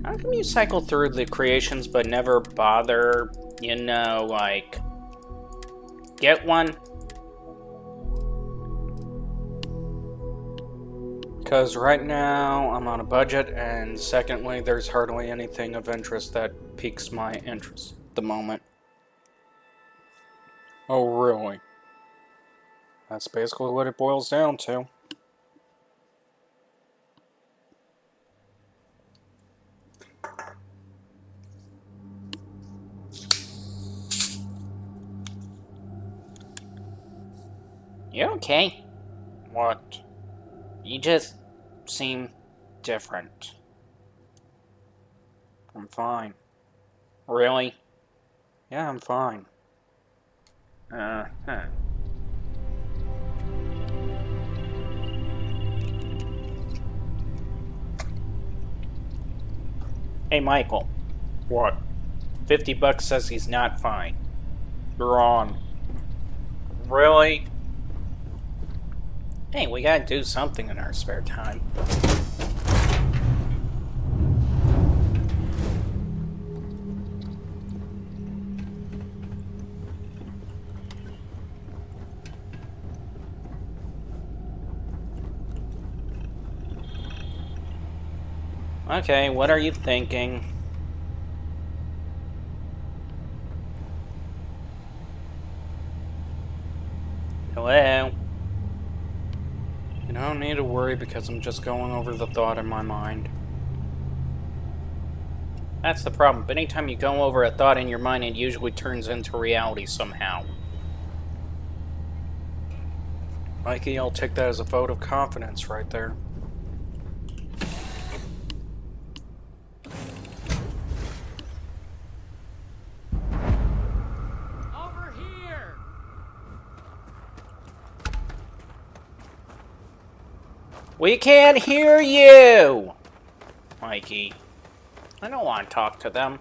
How come you cycle through the creations but never bother, you know, like, get one? Because right now I'm on a budget, and secondly, there's hardly anything of interest that piques my interest at the moment. Oh, really? That's basically what it boils down to. You okay? What? You just seem different. I'm fine. Really? Yeah, I'm fine. Huh. Hey, Michael. What? $50 says he's not fine. You're on. Really? Hey, we gotta do something in our spare time. Okay, what are you thinking? Hello? You don't need to worry because I'm just going over the thought in my mind. That's the problem. But anytime you go over a thought in your mind, it usually turns into reality somehow. Mikey, I'll take that as a vote of confidence right there. Over here! We can't hear you! Mikey, I don't want to talk to them.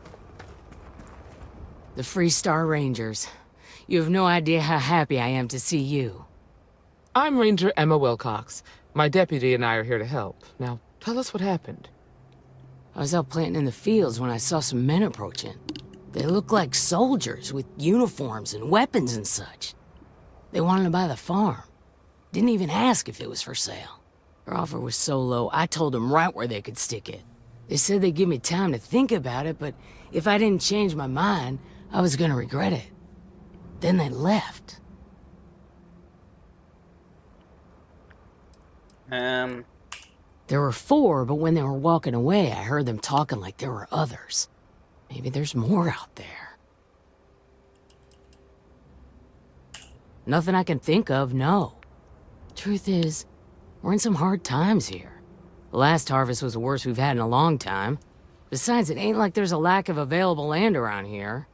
The Freestar Rangers. You have no idea how happy I am to see you. I'm Ranger Emma Wilcox. My deputy and I are here to help. Now, tell us what happened. I was out planting in the fields when I saw some men approaching. They looked like soldiers with uniforms and weapons and such. They wanted to buy the farm. Didn't even ask if it was for sale. Their offer was so low, I told them right where they could stick it. They said they'd give me time to think about it, but if I didn't change my mind, I was gonna regret it. Then they left. There were 4, but when they were walking away, I heard them talking like there were others. Maybe there's more out there. Nothing I can think of, no. Truth is, we're in some hard times here. The last harvest was the worst we've had in a long time. Besides, it ain't like there's a lack of available land around here.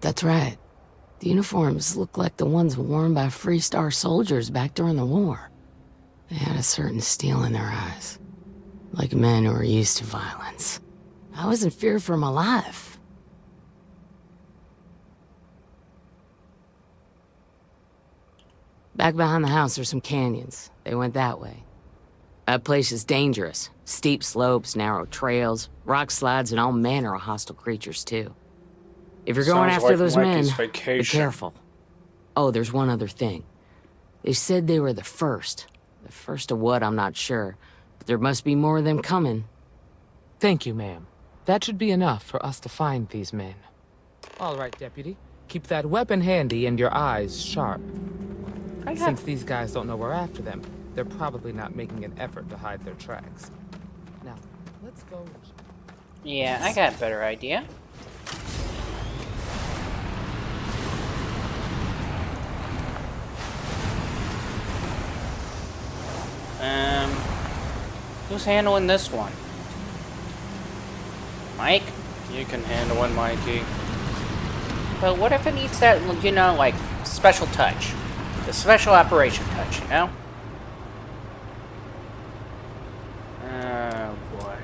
That's right. The uniforms look like the ones worn by Freestar soldiers back during the war. They had a certain steel in their eyes. Like men who are used to violence. I was in fear for my life. Back behind the house there's some canyons. They went that way. That place is dangerous. Steep slopes, narrow trails, rock slides, and all manner of hostile creatures, too. If you're going after those men, be careful. Oh, there's one other thing. They said they were the first. The first of what, I'm not sure. But there must be more of them coming. Thank you, ma'am. That should be enough for us to find these men. All right, deputy. Keep that weapon handy and your eyes sharp. Since these guys don't know we're after them, they're probably not making an effort to hide their tracks. Now, let's go. Yeah, I got a better idea. Who's handling this one? Mike? You can handle it, Mikey. But what if it needs that, you know, like, special touch? The special operation touch, you know? Oh, boy.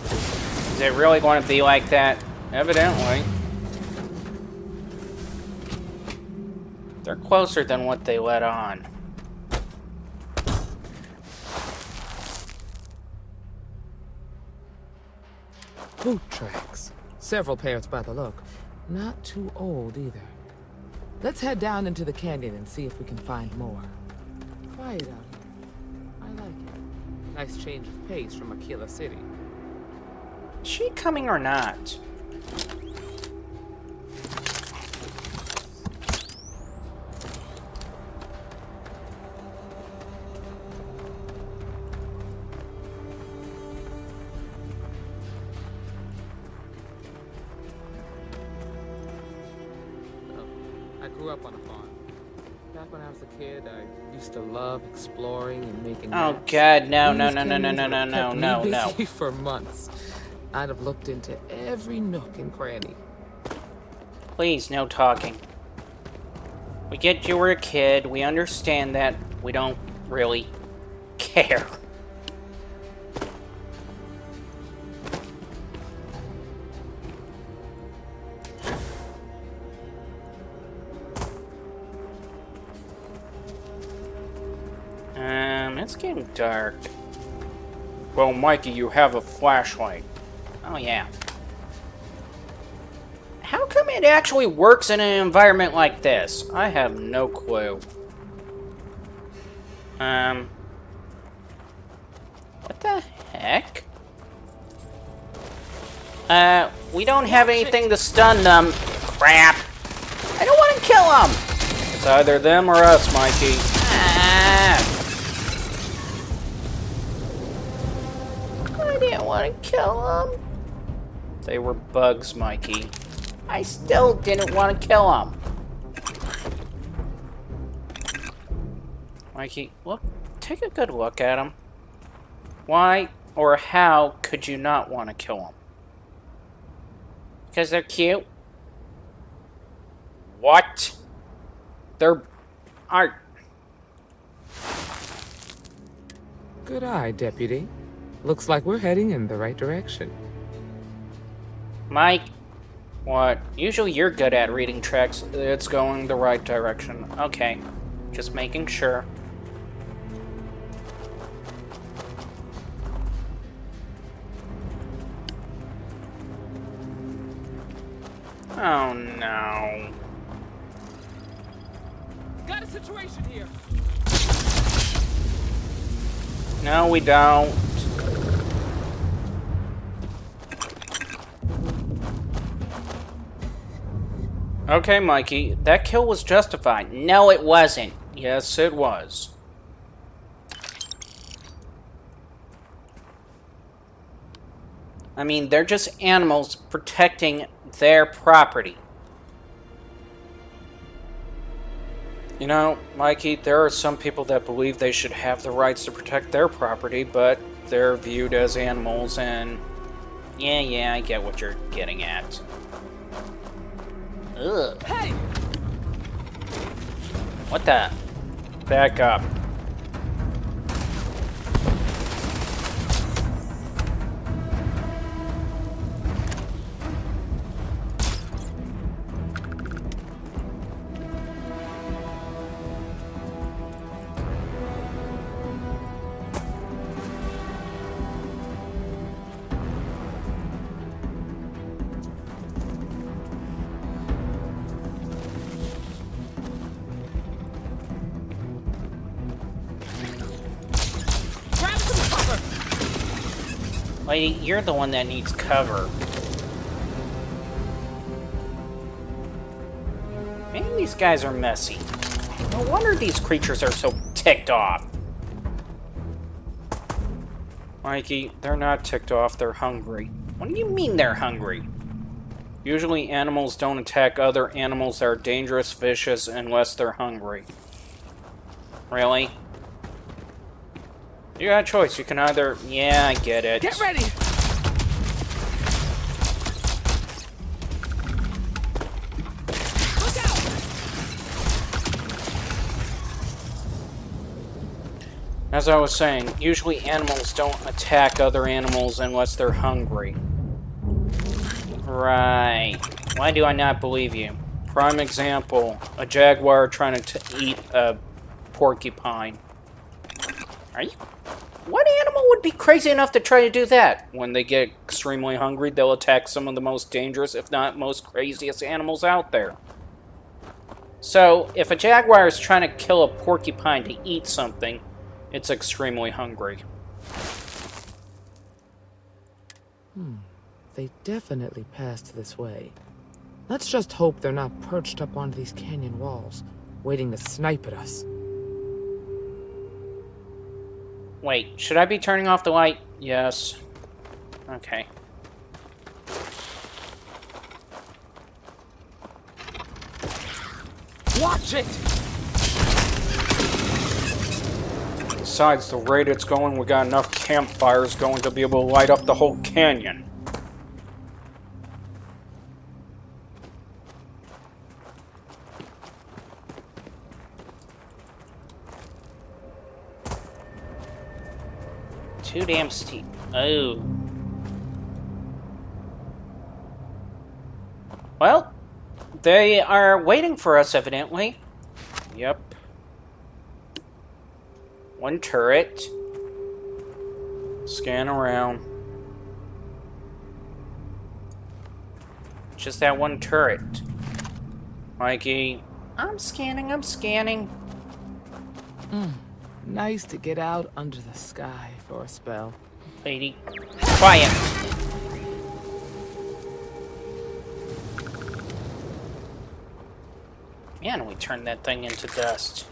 Is it really going to be like that? Evidently. They're closer than what they let on. Boot tracks. Several pairs by the look. Not too old either. Let's head down into the canyon and see if we can find more. Quiet out here. I like it. Nice change of pace from Aquila City. Is she coming or not? I grew up on a farm. Back when I was a kid, I used to love exploring and making Oh maps. God, no, no, These no, no, no, canyons no, would no, have no, kept me no, no. busy for months. I'd have looked into every nook and cranny. Please, no talking. We get you were a kid. We understand that. We don't really care. It's getting dark. Well, Mikey, you have a flashlight. Oh, yeah. How come it actually works in an environment like this? I have no clue. What the heck? We don't have anything to stun them. Crap. I don't want to kill them. It's either them or us, Mikey. Ah. I didn't want to kill them. They were bugs, Mikey. I still didn't want to kill them. Mikey, look, take a good look at them. Why or how could you not want to kill them? Because they're cute? What? They're art. Good eye, Deputy. Looks like we're heading in the right direction. Mike, what? Usually you're good at reading tracks. It's going the right direction. Okay, just making sure. Oh no. Got a situation here. No, we don't. Okay, Mikey, that kill was justified. No, it wasn't. Yes, it was. I mean, they're just animals protecting their property. You know, Mikey, there are some people that believe they should have the rights to protect their property, but they're viewed as animals, and yeah, I get what you're getting at. Ugh. Hey! What the? Back up. Lady, you're the one that needs cover. Man, these guys are messy. No wonder these creatures are so ticked off. Mikey, they're not ticked off, they're hungry. What do you mean they're hungry? Usually animals don't attack other animals that are dangerous, vicious, unless they're hungry. Really? You got a choice. You can either... Yeah, I get it. Get ready! Look out! As I was saying, usually animals don't attack other animals unless they're hungry. Right. Why do I not believe you? Prime example, a jaguar trying to eat a porcupine. Are you What animal would be crazy enough to try to do that? When they get extremely hungry, they'll attack some of the most dangerous, if not most craziest animals out there. So, if a jaguar is trying to kill a porcupine to eat something, it's extremely hungry. They definitely passed this way. Let's just hope they're not perched up on these canyon walls, waiting to snipe at us. Wait, should I be turning off the light? Yes. Okay. Watch it! Besides the rate it's going, we got enough campfires going to be able to light up the whole canyon. Too damn steep. Oh. Well, they are waiting for us, evidently. Yep. One turret. Scan around. Just that one turret. Mikey. I'm scanning. Nice to get out under the sky for a spell. Lady. Quiet. Man, we turned that thing into dust.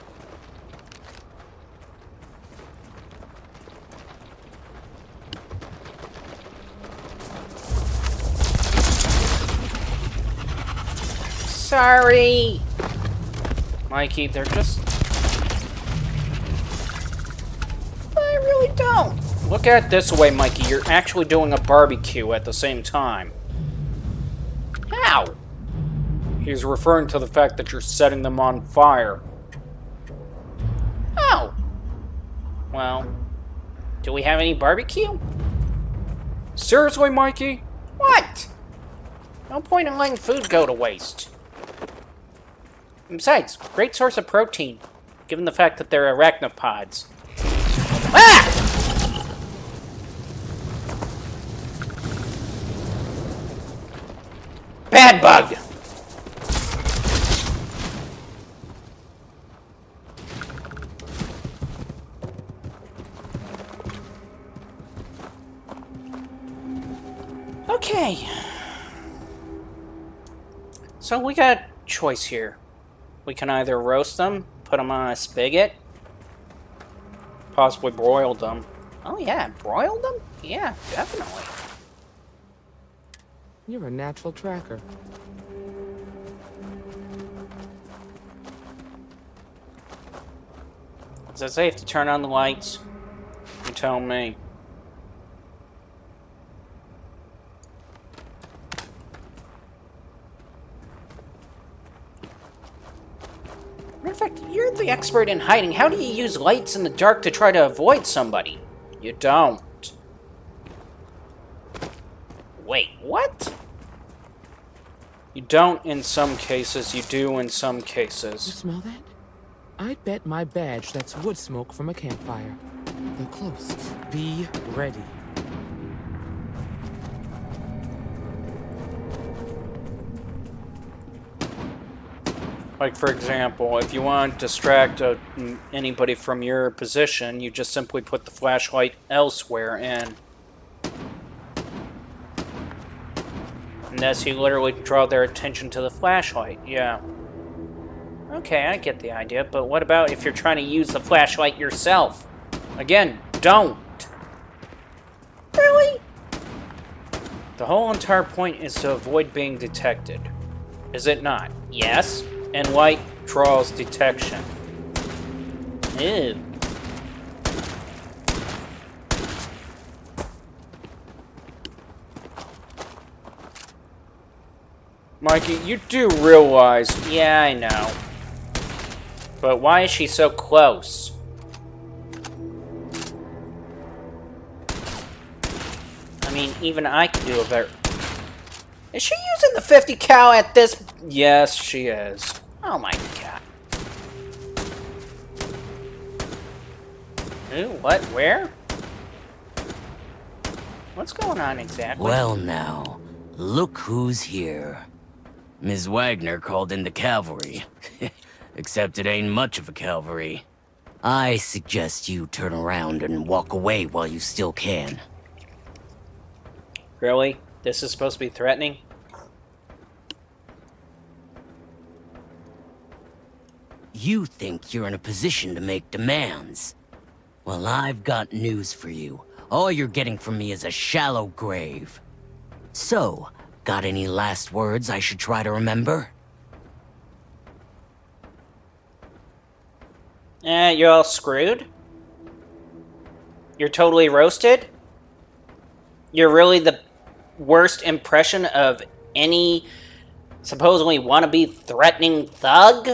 Sorry! Mikey, they're just... I really don't. Look at it this way, Mikey. You're actually doing a barbecue at the same time. How? He's referring to the fact that you're setting them on fire. Oh. Well, do we have any barbecue? Seriously, Mikey? What? No point in letting food go to waste. And besides, great source of protein, given the fact that they're arachnopods. Ah! Bad bug! Okay. So we got a choice here. We can either roast them, put them on a spigot, possibly broil them. Oh yeah, broil them? Yeah, definitely. You're a natural tracker. Is it safe to turn on the lights? You tell me. Matter of fact, you're the expert in hiding. How do you use lights in the dark to try to avoid somebody? You don't. Wait, what? You don't in some cases, you do in some You cases. smell that? I'd bet my badge that's wood smoke from a campfire. They're close. Be ready. Like, for example, if you want to distract anybody from your position, you just simply put the flashlight elsewhere and thus you literally draw their attention to the flashlight, yeah. Okay, I get the idea, but what about if you're trying to use the flashlight yourself? Again, don't! Really? The whole entire point is to avoid being detected. Is it not? Yes. And light draws detection. Ew. Mikey, you do realize... Yeah, I know. But why is she so close? I mean, even I could do a better... Is she using the 50 cal at this... Yes, she is. Oh my god. Ooh, what? Where? What's going on exactly? Well now, look who's here. Ms. Wagner called in the cavalry. Except it ain't much of a cavalry. I suggest you turn around and walk away while you still can. Really? This is supposed to be threatening? You think you're in a position to make demands. Well, I've got news for you. All you're getting from me is a shallow grave. So, got any last words I should try to remember? You're all screwed? You're totally roasted? You're really the worst impression of any supposedly wannabe threatening thug?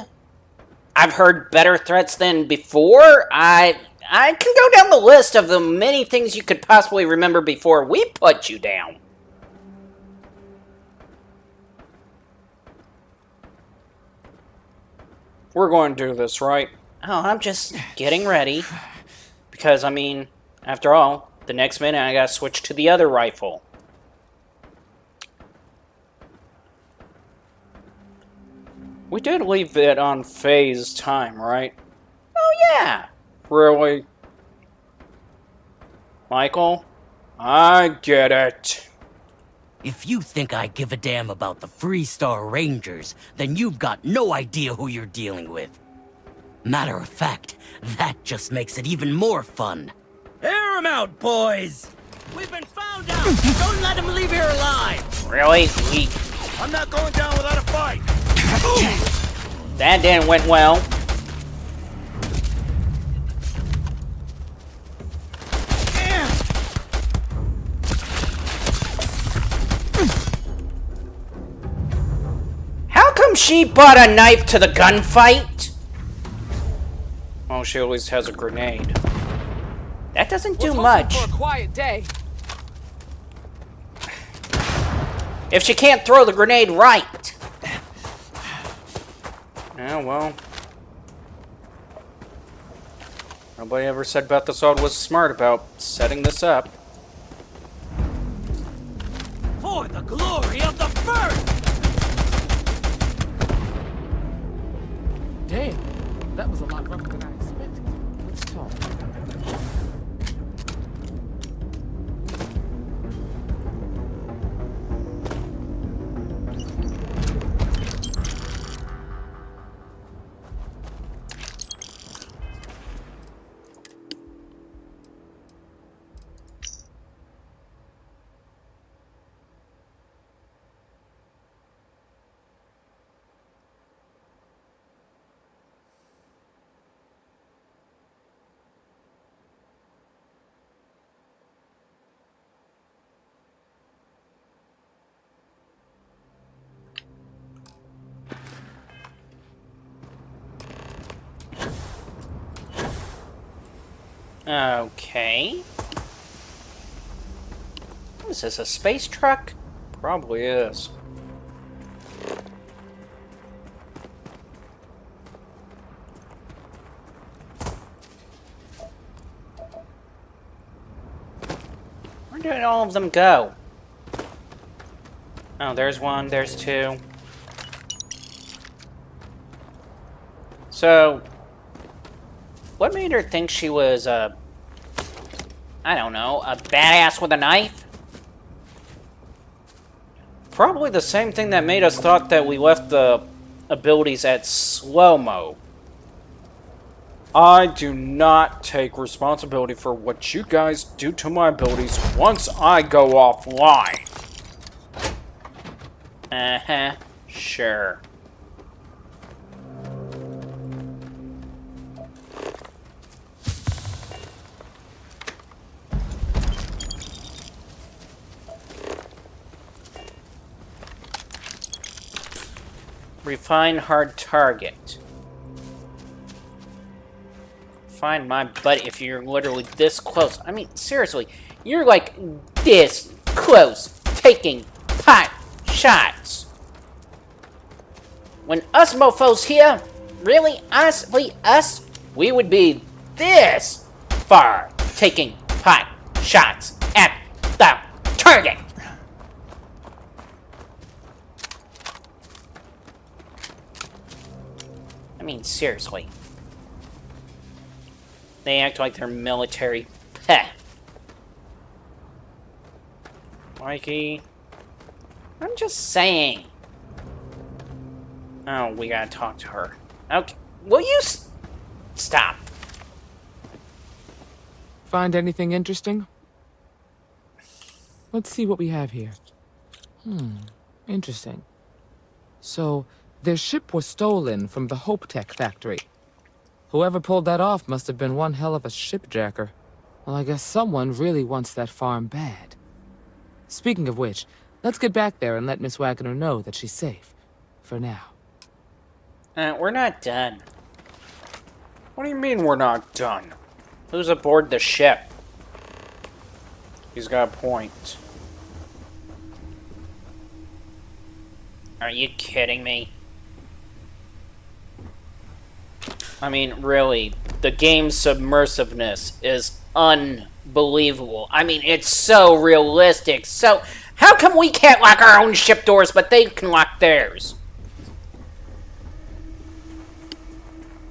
I've heard better threats than before. I can go down the list of the many things you could possibly remember before we put you down. We're going to do this, right? Oh, I'm just getting ready. Because, I mean, after all, the next minute I gotta switch to the other rifle. We did leave it on phase time, right? Oh, yeah. Really? Michael? I get it. If you think I give a damn about the Freestar Rangers, then you've got no idea who you're dealing with. Matter of fact, that just makes it even more fun. Air 'em out, boys! We've been found out! Don't let them leave here alive! Really? I'm not going down without a fight! That didn't went well. How come she brought a knife to the gunfight? Oh, she always has a grenade. That doesn't do much. For a quiet day. If she can't throw the grenade right. Yeah, well. Nobody ever said Bethesda was smart about setting this up. For the glory of the first! Damn, that was a lot rougher than I expected. Let's talk. Okay. What is this, a space truck? Probably is. Where did all of them go? Oh, there's one, there's two. So, what made her think she was I don't know, a badass with a knife? Probably the same thing that made us thought that we left the abilities at slow-mo. I do not take responsibility for what you guys do to my abilities once I go offline. Uh-huh, sure. Refine hard target. Find my butt if you're literally this close. I mean, seriously, you're like this close taking pot shots. When us mofos here, really, honestly, us, we would be this far taking pot shots at the target! I mean, seriously. They act like they're military. Heh. Mikey. I'm just saying. Oh, we gotta talk to her. Okay. Will you stop? Find anything interesting? Let's see what we have here. Interesting. So, their ship was stolen from the Hope Tech factory. Whoever pulled that off must have been one hell of a shipjacker. Well, I guess someone really wants that farm bad. Speaking of which, let's get back there and let Miss Wagner know that she's safe. For now. We're not done. What do you mean we're not done? Who's aboard the ship? He's got a point. Are you kidding me? I mean, really, the game's submersiveness is unbelievable. I mean, it's so realistic. So, how come we can't lock our own ship doors, but they can lock theirs?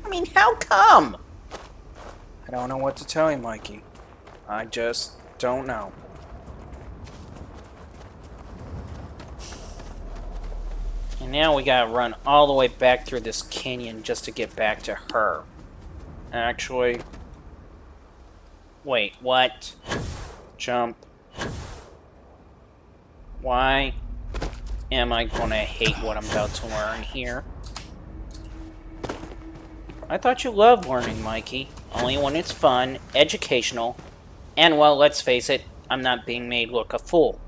I mean, how come? I don't know what to tell you, Mikey. I just don't know. And now we gotta run all the way back through this canyon just to get back to her. Actually... Wait, what? Jump. Why am I gonna hate what I'm about to learn here? I thought you loved learning, Mikey. Only when it's fun, educational, and, well, let's face it, I'm not being made look a fool.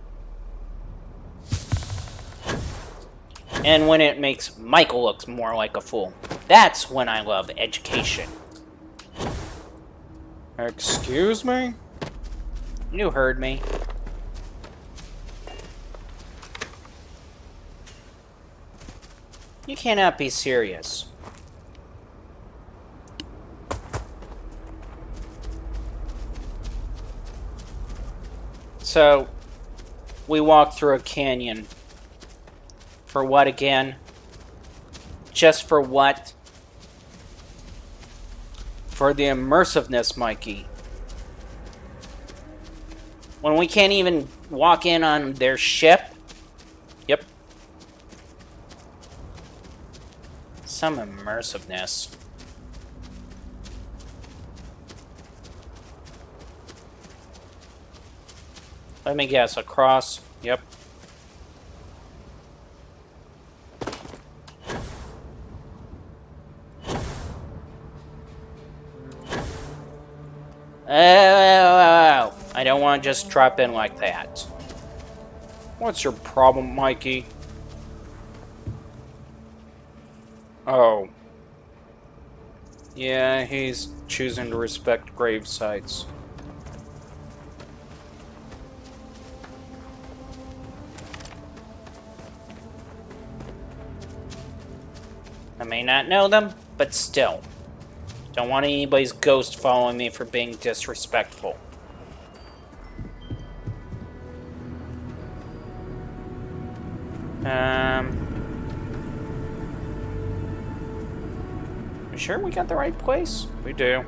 And when it makes Michael look more like a fool. That's when I love education. Excuse me? You heard me. You cannot be serious. So, we walk through a canyon. For what again? Just for what? For the immersiveness, Mikey. When we can't even walk in on their ship? Yep. Some immersiveness. Let me guess, across? Yep. Oh, I don't want to just drop in like that. What's your problem, Mikey? Oh. Yeah, he's choosing to respect grave sites. I may not know them, but still. Don't want anybody's ghost following me for being disrespectful. You sure we got the right place? We do.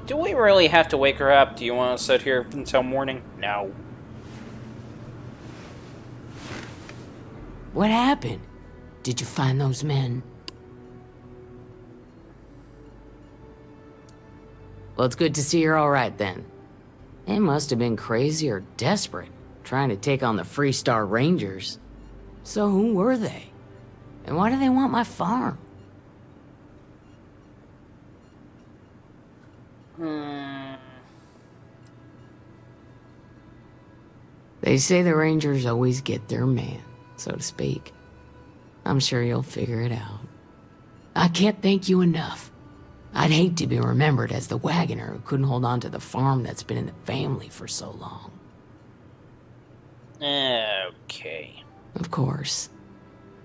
Do we really have to wake her up? Do you want to sit here until morning? No. What happened? Did you find those men? Well, it's good to see you're all right then. They must have been crazy or desperate, trying to take on the Freestar Rangers. So who were they? And why do they want my farm? They say the Rangers always get their man, so to speak. I'm sure you'll figure it out. I can't thank you enough. I'd hate to be remembered as the wagoner who couldn't hold on to the farm that's been in the family for so long. Okay. Of course.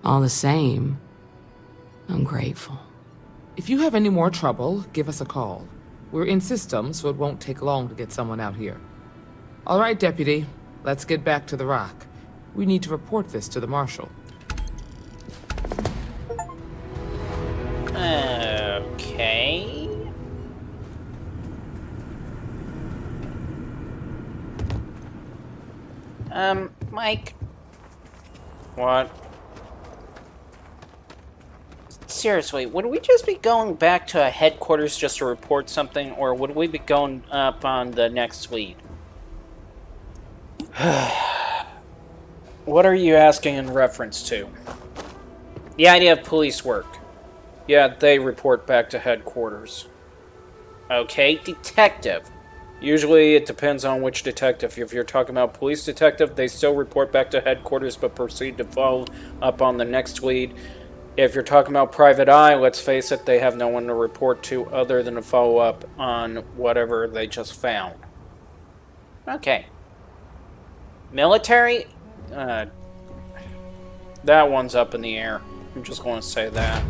All the same, I'm grateful. If you have any more trouble, give us a call. We're in system, so it won't take long to get someone out here. All right, Deputy. Let's get back to the rock. We need to report this to the Marshal. Okay. Mike. What? Seriously, would we just be going back to headquarters just to report something, or would we be going up on the next lead? What are you asking in reference to? The idea of police work. Yeah, they report back to headquarters. Okay, detective. Usually it depends on which detective. If you're talking about police detective, they still report back to headquarters but proceed to follow up on the next lead. If you're talking about private eye, let's face it, they have no one to report to other than to follow up on whatever they just found. Okay. Military? That one's up in the air. I'm just going to say that.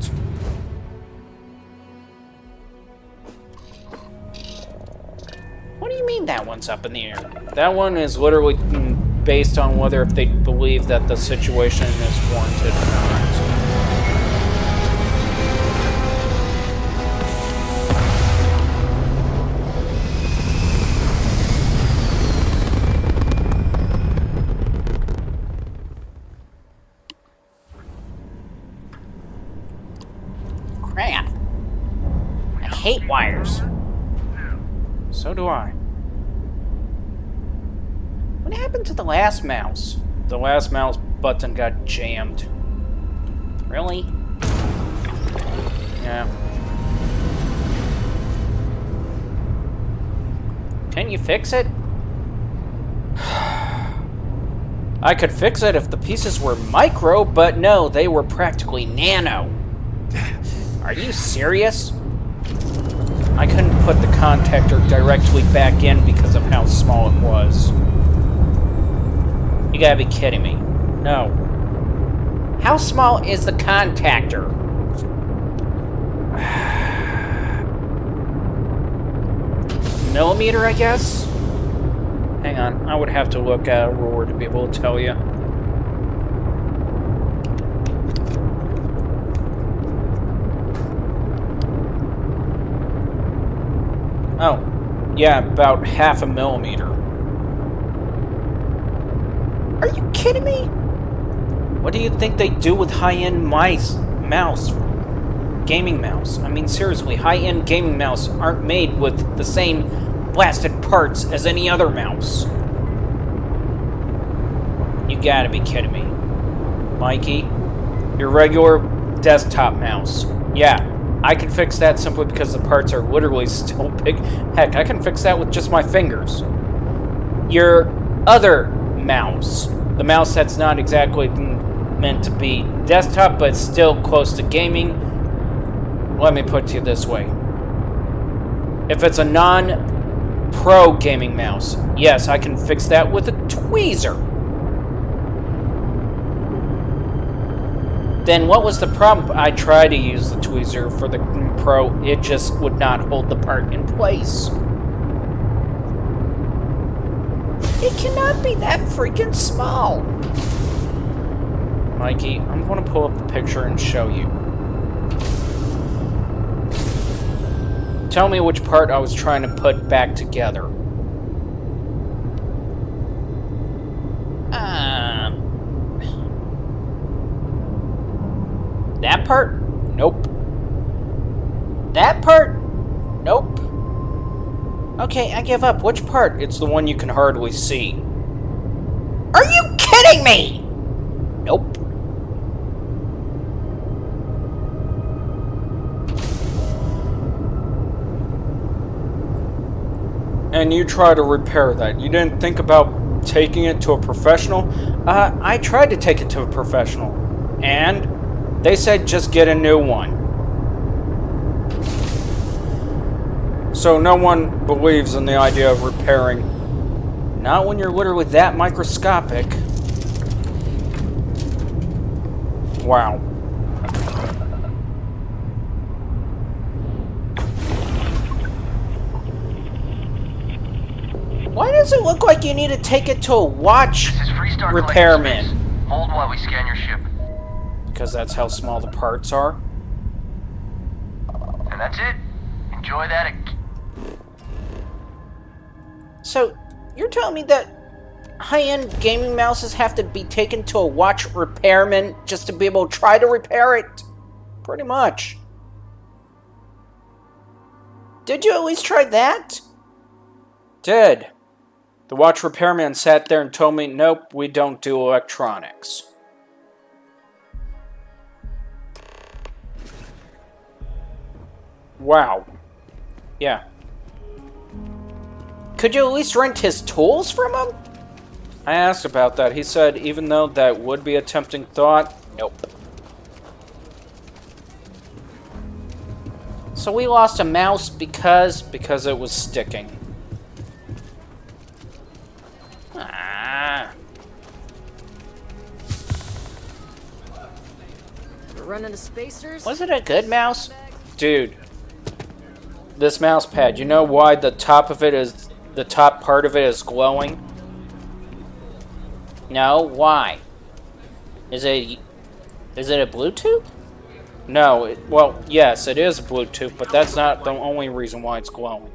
What do you mean that one's up in the air? That one is literally based on whether if they believe that the situation is warranted or not. Crap. I hate wires. So do I. What happened to the last mouse? The last mouse button got jammed. Really? Yeah. Can you fix it? I could fix it if the pieces were micro, but no, they were practically nano. Are you serious? I couldn't put the contactor directly back in because of how small it was. You gotta be kidding me. No. How small is the contactor? Millimeter, I guess? Hang on, I would have to look at a ruler to be able to tell you. Oh, yeah, about half a millimeter. Are you kidding me? What do you think they do with high-end mouse? Gaming mouse. I mean, seriously, high-end gaming mouse aren't made with the same blasted parts as any other mouse. You gotta be kidding me. Mikey, your regular desktop mouse. Yeah, I can fix that simply because the parts are literally still big. Heck, I can fix that with just my fingers. Your other mouse, the mouse that's not exactly meant to be desktop but still close to gaming, let me put it to you this way. If it's a non-pro gaming mouse, yes, I can fix that with a tweezer. Then what was the problem? I tried to use the tweezer for the Pro, it just would not hold the part in place. It cannot be that freaking small. Mikey, I'm going to pull up the picture and show you. Tell me which part I was trying to put back together. That part? Nope. That part? Nope. Okay, I give up. Which part? It's the one you can hardly see. Are you kidding me? Nope. And you try to repair that. You didn't think about taking it to a professional? I tried to take it to a professional. And they said just get a new one. So no one believes in the idea of repairing. Not when you're literally that microscopic. Wow. Why do does it look like you need to take it to a watch This is Freestar collector repairman? space. Hold while we scan your ship. Because that's how small the parts are. And that's it. Enjoy that. So, you're telling me that high-end gaming mouses have to be taken to a watch repairman just to be able to try to repair it? Pretty much. Did you at least try that? Did. The watch repairman sat there and told me, nope, we don't do electronics. Wow. Yeah. Could you at least rent his tools from him? I asked about that. He said, even though that would be a tempting thought, nope. So we lost a mouse because it was sticking. Ah. We're running a spacers? Was it a good mouse? Dude. This mouse pad, you know why the top part of it is glowing? No, why? Is it a Bluetooth? No, well, yes, it is Bluetooth, but that's not the only reason why it's glowing.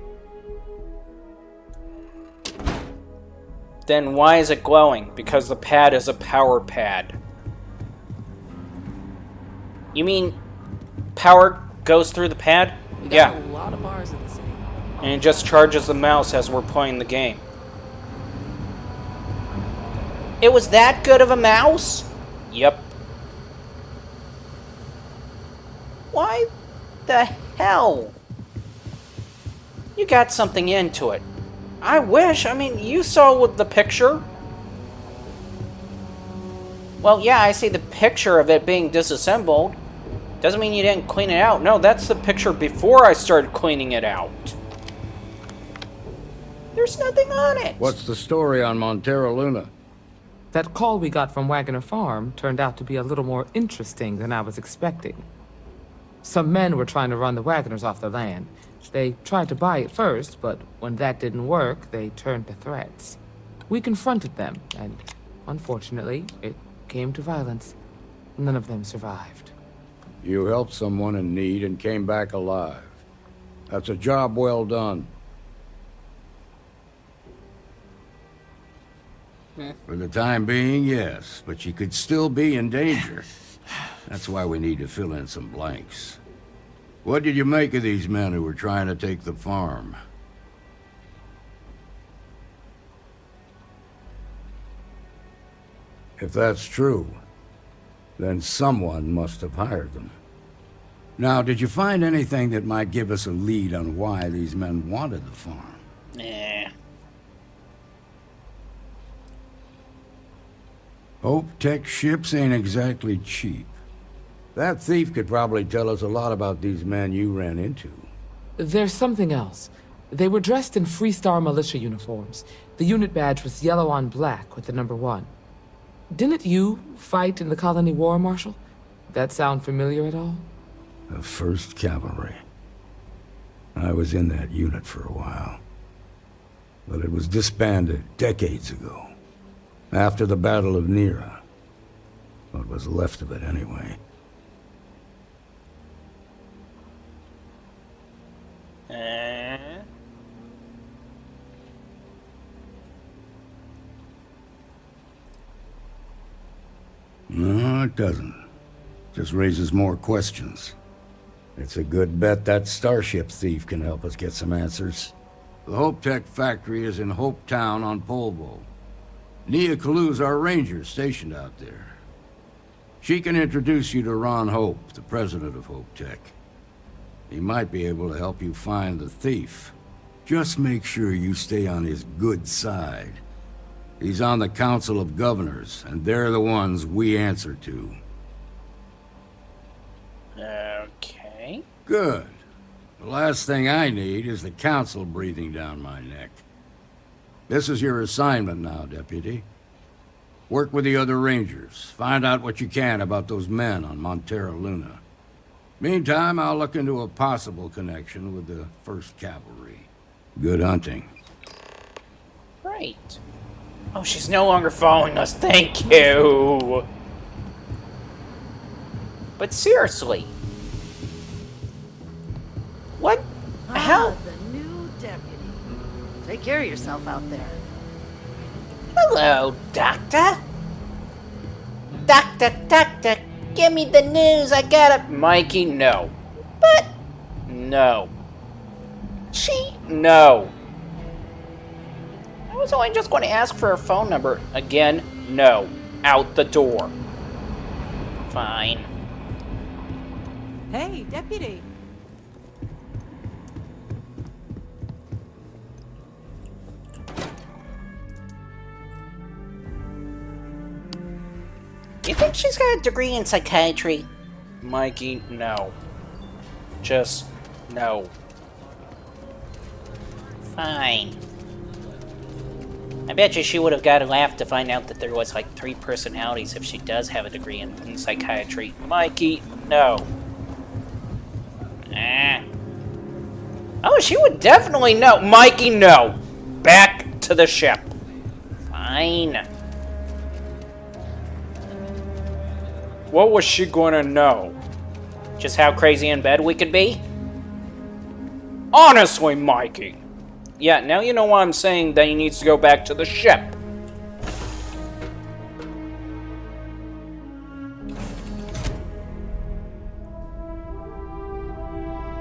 Then why is it glowing? Because the pad is a power pad. You mean power goes through the pad? Yeah. A lot of bars in the city. And it just charges the mouse as we're playing the game. It was that good of a mouse? Yep. Why the hell? You got something into it. I wish. I mean, you saw with the picture. Well, yeah, I see the picture of it being disassembled. Doesn't mean you didn't clean it out. No, that's the picture before I started cleaning it out. There's nothing on it. What's the story on Montero Luna? That call we got from Wagoner Farm turned out to be a little more interesting than I was expecting. Some men were trying to run the Wagoners off the land. They tried to buy it first, but when that didn't work, they turned to threats. We confronted them, and unfortunately, it came to violence. None of them survived. You helped someone in need and came back alive. That's a job well done. For the time being, yes, but you could still be in danger. That's why we need to fill in some blanks. What did you make of these men who were trying to take the farm? If that's true, then someone must have hired them. Now, did you find anything that might give us a lead on why these men wanted the farm? Nah. Hope Tech ships ain't exactly cheap. That thief could probably tell us a lot about these men you ran into. There's something else. They were dressed in Freestar militia uniforms. The unit badge was yellow on black with the number 1. Didn't you fight in the Colony War, Marshal? That sound familiar at all? The 1st Cavalry. I was in that unit for a while. But it was disbanded decades ago. After the Battle of Nera. What was left of it, anyway. No, it doesn't. Just raises more questions. It's a good bet that starship thief can help us get some answers. The Hope Tech factory is in Hope Town on Polvo. Nia Kalu's our ranger stationed out there. She can introduce you to Ron Hope, the president of Hope Tech. He might be able to help you find the thief. Just make sure you stay on his good side. He's on the Council of Governors, and they're the ones we answer to. Okay. Good. The last thing I need is the Council breathing down my neck. This is your assignment now, Deputy. Work with the other Rangers. Find out what you can about those men on Montero Luna. Meantime, I'll look into a possible connection with the 1st Cavalry. Good hunting. Right. Oh, she's no longer following us. Thank you. But seriously. What? How? The new deputy. Take care of yourself out there. Hello, Doctor. Doctor, give me the news. I got it. Mikey, no. But no. No. I was only just going to ask for her phone number. Again, no. Out the door. Fine. Hey, deputy. You think she's got a degree in psychiatry? Mikey, no. Just no. Fine. I bet you she would have got a laugh to find out that there was like 3 personalities if she does have a degree in psychiatry. Mikey, no. Oh, she would definitely know. Mikey, no. Back to the ship. Fine. What was she gonna know? Just how crazy in bed we could be? Honestly, Mikey. Yeah, now you know why I'm saying that he needs to go back to the ship.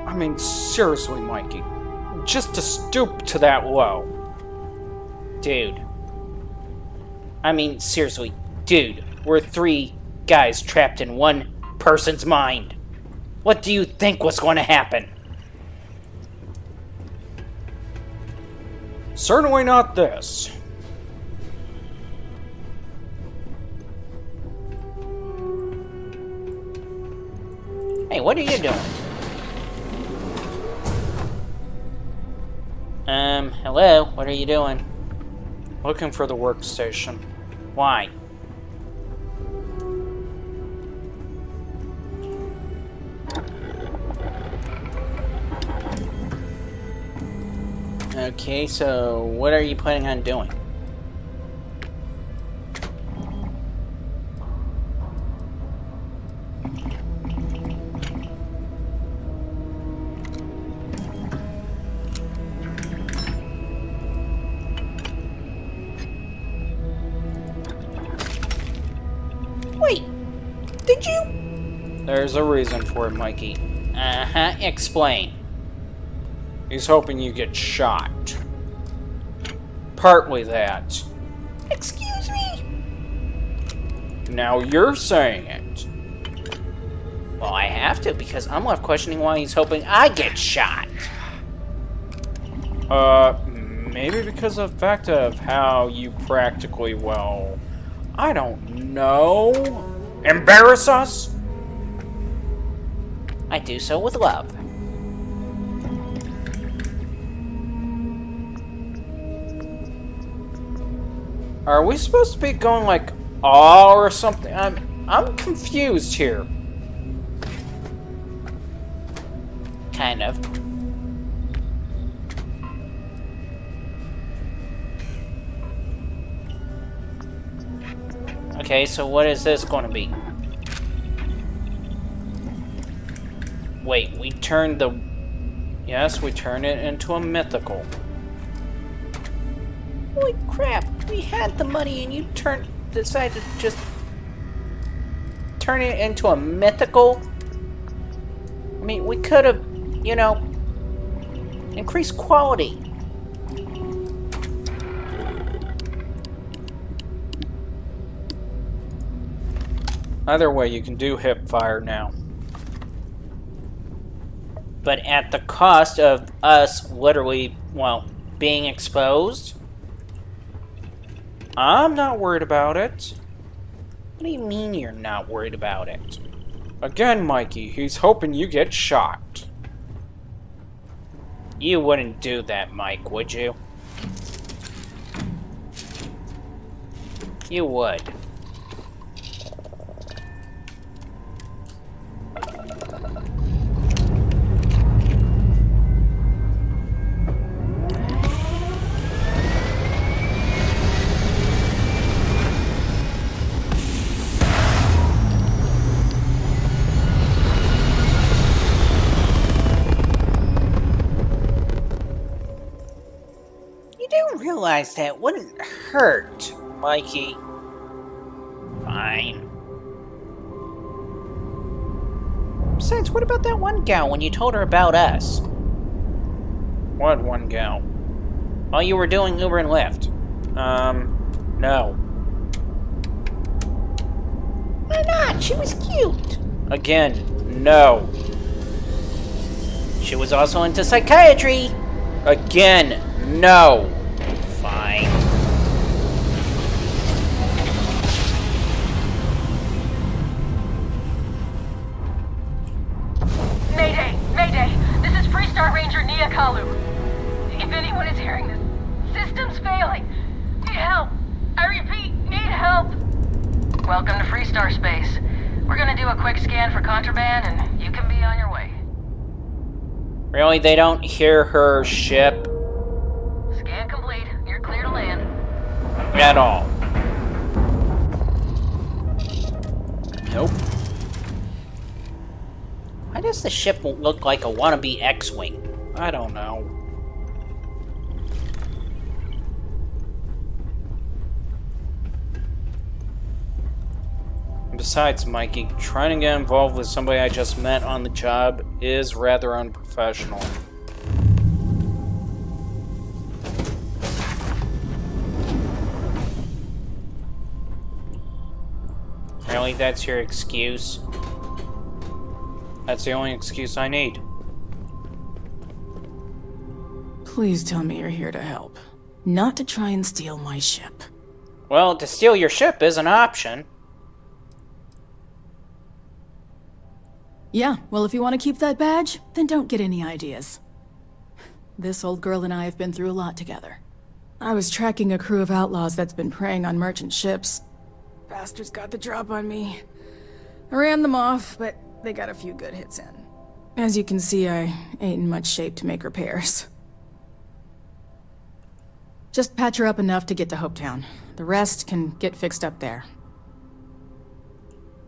I mean, seriously, Mikey. Just to stoop to that low. Dude. I mean, seriously, dude. We're 3 guys trapped in one person's mind. What do you think was going to happen? Certainly not this. Hey, what are you doing? Hello? What are you doing? Looking for the workstation. Why? Okay, so what are you planning on doing? Wait, did you? There's a reason for it, Mikey. Uh-huh, explain. He's hoping you get shot. Partly that. Excuse me? Now you're saying it. Well, I have to, because I'm left questioning why he's hoping I get shot. Maybe because of the fact of how you practically, well, I don't know, embarrass us? I do so with love. Are we supposed to be going like or something? I'm confused here. Kind of. Okay, so what is this going to be? Wait, we turned the... Yes, we turned it into a mythical. Holy crap, we had the money and you decided to just turn it into a mythical? I mean, we could have, you know, increased quality. Either way, you can do hip fire now. But at the cost of us literally, well, being exposed? I'm not worried about it. What do you mean you're not worried about it? Again, Mikey, he's hoping you get shot. You wouldn't do that, Mike, would you? You would. realize that wouldn't hurt, Mikey. Fine. Besides, what about that one gal when you told her about us? What one gal? While you were doing Uber and Lyft. No. Why not? She was cute. Again, no. She was also into psychiatry. Again, no. Fine. Mayday! Mayday! This is Freestar Ranger Nia Kalu. If anyone is hearing this, system's failing. Need help. I repeat, need help. Welcome to Freestar Space. We're gonna do a quick scan for contraband, and you can be on your way. Really? They don't hear her ship Scan complete. You're clear to land. at all? Nope. Why does the ship look like a wannabe X-Wing? I don't know. Besides, Mikey, trying to get involved with somebody I just met on the job is rather unprofessional. Really? That's your excuse? That's the only excuse I need. Please tell me you're here to help. Not to try and steal my ship. Well, to steal your ship is an option. Yeah, well, if you want to keep that badge, then don't get any ideas. This old girl and I have been through a lot together. I was tracking a crew of outlaws that's been preying on merchant ships. Bastards got the drop on me. I ran them off, but they got a few good hits in. As you can see, I ain't in much shape to make repairs. Just patch her up enough to get to Hopetown. The rest can get fixed up there.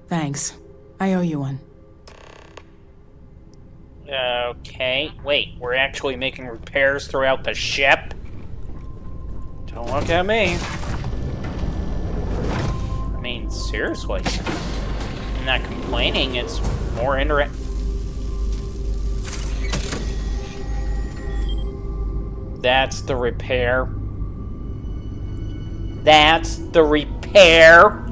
Thanks. I owe you one. Okay, wait, we're actually making repairs throughout the ship? Don't look at me. I mean, seriously. I'm not complaining, it's more interesting. That's the repair. That's the repair.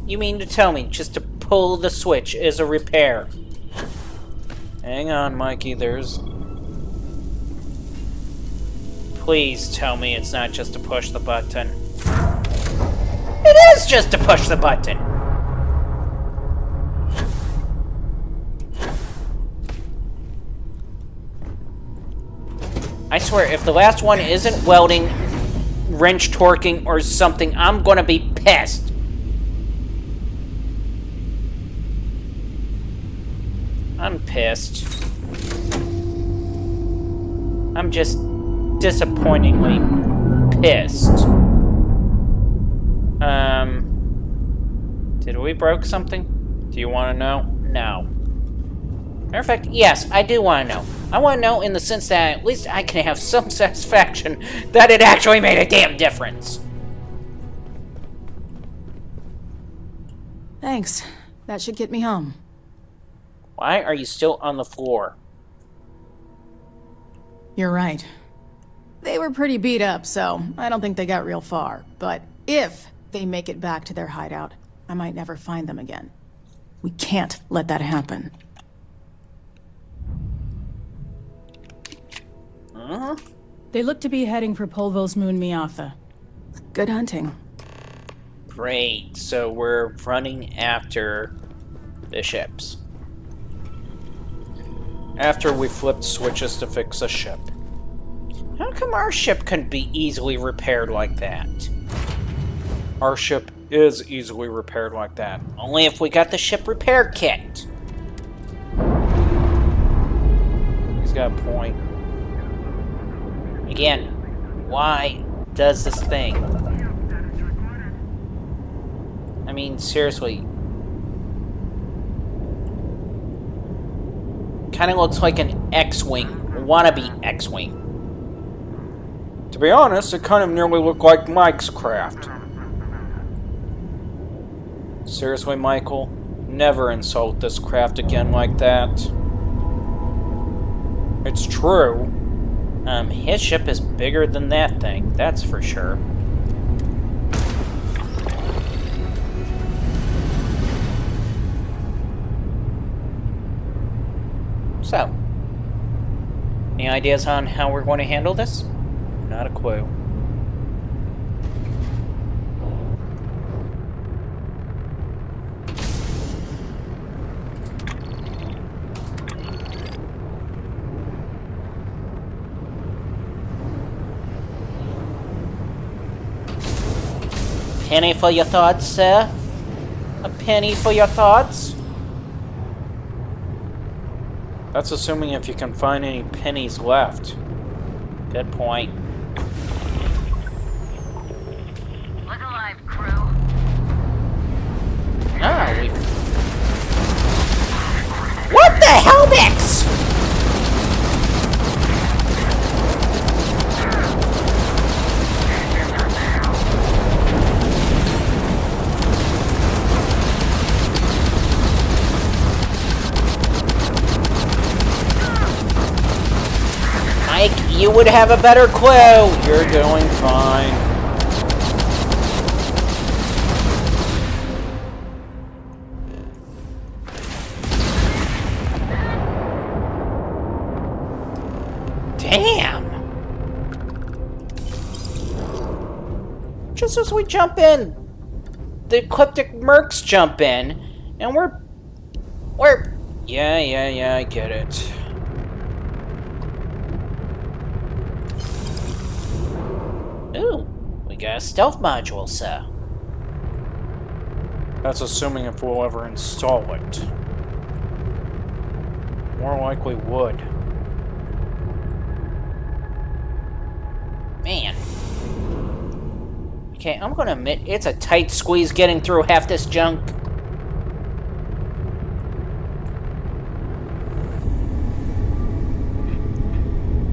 You mean to tell me just to pull the switch is a repair? Hang on, Mikey, there's... Please tell me it's not just to push the button. It is just to push the button! I swear, if the last one isn't welding, wrench torquing, or something, I'm gonna be pissed. I'm pissed. I'm just disappointingly pissed. Did we broke something? Do you want to know? No. Matter of fact, yes, I do want to know. I want to know in the sense that at least I can have some satisfaction that it actually made a damn difference. Thanks. That should get me home. Why are you still on the floor? You're right. They were pretty beat up, so I don't think they got real far. But if they make it back to their hideout, I might never find them again. We can't let that happen. Huh? They look to be heading for Polvo's moon Miatha. Good hunting. Great, so we're running after the ships. After we flipped switches to fix a ship. How come our ship couldn't be easily repaired like that? Our ship is easily repaired like that. Only if we got the ship repair kit. He's got a point. Again, why does this thing? I mean, seriously. Kind of looks like an X-Wing. Wannabe X-Wing. To be honest, it kind of nearly looked like Mike's craft. Seriously, Michael? Never insult this craft again like that. It's true. His ship is bigger than that thing, that's for sure. So, any ideas on how we're going to handle this? Not a clue. Penny for your thoughts, sir? A penny for your thoughts? That's assuming if you can find any pennies left. Good point. Look alive, crew. Ah, we... What the hell, Mix? Mike, you would have a better clue. You're doing fine. Damn! Just as we jump in, the ecliptic mercs jump in, and we're... Yeah, I get it. Ooh, we got a stealth module, sir. That's assuming if we'll ever install it. More likely would. Man. Okay, I'm gonna admit, it's a tight squeeze getting through half this junk.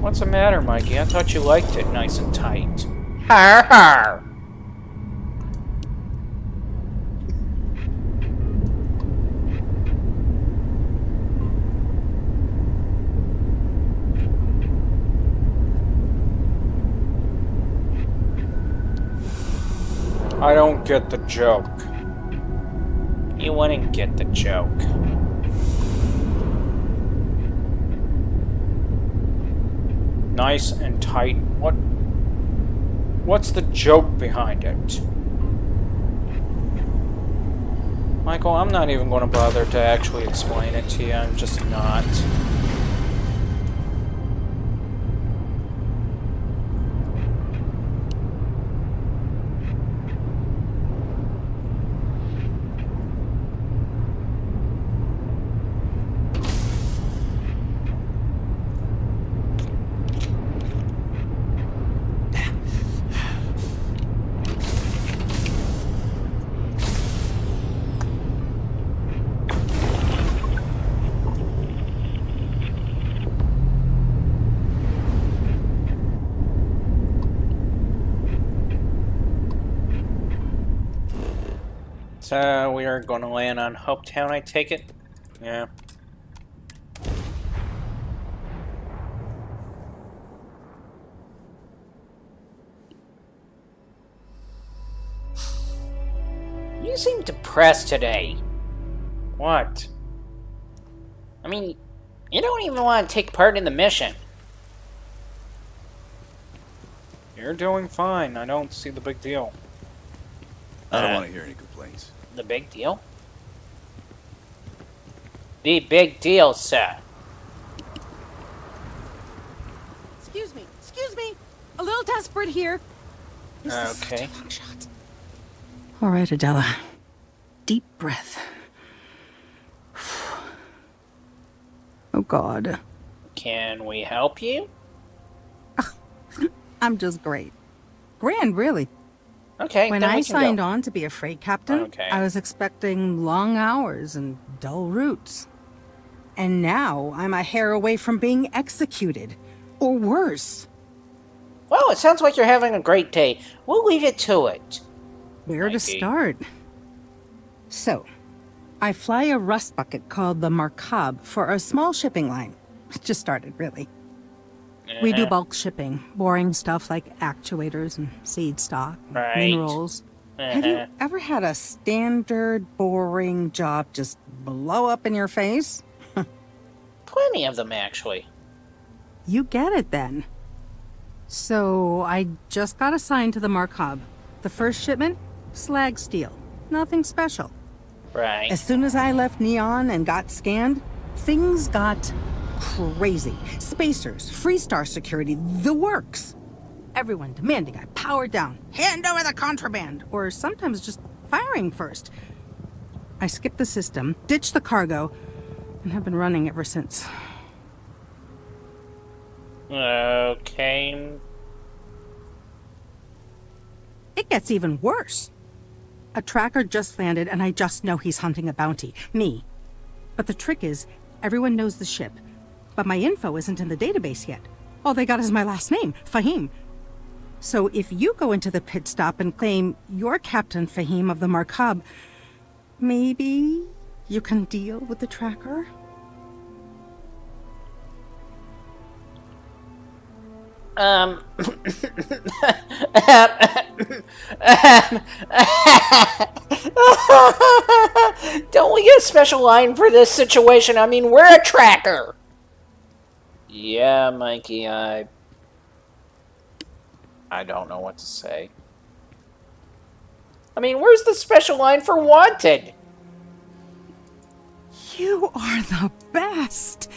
What's the matter, Mikey? I thought you liked it nice and tight. Har har! I don't get the joke. You wouldn't get the joke. Nice and tight. What's the joke behind it? Michael, I'm not even going to bother to actually explain it to you. I'm just not. So, we are going to land on Hopetown, I take it? Yeah. You seem depressed today. What? I mean, you don't even want to take part in the mission. You're doing fine. I don't see the big deal. I don't want to hear any complaints. The big deal? The big deal, sir. Excuse me. A little desperate here. Okay. All right, Adela. Deep breath. Oh, God. Can we help you? I'm just great. Grand, really. Okay, When then I we can signed go. on to be a freight captain, Okay. I was expecting long hours and dull routes. And now I'm a hair away from being executed. Or worse. Well, it sounds like you're having a great day. We'll leave it to it. Where to start? So, I fly a rust bucket called the Markab for a small shipping line. It just started, really. We do bulk shipping, boring stuff like actuators and seed stock, minerals. Have you ever had a standard, boring job just blow up in your face? Plenty of them, actually. You get it, then. So, I just got assigned to the Markab. The first shipment? Slag steel. Nothing special. Right. As soon as I left Neon and got scanned, things got crazy. Spacers, Freestar security, the works. Everyone demanding I power down, hand over the contraband, or sometimes just firing first. I skipped the system, ditched the cargo, and have been running ever since. Okay. It gets even worse. A tracker just landed, and I just know he's hunting a bounty. Me. But the trick is, everyone knows the ship. But my info isn't in the database yet. All they got is my last name, Fahim. So if you go into the pit stop and claim you're Captain Fahim of the Markab, maybe you can deal with the tracker? Don't we get a special line for this situation? I mean, we're a tracker. Yeah, Mikey, I don't know what to say. I mean, where's the special line for wanted? You are the best.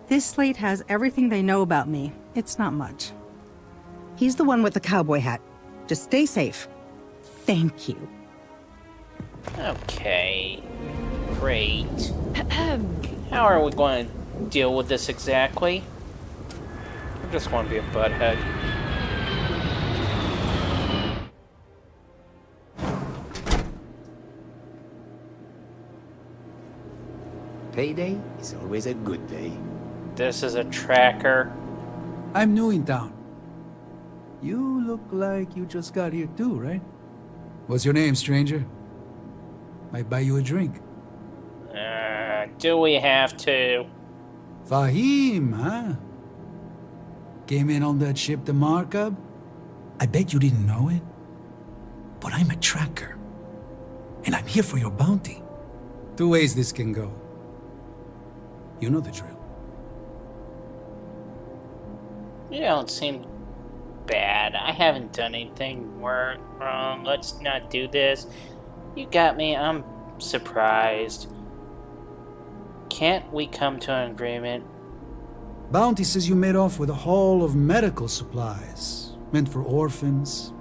This slate has everything they know about me. It's not much. He's the one with the cowboy hat. Just stay safe. Thank you. Okay. Great. How are we going to deal with this exactly? I just want to be a butthead. Payday is always a good day. This is a tracker. I'm new in town. You look like you just got here too, right? What's your name, stranger? Might buy you a drink. Do we have to? Fahim, huh? Came in on that ship, the Markab? I bet you didn't know it. But I'm a tracker. And I'm here for your bounty. Two ways this can go. You know the drill. You don't seem bad. I haven't done anything wrong. Let's not do this. You got me. I'm surprised. Can't we come to an agreement? Bounty says you made off with a haul of medical supplies. Meant for orphans.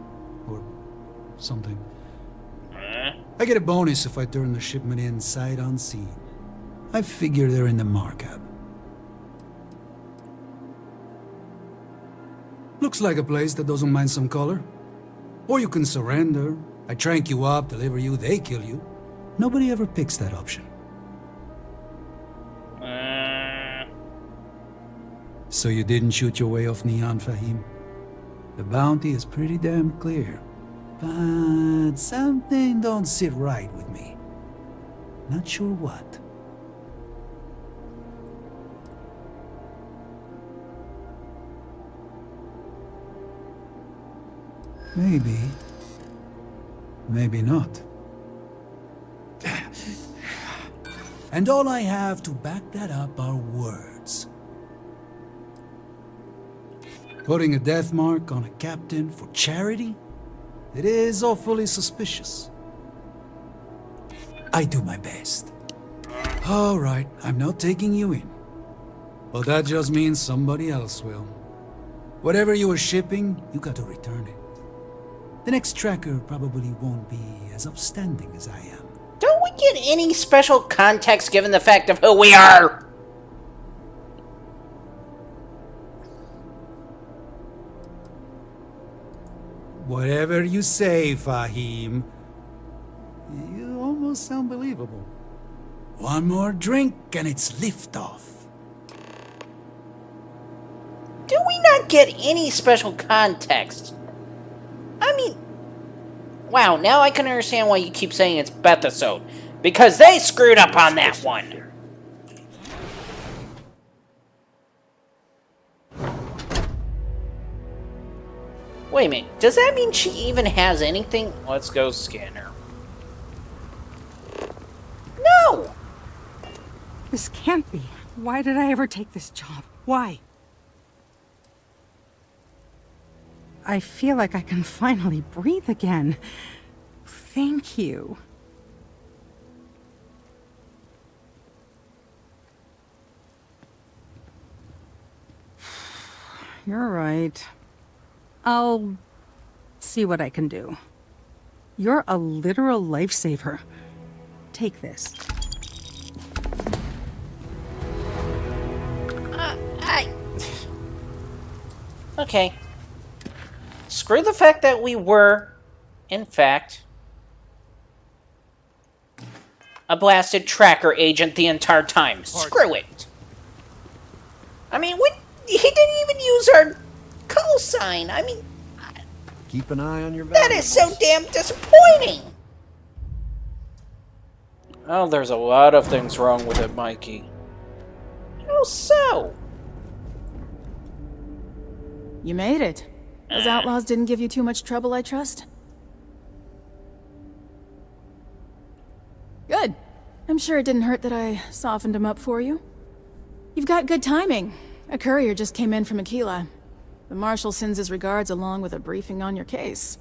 Or something. I get a bonus if I turn the shipment in sight unseen. I figure they're in the Markab. Looks like a place that doesn't mind some color. Or you can surrender. I trank you up, deliver you, they kill you. Nobody ever picks that option. So you didn't shoot your way off Neon, Fahim? The bounty is pretty damn clear. But something don't sit right with me. Not sure what. Maybe. Maybe not. And all I have to back that up are words. Putting a death mark on a captain for charity? It is awfully suspicious. I do my best. All right, I'm not taking you in. Well, that just means somebody else will. Whatever you were shipping, you got to return it. The next tracker probably won't be as upstanding as I am. Don't we get any special context given the fact of who we are? Whatever you say, Fahim. You almost sound believable. One more drink and it's liftoff. Do we not get any special context? I mean, wow, now I can understand why you keep saying it's Bethesode. Because they screwed up on that one. Wait a minute, does that mean she even has anything? Let's go scan her. No! This can't be. Why did I ever take this job? Why? I feel like I can finally breathe again. Thank you. You're right. I'll see what I can do. You're a literal lifesaver. Take this. Okay. Screw the fact that we were, in fact, a blasted tracker agent the entire time. Screw it. I mean, what? He didn't even use our call sign. I mean, keep an eye on your valuables. That is so damn disappointing. Oh, there's a lot of things wrong with it, Mikey. How so? You made it. Those outlaws didn't give you too much trouble, I trust? Good. I'm sure it didn't hurt that I softened him up for you. You've got good timing. A courier just came in from Aquila. The Marshal sends his regards along with a briefing on your case.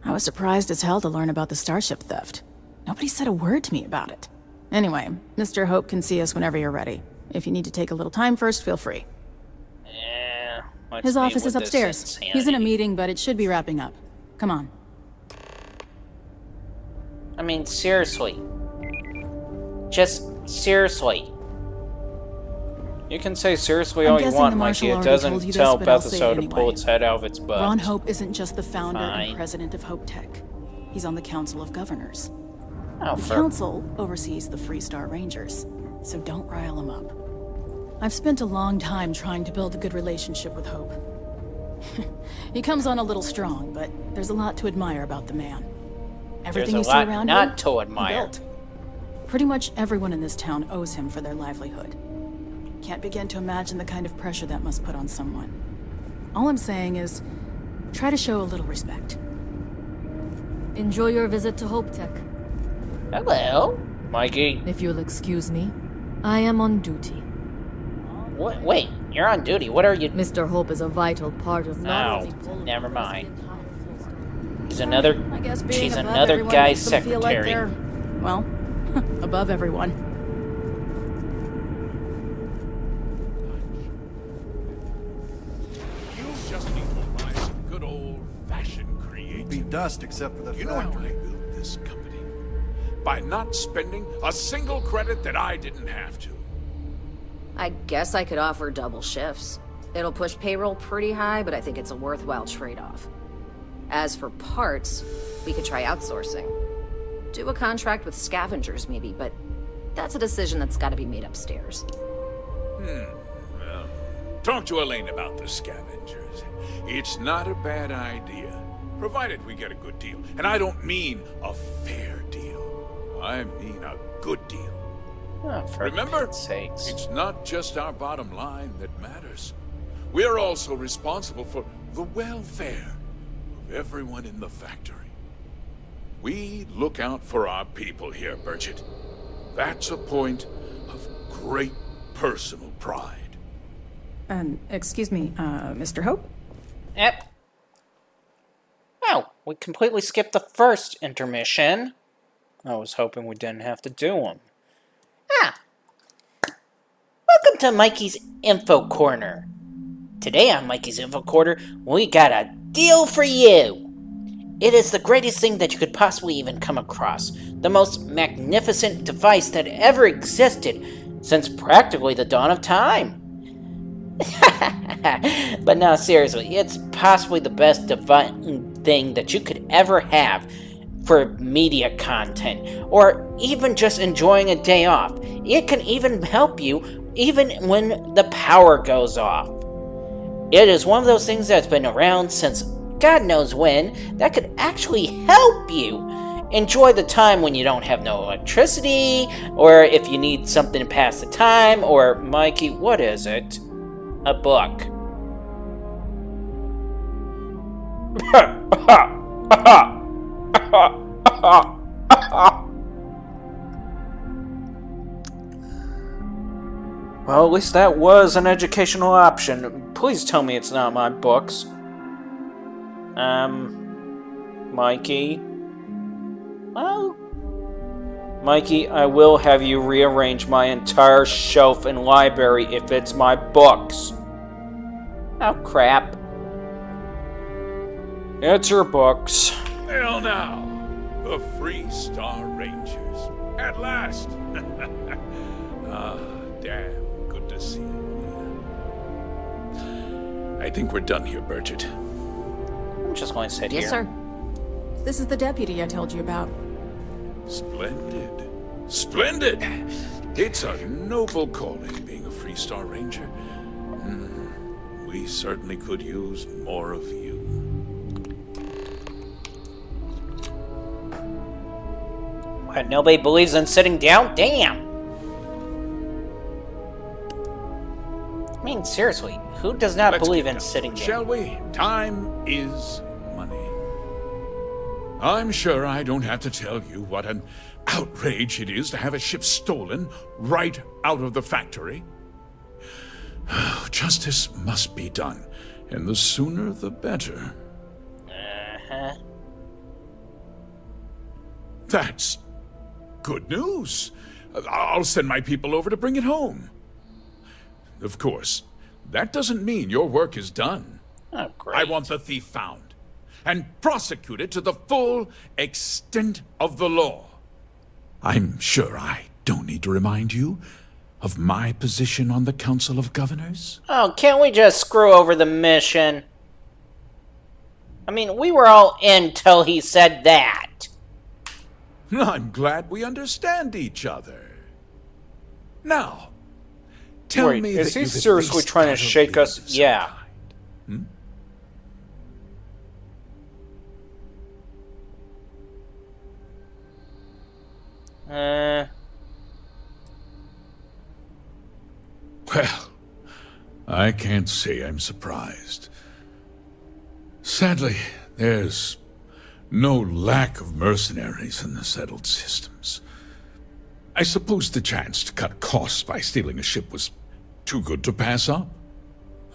I was surprised as hell to learn about the starship theft. Nobody said a word to me about it. Anyway, Mr. Hope can see us whenever you're ready. If you need to take a little time first, feel free. His office is upstairs. He's in a meeting, but it should be wrapping up. Come on. I mean, seriously. Just seriously. You can say seriously all you want, Mikey. It doesn't tell Bethesda to pull its head out of its butt. Ron Hope isn't just the founder and president of Hope Tech. He's on the Council of Governors. Oh, the Council oversees the Freestar Rangers, so don't rile him up. I've spent a long time trying to build a good relationship with Hope. He comes on a little strong, but there's a lot to admire about the man. Everything you see around here, not to admire. Pretty much everyone in this town owes him for their livelihood. Can't begin to imagine the kind of pressure that must put on someone. All I'm saying is, try to show a little respect. Enjoy your visit to Hope Tech. Hello, Mikey. If you'll excuse me, I am on duty. What? Wait, you're on duty. What are you? Mr. Hope is a vital part of not only never mind. She's another guy's secretary. Like well, above everyone. You just need to buy some good old-fashioned creativity. Be dust except for the You know how I built this company? By not spending a single credit that I didn't have to. I guess I could offer double shifts. It'll push payroll pretty high, but I think it's a worthwhile trade-off. As for parts, we could try outsourcing. Do a contract with scavengers, maybe, but that's a decision that's got to be made upstairs. Well, talk to Elaine about the scavengers. It's not a bad idea, provided we get a good deal. And I don't mean a fair deal. I mean a good deal. Oh, remember, it's not just our bottom line that matters. We're also responsible for the welfare of everyone in the factory. We look out for our people here, Bridget. That's a point of great personal pride. Excuse me, Mr. Hope? Yep. Oh, we completely skipped the first intermission. I was hoping we didn't have to do them. Welcome to Mikey's Info Corner. Today on Mikey's Info Corner, we got a deal for you. It is the greatest thing that you could possibly even come across. The most magnificent device that ever existed since practically the dawn of time. But no, seriously, it's possibly the best thing that you could ever have. for media content, or even just enjoying a day off. It can even help you even when the power goes off. It is one of those things that's been around since God knows when that could actually help you enjoy the time when you don't have no electricity, or if you need something to pass the time, or, Mikey, what is it? A book. Well, at least that was an educational option. Please tell me it's not my books. Mikey? Well, Mikey, I will have you rearrange my entire shelf and library if it's my books. Oh, crap. It's your books. Well now, the Free Star Rangers. At last! Ah, damn, good to see you. I think we're done here, Bridget. I'm just going to sit here. Yes, sir. This is the deputy I told you about. Splendid. Splendid! It's a noble calling, being a Free Star Ranger. We certainly could use more of you. What, nobody believes in sitting down? Damn! I mean, seriously, who does not believe in sitting down? Shall we? Time is money. I'm sure I don't have to tell you what an outrage it is to have a ship stolen right out of the factory. Justice must be done, and the sooner the better. Uh-huh. That's good news. I'll send my people over to bring it home. Of course, that doesn't mean your work is done. Oh, great. I want the thief found and prosecuted to the full extent of the law. I'm sure I don't need to remind you of my position on the Council of Governors. Oh, can't we just screw over the mission? I mean, we were all in till he said that. I'm glad we understand each other. Now, tell Wait, me is that he you've at seriously least trying to got a shake lead us? of some Yeah. kind. Well, I can't say I'm surprised. Sadly, there's no lack of mercenaries in the settled systems. I suppose the chance to cut costs by stealing a ship was too good to pass up.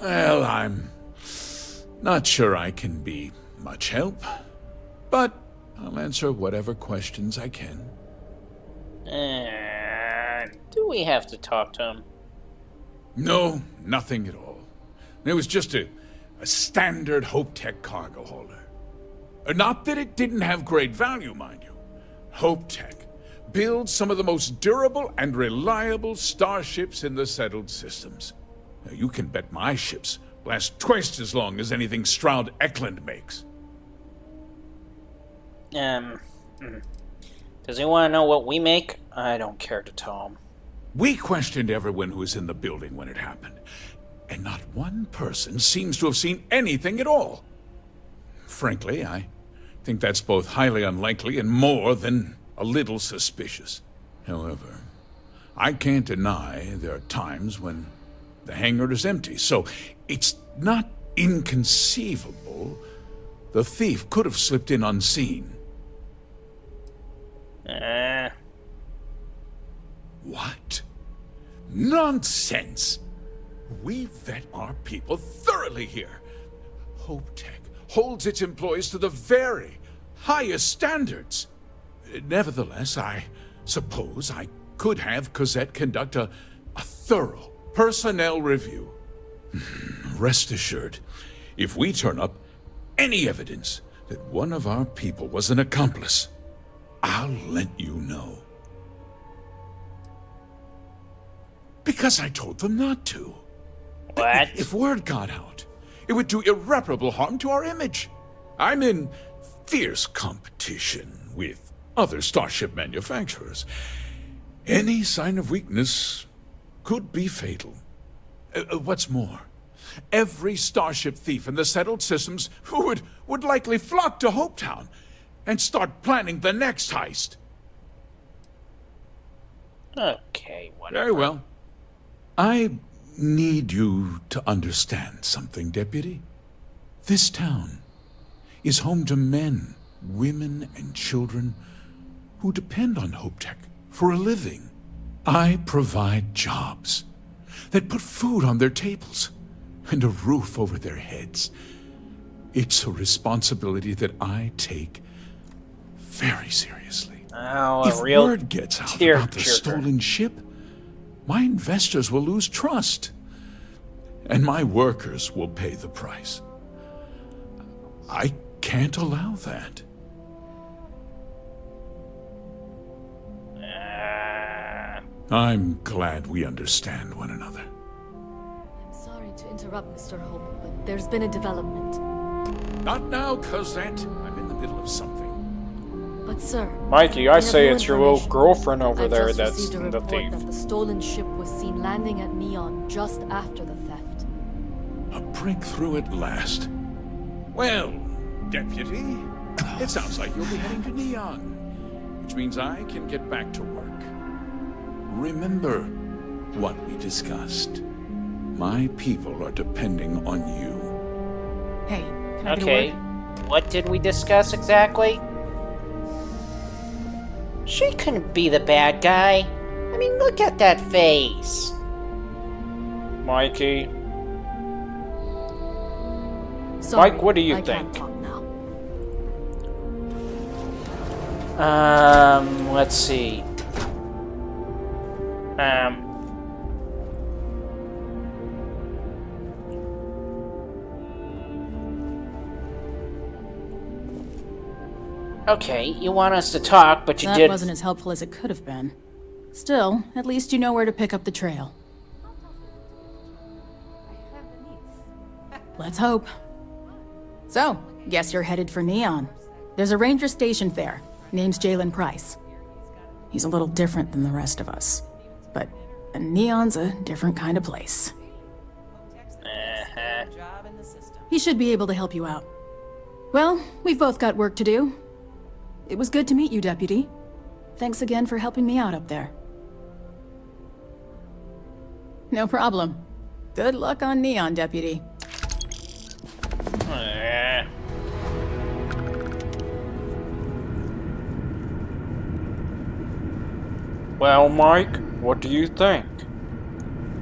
Well, I'm not sure I can be much help, but I'll answer whatever questions I can. Do we have to talk to him? No, nothing at all. It was just a standard Hope Tech cargo holder. Not that it didn't have great value, mind you. Hope Tech builds some of the most durable and reliable starships in the settled systems. Now, you can bet my ships last twice as long as anything Stroud Eklund makes. Does he want to know what we make? I don't care to tell him. We questioned everyone who was in the building when it happened, and not one person seems to have seen anything at all. Frankly, I think that's both highly unlikely and more than a little suspicious. However, I can't deny there are times when the hangar is empty, so it's not inconceivable the thief could have slipped in unseen. What? Nonsense! We vet our people thoroughly here. Hope Tech holds its employees to the very highest standards. Nevertheless, I suppose I could have Cosette conduct a thorough personnel review. Rest assured, if we turn up any evidence that one of our people was an accomplice, I'll let you know. Because I told them not to. What? If word got out, it would do irreparable harm to our image. I'm in fierce competition with other starship manufacturers. Any sign of weakness could be fatal. What's more, every starship thief in the settled systems would likely flock to Hopetown and start planning the next heist. Okay, whatever. Very well. I need you to understand something, Deputy. This town is home to men, women, and children who depend on HopeTech for a living. I provide jobs that put food on their tables and a roof over their heads. It's a responsibility that I take very seriously. Oh, if a real word gets out about the stolen ship, my investors will lose trust, and my workers will pay the price. I can't allow that. I'm glad we understand one another. I'm sorry to interrupt, Mr. Hope, but there's been a development. Not now, Cosette. I'm in the middle of something. But sir, Mikey, I say it's your little information. girlfriend over I've there just that's received a the report thief. that the stolen ship was seen landing at Neon just after the theft. A breakthrough at last. Well, Deputy, it sounds like you'll be heading to Neon, which means I can get back to work. Remember what we discussed. My people are depending on you. Hey, can I Okay, get a word? what did we discuss exactly? She couldn't be the bad guy. I mean, look at that face. Mikey. Sorry, Mike, what do you I think? can't talk now. Let's see. Okay, you want us to talk, but you That did. wasn't as helpful as it could have been. Still, at least you know where to pick up the trail. Let's hope. So, guess you're headed for Neon. There's a ranger stationed there. Name's Jalen Price. He's a little different than the rest of us. But Neon's a different kind of place. He should be able to help you out. Well, we've both got work to do. It was good to meet you, Deputy. Thanks again for helping me out up there. No problem. Good luck on Neon, Deputy. Well, Mike, what do you think?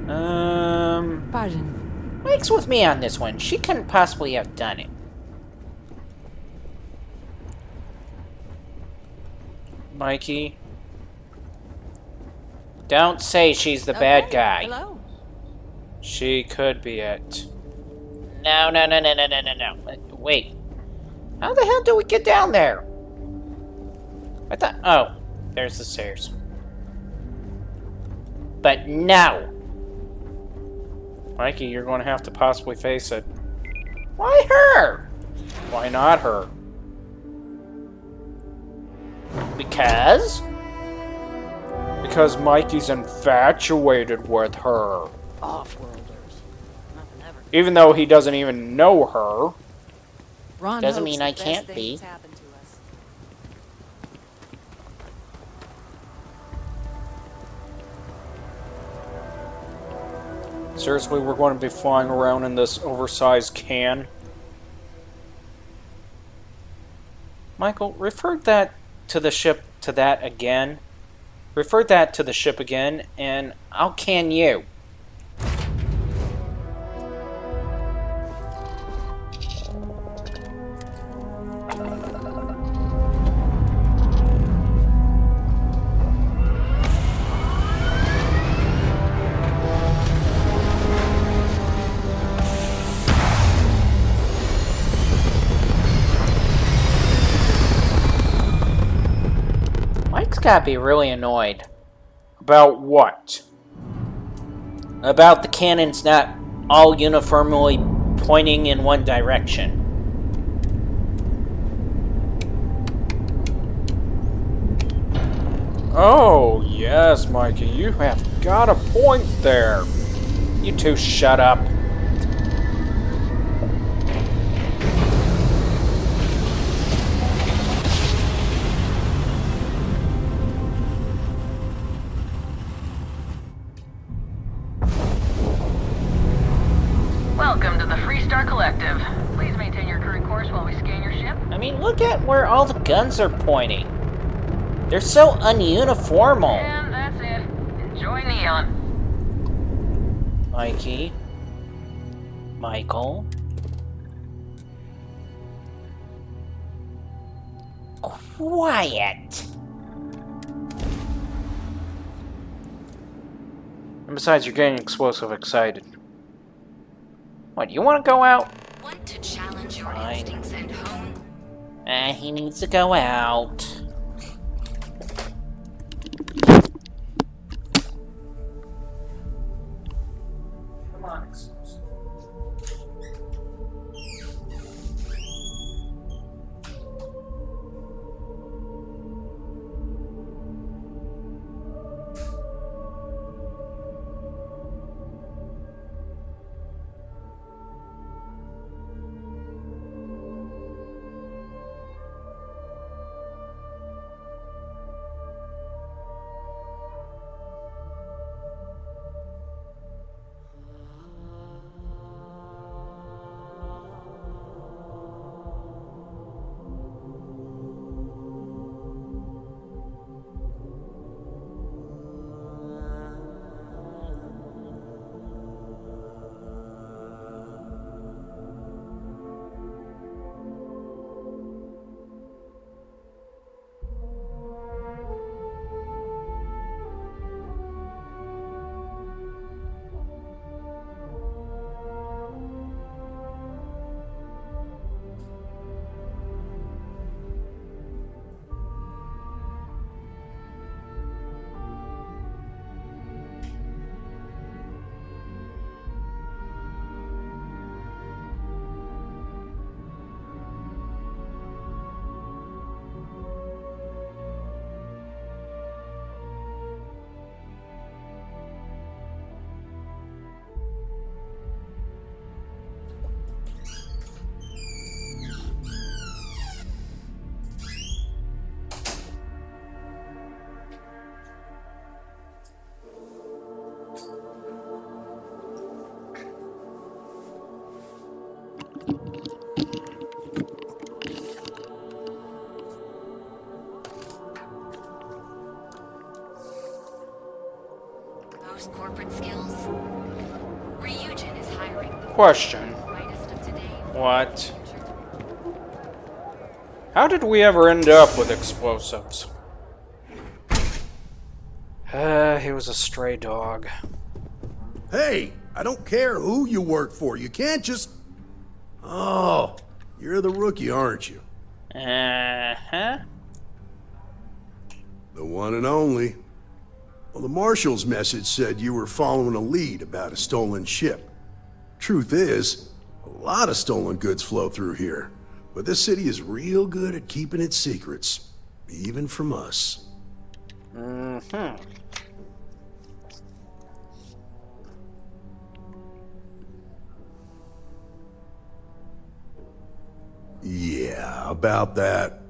Pardon. Mike's with me on this one. She couldn't possibly have done it. Mikey? Don't say she's the bad guy. Hello. She could be it. No. Wait. How the hell do we get down there? I thought... Oh, there's the stairs. But no! Mikey, you're going to have to possibly face it. Why her? Why not her? Because? Because Mikey's infatuated with her. Off-worlders. Nothing ever. Even though he doesn't even know her. Ron Doesn't hopes mean the I best can't things be. happen to us. Seriously, we're going to be flying around in this oversized can? Michael, refer that to the ship to that again. Refer that to the ship again, and I'll can you. Mike's gotta be really annoyed. About what? About the cannons not all uniformly pointing in one direction. Oh, yes, Mikey, you have got a point there. You two shut up. Welcome to the Freestar Collective. Please maintain your current course while we scan your ship. I mean, look at where all the guns are pointing. They're so ununiformal. And that's it. Enjoy Neon. Mikey. Michael. Quiet. And besides, you're getting explosive excited. What, you want to go out? Want to challenge your Fine. instincts and hone? He needs to go out. Come on, explosive. Those corporate skills? Ryujin is hiring the Question. brightest of today. What? How did we ever end up with explosives? He was a stray dog. Hey, I don't care who you work for. You can't just... Oh, you're the rookie, aren't you? Uh-huh. The one and only. Well, the marshal's message said you were following a lead about a stolen ship. Truth is, a lot of stolen goods flow through here, but this city is real good at keeping its secrets, even from us. Mm-hmm. Yeah, about that.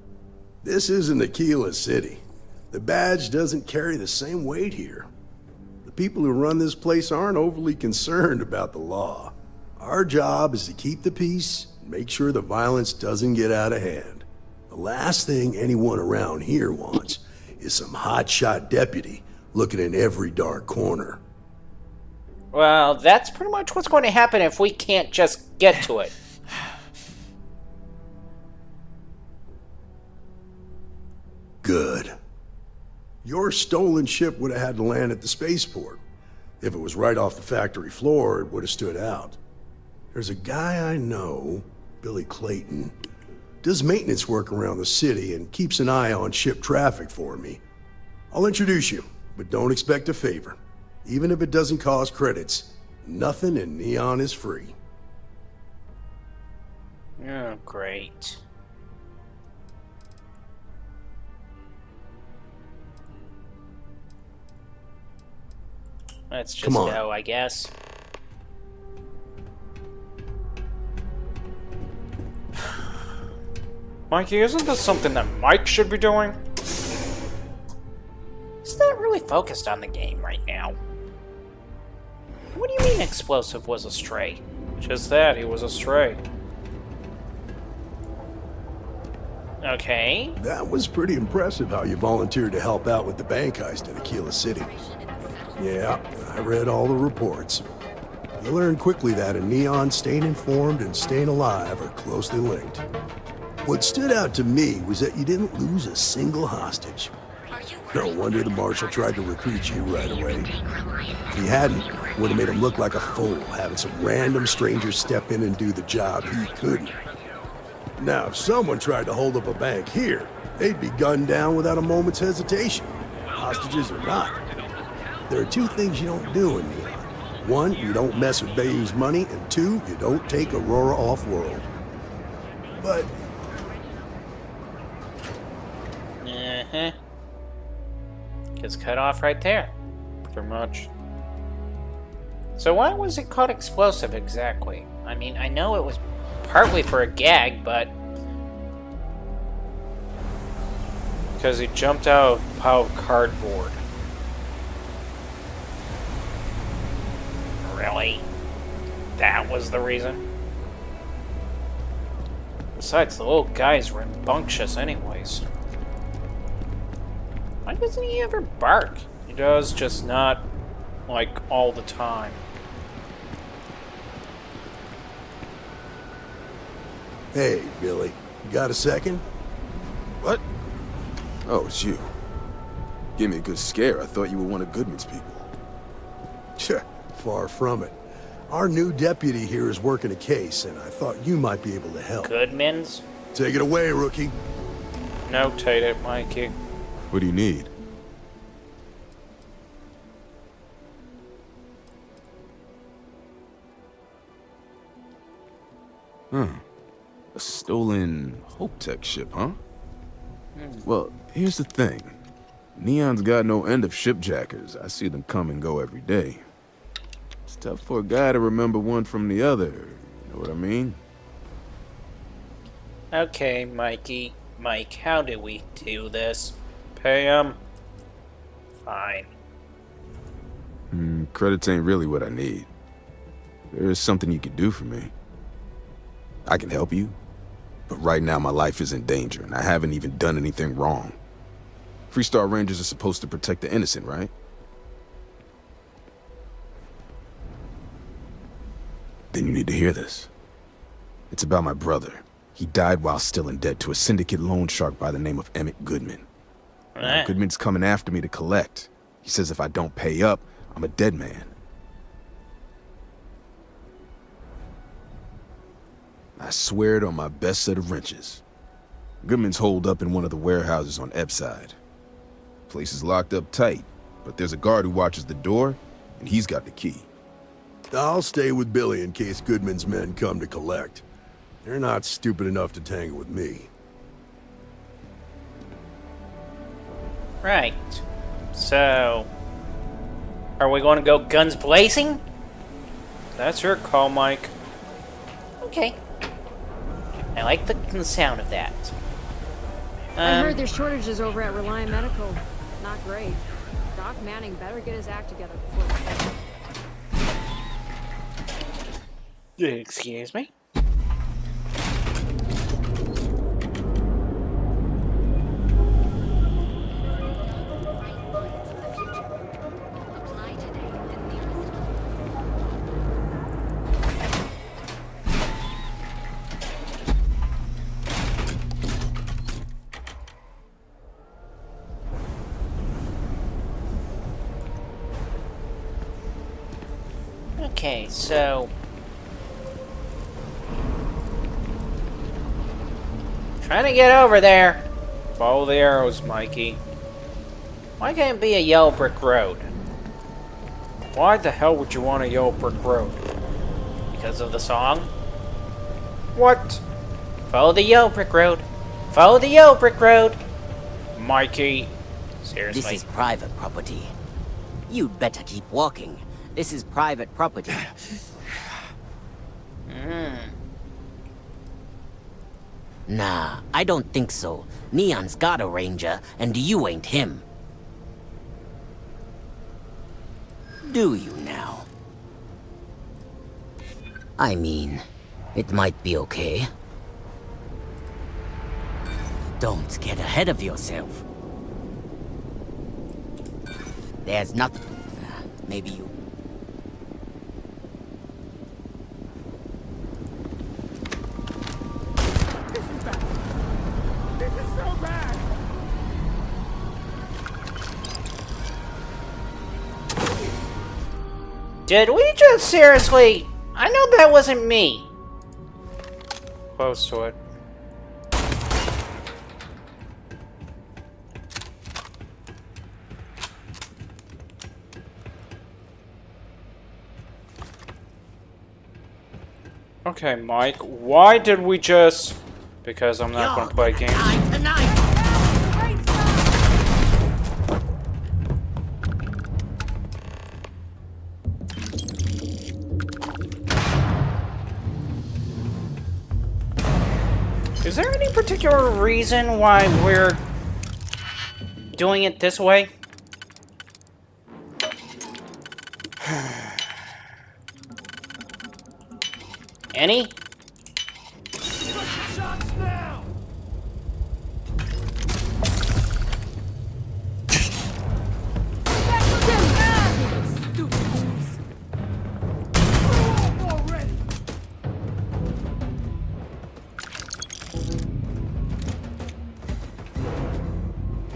This isn't Aquila City. The badge doesn't carry the same weight here. The people who run this place aren't overly concerned about the law. Our job is to keep the peace and make sure the violence doesn't get out of hand. The last thing anyone around here wants is some hotshot deputy looking in every dark corner. Well, that's pretty much what's going to happen if we can't just get to it. Good. Your stolen ship would have had to land at the spaceport. If it was right off the factory floor, it would have stood out. There's a guy I know, Billy Clayton, does maintenance work around the city and keeps an eye on ship traffic for me. I'll introduce you, but don't expect a favor. Even if it doesn't cost credits, nothing in Neon is free. Oh, great. Let's just Come on. go, I guess. Mikey, isn't this something that Mike should be doing? He's not really focused on the game right now. What do you mean Explosive was a stray? Just that, he was a stray. Okay. That was pretty impressive how you volunteered to help out with the bank heist in Aquila City. Yeah, I read all the reports. You learn quickly that a Neon staying informed and staying alive are closely linked. What stood out to me was that you didn't lose a single hostage. No wonder the marshal tried to recruit you right away. If he hadn't, it would have made him look like a fool, having some random stranger step in and do the job he couldn't. Now, if someone tried to hold up a bank here, they'd be gunned down without a moment's hesitation. Hostages or not. There are two things you don't do in Neon. One, you don't mess with Bayou's money, and two, you don't take Aurora off-world. But... Gets cut off right there. Pretty much. So why was it called Explosive exactly? I mean, I know it was partly for a gag, but... because he jumped out of a pile of cardboard. Really? That was the reason? Besides, the little guy's rambunctious anyways. Why doesn't he ever bark? He does, just not, like, all the time. Hey, Billy, you got a second? What? Oh, it's you. Gave me a good scare. I thought you were one of Goodman's people. Tch, far from it. Our new deputy here is working a case, and I thought you might be able to help. Goodman's? Take it away, rookie. Notate it, Mikey. What do you need? A stolen Hope Tech ship, huh? Well, here's the thing. Neon's got no end of shipjackers. I see them come and go every day. It's tough for a guy to remember one from the other. You know what I mean? Okay, Mikey. Mike, how do we do this? Pay him? Fine. Credits ain't really what I need. There is something you can do for me. I can help you, but right now my life is in danger, and I haven't even done anything wrong. Freestar Rangers are supposed to protect the innocent, right? Then you need to hear this. It's about my brother. He died while still in debt to a syndicate loan shark by the name of Emmett Goodman. Now, Goodman's coming after me to collect. He says if I don't pay up, I'm a dead man. I swear it on my best set of wrenches. Goodman's holed up in one of the warehouses on Ebbside. Place is locked up tight, but there's a guard who watches the door, and he's got the key. I'll stay with Billy in case Goodman's men come to collect. They're not stupid enough to tangle with me. Right. So... are we going to go guns blazing? That's your call, Mike. Okay. I like the sound of that. I heard there's shortages over at Reliant Medical. Not great. Doc Manning better get his act together before... Excuse me? Okay, so... trying to get over there. Follow the arrows, Mikey. Why can't it be a yellow brick road? Why the hell would you want a yellow brick road? Because of the song? What? Follow the yellow brick road. Follow the yellow brick road. Mikey. Seriously. This is private property. You'd better keep walking. This is private property. Nah, I don't think so. Neon's got a ranger, and you ain't him. Do you now? I mean, it might be okay. Don't get ahead of yourself. There's nothing. Maybe you. This is bad. This is so bad. Did we just seriously? I know that wasn't me. Close to it. Okay, Mike, why did we just... Because I'm not going to play games. Is there any particular reason why we're doing it this way? Any?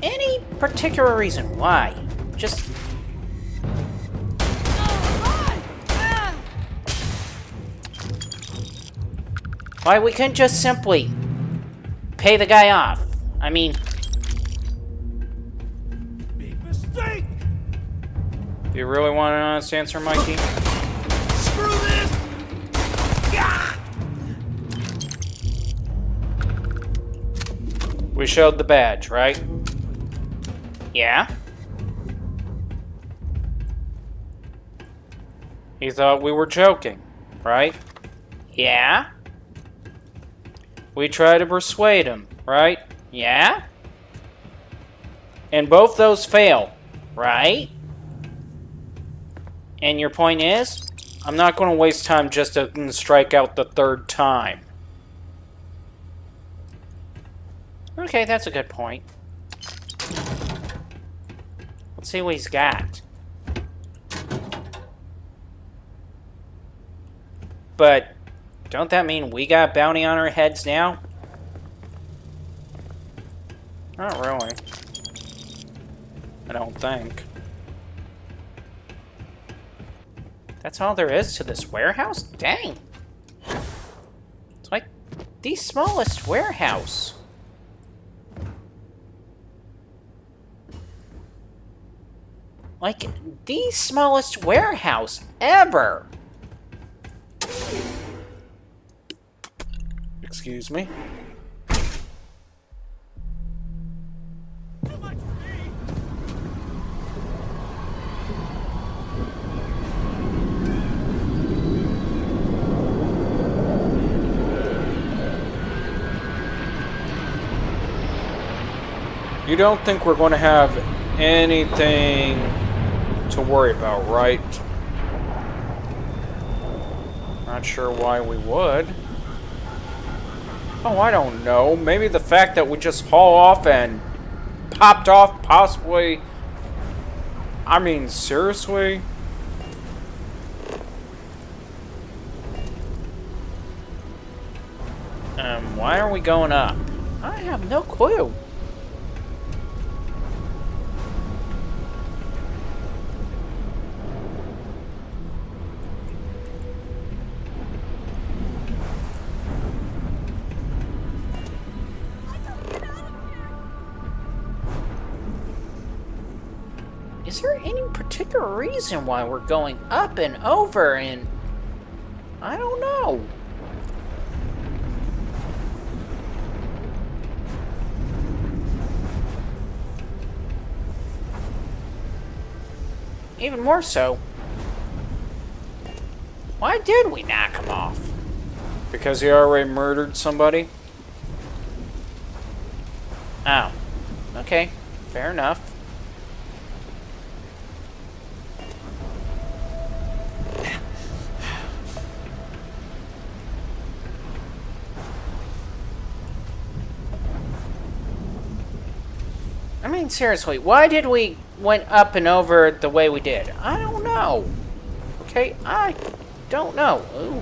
Any particular reason why? Just... Why we couldn't just simply pay the guy off? I mean... Big mistake! Do you really want an honest answer, Mikey? Screw this! Yeah! We showed the badge, right? Yeah? He thought we were joking, right? Yeah? We tried to persuade him, right? Yeah? And both those fail, right? And your point is, I'm not going to waste time just to strike out the third time. Okay, that's a good point. Let's see what he's got. But don't that mean we got bounty on our heads now? Not really. I don't think. That's all there is to this warehouse? Dang. It's like the smallest warehouse. Like the smallest warehouse ever. Excuse me. You don't think we're going to have anything to worry about, right? Not sure why we would. Oh, I don't know. Maybe the fact that we just haul off and popped off, possibly. I mean, seriously? Why are we going up? I have no clue. Is there any particular reason why we're going up and over and... I don't know. even more so. Why did we knock him off? Because he already murdered somebody? Oh. Okay, fair enough. I mean, seriously, why did we went up and over the way we did? I don't know. Okay, I don't know. Ooh.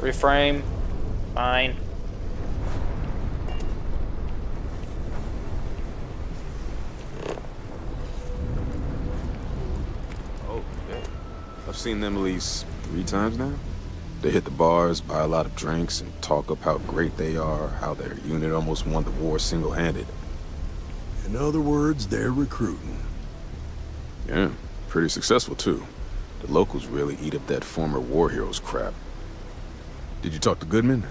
Reframe. Fine. Oh, yeah. I've seen them at least 3 times now. They hit the bars, buy a lot of drinks, and talk up how great they are, how their unit almost won the war single-handed. In other words, they're recruiting. Yeah, pretty successful, too. The locals really eat up that former war heroes crap. Did you talk to Goodman?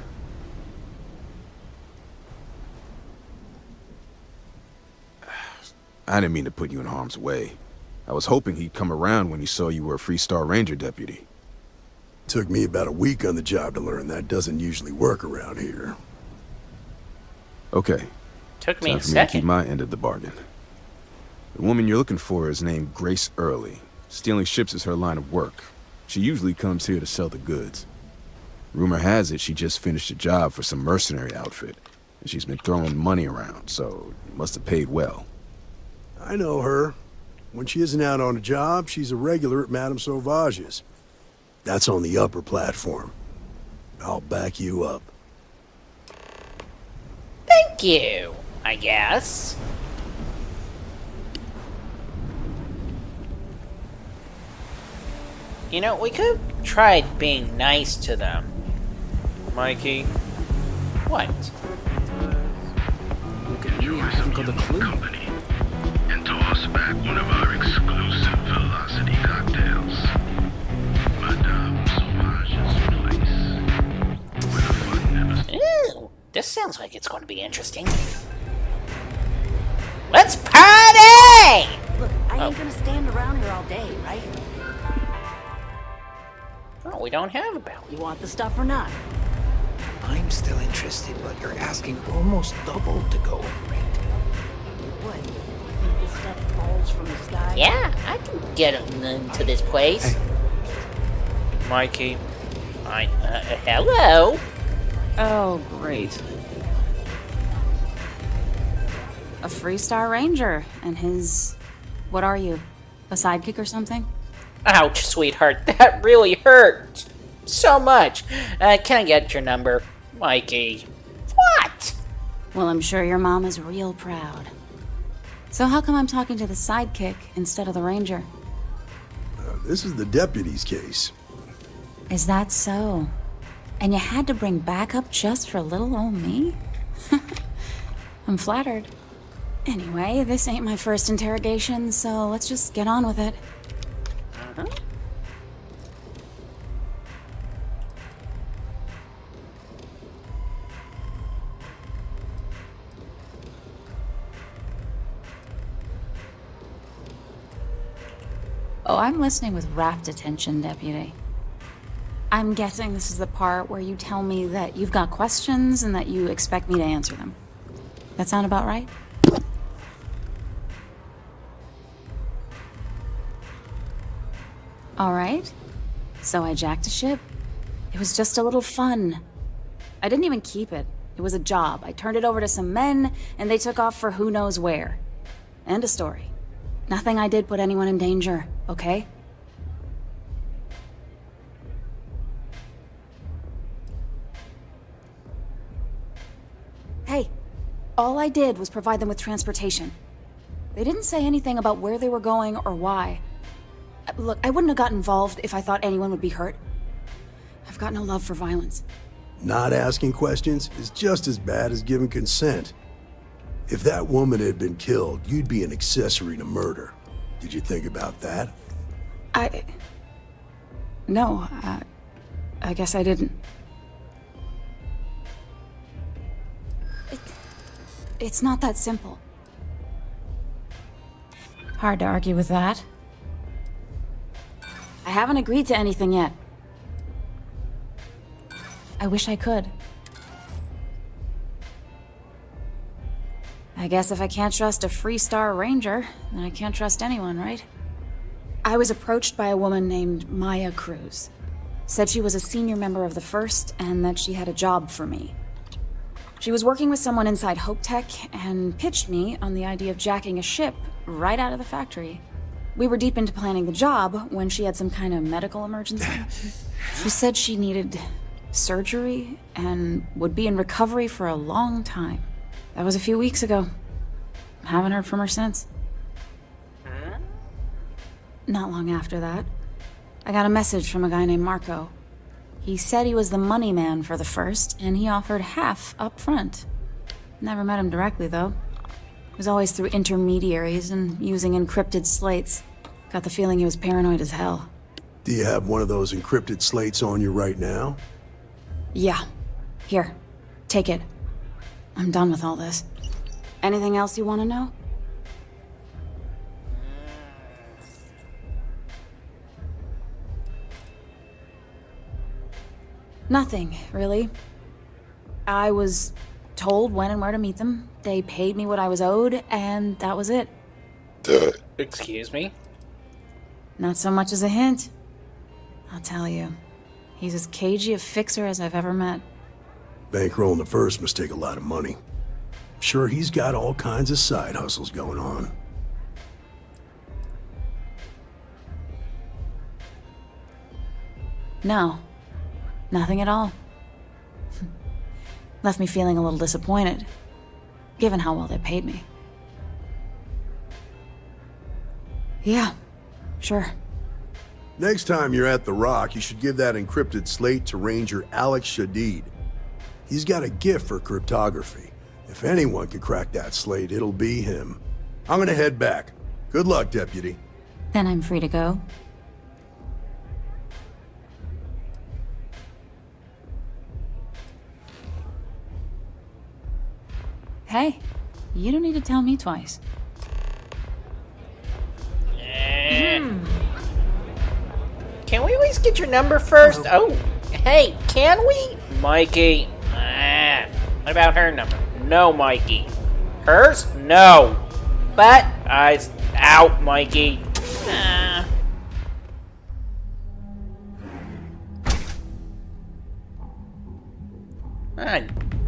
I didn't mean to put you in harm's way. I was hoping he'd come around when he saw you were a Free-Star Ranger deputy. Took me about a week on the job to learn that doesn't usually work around here. Okay. Took me Time a for me to second. keep my end of the bargain. The woman you're looking for is named Grace Early. Stealing ships is her line of work. She usually comes here to sell the goods. Rumor has it she just finished a job for some mercenary outfit, and she's been throwing money around, so it must have paid well. I know her. When she isn't out on a job, she's a regular at Madame Sauvage's. That's on the upper platform. I'll back you up. Thank you, I guess. You know, we could have tried being nice to them. Mikey. What? Look at me, I haven't got a clue. Company and toss back one of our exclusive velocity cocktails. Madame Sauvage's place. Where the fun never... Ooh, this sounds like it's going to be interesting. Let's party! Look, I ain't gonna stand around here all day, right? Oh, we don't have a bell. You want the stuff or not? I'm still interested, but you're asking almost double to go in rate. What? Think this stuff falls from the sky? Yeah, I can get into this place. Hey. Mikey. Hello? Oh, great. A Free-Star Ranger, and his... What are you? A sidekick or something? Ouch, sweetheart, that really hurt. So much. Can I get your number, Mikey? What? Well, I'm sure your mom is real proud. So how come I'm talking to the sidekick instead of the ranger? This is the deputy's case. Is that so? And you had to bring backup just for little old me? I'm flattered. Anyway, this ain't my first interrogation, so let's just get on with it. Uh-huh. Oh, I'm listening with rapt attention, Deputy. I'm guessing this is the part where you tell me that you've got questions and that you expect me to answer them. That sound about right? All right. So I jacked a ship. It was just a little fun. I didn't even keep it. It was a job. I turned it over to some men, and they took off for who knows where. End of story. Nothing I did put anyone in danger, okay? Hey, all I did was provide them with transportation. They didn't say anything about where they were going or why. Look, I wouldn't have got involved if I thought anyone would be hurt. I've got no love for violence. Not asking questions is just as bad as giving consent. If that woman had been killed, you'd be an accessory to murder. Did you think about that? No, I guess I didn't. It's not that simple. Hard to argue with that. I haven't agreed to anything yet. I wish I could. I guess if I can't trust a Freestar Ranger, then I can't trust anyone, right? I was approached by a woman named Maya Cruz. Said she was a senior member of the First and that she had a job for me. She was working with someone inside Hope Tech and pitched me on the idea of jacking a ship right out of the factory. We were deep into planning the job when she had some kind of medical emergency. She said she needed surgery and would be in recovery for a long time. That was a few weeks ago. Haven't heard from her since. Not long after that, I got a message from a guy named Marco. He said he was the money man for the First, and he offered half up front. Never met him directly, though. It was always through intermediaries and using encrypted slates. Got the feeling he was paranoid as hell. Do you have one of those encrypted slates on you right now? Yeah. Here. Take it. I'm done with all this. Anything else you want to know? Nothing, really. I was told when and where to meet them. They paid me what I was owed, and that was it. Excuse me? Not so much as a hint. I'll tell you. He's as cagey a fixer as I've ever met. Bankrolling the First must take a lot of money. Sure, he's got all kinds of side hustles going on. No. Nothing at all. Left me feeling a little disappointed, given how well they paid me. Yeah, sure. Next time you're at the Rock, you should give that encrypted slate to Ranger Alex Shadid. He's got a gift for cryptography. If anyone could crack that slate, it'll be him. I'm gonna head back. Good luck, Deputy. Then I'm free to go. Hey, you don't need to tell me twice. Can we at least get your number first? Oh, hey, can we? Mikey. What about her number? No, Mikey. Hers? No. But, eyes out, Mikey.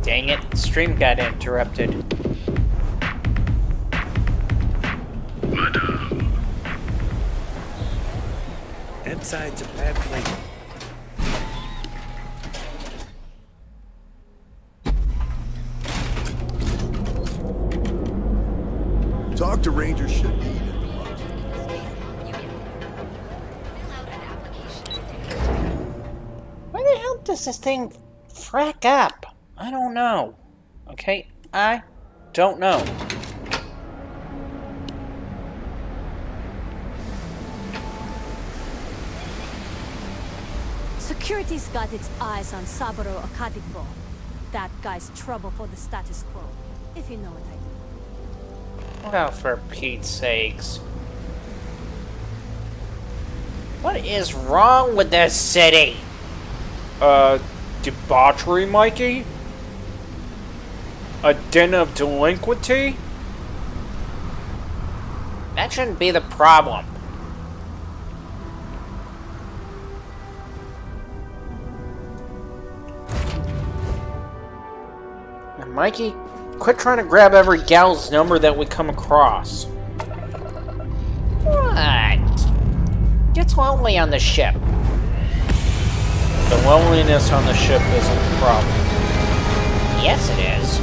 Dang it. Stream got interrupted. Madame. Inside's a bad place. Talk to Ranger Shadid. Why the hell does this thing frack up? I don't know. Okay, I don't know. Security's got its eyes on Saburo Akadipo. That guy's trouble for the status quo, if you know what I mean. Well, for Pete's sakes. What is wrong with this city? Debauchery, Mikey? A den of delinquency? That shouldn't be the problem. And Mikey, quit trying to grab every gal's number that we come across. What? Gets lonely on the ship. The loneliness on the ship isn't the problem. Yes, it is.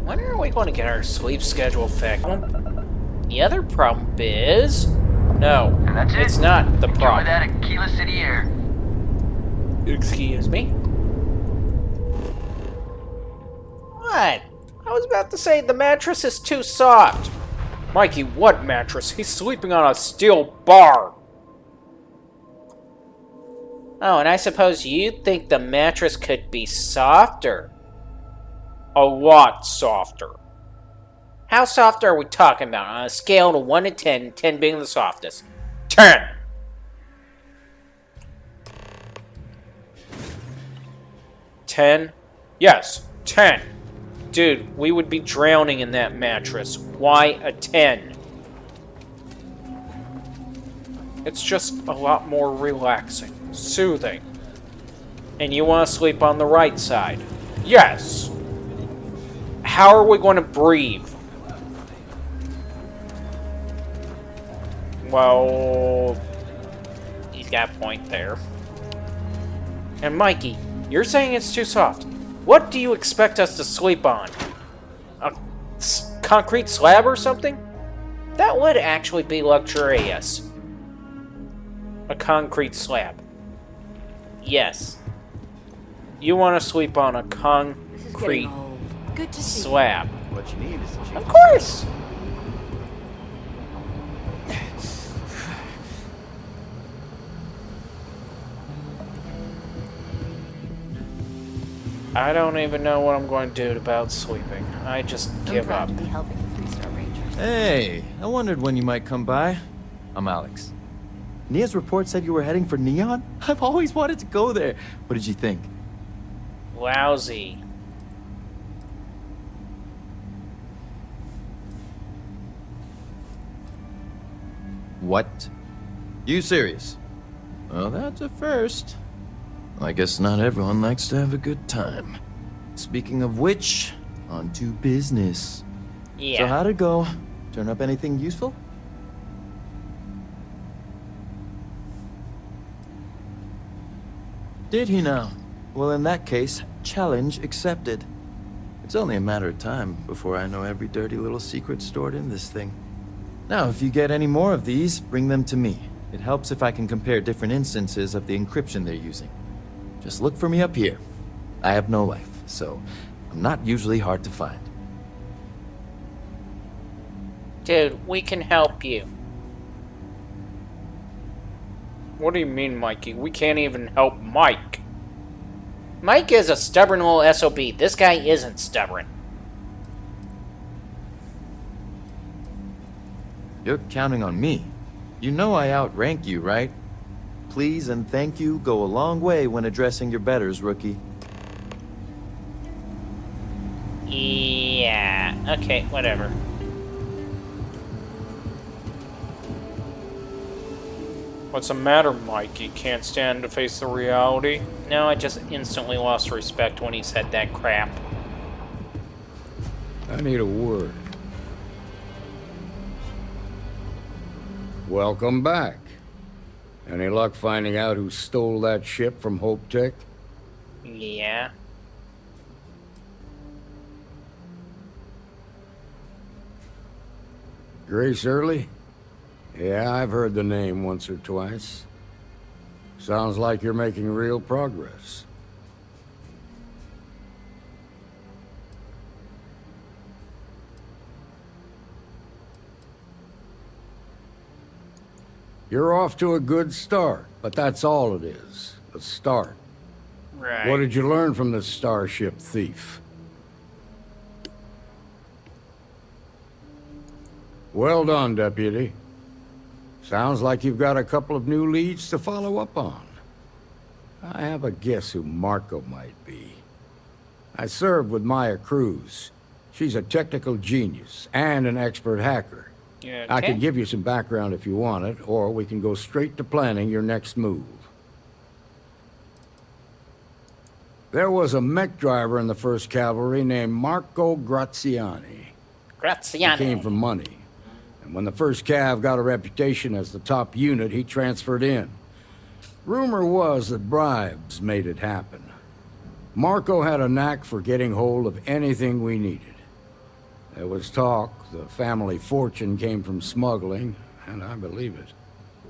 When are we going to get our sleep schedule fixed? The other problem is... No, it's not the problem. Enjoy that Aquila City air. Excuse me? What? I was about to say the mattress is too soft. Mikey, what mattress? He's sleeping on a steel bar. Oh, and I suppose you think the mattress could be softer? A lot softer. How soft are we talking about? On a scale of 1 to 10, 10 being the softest. 10! 10? Yes, 10. Dude, we would be drowning in that mattress. Why a 10? It's just a lot more relaxing, soothing. And you want to sleep on the right side? Yes! How are we going to breathe? Well, he's got a point there. And Mikey, you're saying it's too soft. What do you expect us to sleep on? A concrete slab or something? That would actually be luxurious. A concrete slab. Yes. You want to sleep on a concrete slab. What you need is a Of course! I don't even know what I'm going to do about sleeping. I just give up. To be helping the 3-star Rangers. Hey, I wondered when you might come by. I'm Alex. Nia's report said you were heading for Neon? I've always wanted to go there. What did you think? Lousy. What? You serious? Well, that's a first. I guess not everyone likes to have a good time. Speaking of which, on to business. Yeah. So how'd it go? Turn up anything useful? Did he now? Well, in that case, challenge accepted. It's only a matter of time before I know every dirty little secret stored in this thing. Now, if you get any more of these, bring them to me. It helps if I can compare different instances of the encryption they're using. Just look for me up here. I have no life, so I'm not usually hard to find. Dude, we can help you. What do you mean, Mikey? We can't even help Mike. Mike is a stubborn little SOB. This guy isn't stubborn. You're counting on me. You know I outrank you, right? Please and thank you go a long way when addressing your betters, rookie. Yeah, okay, whatever. What's the matter, Mike? You can't stand to face the reality? No, I just instantly lost respect when he said that crap. I need a word. Welcome back. Any luck finding out who stole that ship from Hope Tech? Yeah. Grace Early? Yeah, I've heard the name once or twice. Sounds like you're making real progress. You're off to a good start, but that's all it is. A start. Right. What did you learn from the starship thief? Well done, Deputy. Sounds like you've got a couple of new leads to follow up on. I have a guess who Marco might be. I served with Maya Cruz. She's a technical genius and an expert hacker. Okay. I can give you some background if you want it, or we can go straight to planning your next move. There was a mech driver in the 1st Cavalry named Marco Graziani. Graziani. He came from money. And when the 1st Cav got a reputation as the top unit, he transferred in. Rumor was that bribes made it happen. Marco had a knack for getting hold of anything we needed. There was talk the family fortune came from smuggling, and I believe it.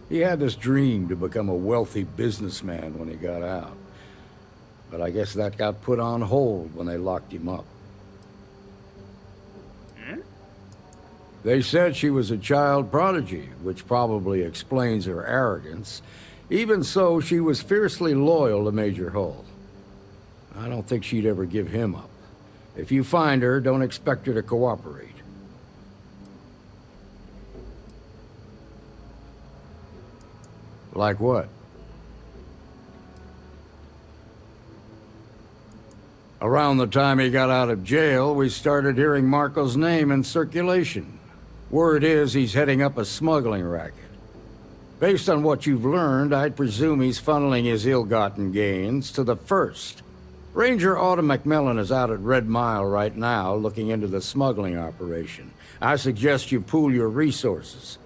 He had this dream to become a wealthy businessman when he got out. But I guess that got put on hold when they locked him up. They said she was a child prodigy, which probably explains her arrogance. Even so, she was fiercely loyal to Major Hull. I don't think she'd ever give him up. If you find her, don't expect her to cooperate. Like what? Around the time he got out of jail, we started hearing Marco's name in circulation. Word is he's heading up a smuggling racket. Based on what you've learned, I'd presume he's funneling his ill-gotten gains to the First. Ranger Autumn McMillan is out at Red Mile right now, looking into the smuggling operation. I suggest you pool your resources.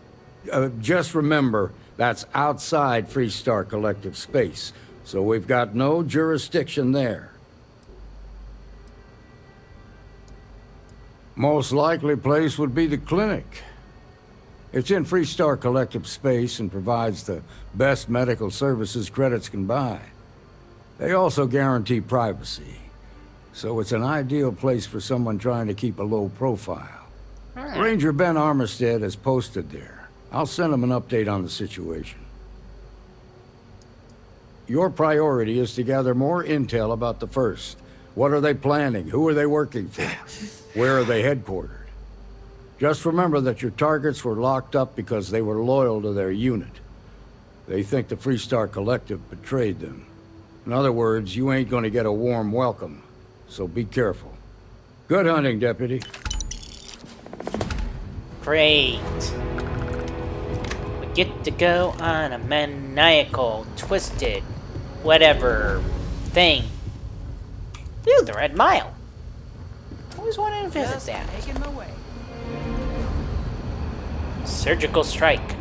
Just remember, that's outside Freestar Collective space, so we've got no jurisdiction there. Most likely place would be the clinic. It's in Freestar Collective space and provides the best medical services credits can buy. They also guarantee privacy, so it's an ideal place for someone trying to keep a low profile. Ranger Ben Armistead is posted there. I'll send him an update on the situation. Your priority is to gather more intel about the First. What are they planning? Who are they working for? Where are they headquartered? Just remember that your targets were locked up because they were loyal to their unit. They think the Freestar Collective betrayed them. In other words, you ain't gonna get a warm welcome, so be careful. Good hunting, Deputy. Great. We get to go on a maniacal, twisted, whatever thing. Ooh, the Red Mile. Always wanted to visit that. Making my way. Surgical strike.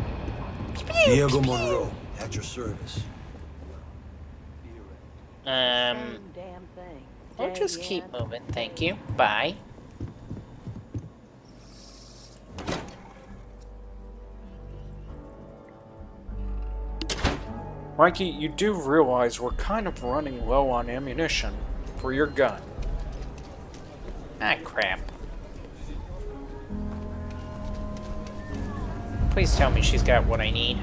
Diego Monroe, at your service. We'll just keep moving, thank you. Bye. Mikey, you do realize we're kind of running low on ammunition for your gun. Ah, crap. Please tell me she's got what I need.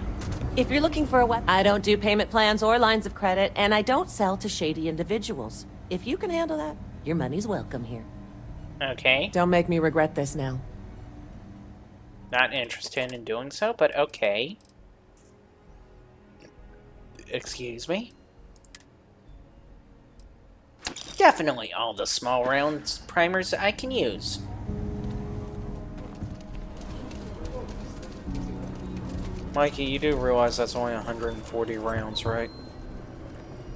If you're looking for a weapon, I don't do payment plans or lines of credit, and I don't sell to shady individuals. If you can handle that, your money's welcome here. Okay. Don't make me regret this now. Not interested in doing so, but okay. Excuse me? Definitely all the small round primers I can use. Mikey, you do realize that's only 140 rounds, right?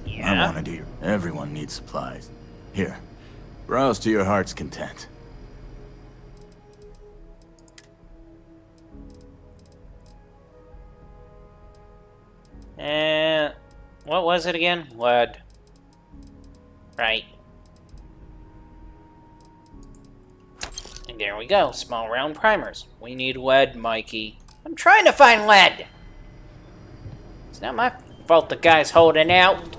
Yeah. I wanted to hear. Everyone needs supplies. Here, browse to your heart's content. What was it again? Lead. Right. And there we go. Small round primers. We need lead, Mikey. I'm trying to find lead! It's not my fault the guy's holding out.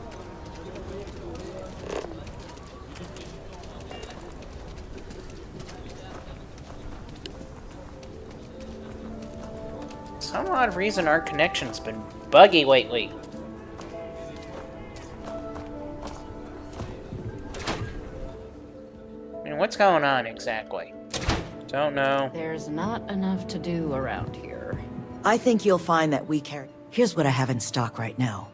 Some odd reason our connection's been buggy lately. I mean, what's going on exactly? Don't know. There's not enough to do around here. I think you'll find that we carry... Here's what I have in stock right now.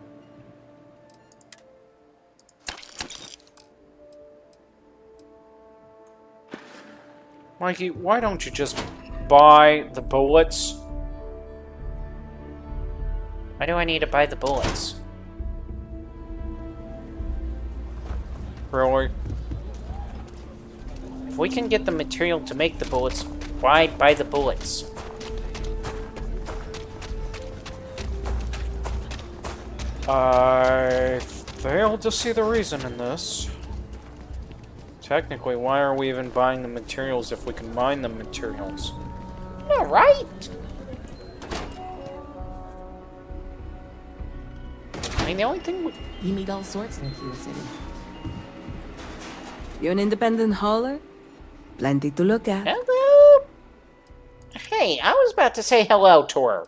Mikey, why don't you just buy the bullets? Why do I need to buy the bullets? Really? If we can get the material to make the bullets, why buy the bullets? I fail to see the reason in this. Technically, why are we even buying the materials if we can mine the materials? Yeah, right? I mean, the only thing You meet all sorts in Q City. You're an independent hauler? Plenty to look at. Hello? Hey, I was about to say hello to her.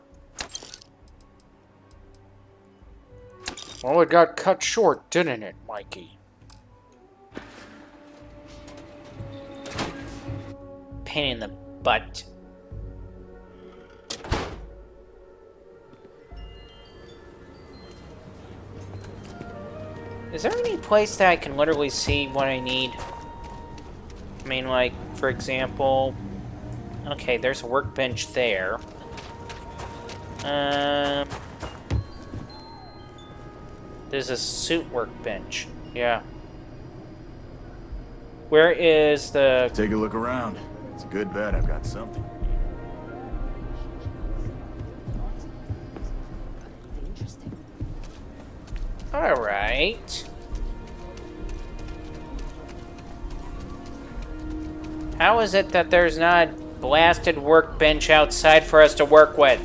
Well, it got cut short, didn't it, Mikey? Pain in the butt. Is there any place that I can literally see what I need? I mean, like, for example... Okay, there's a workbench there. There's a suit workbench. Yeah. Where is the... Take a look around. It's a good bet I've got something. Alright. How is it that there's not a blasted workbench outside for us to work with?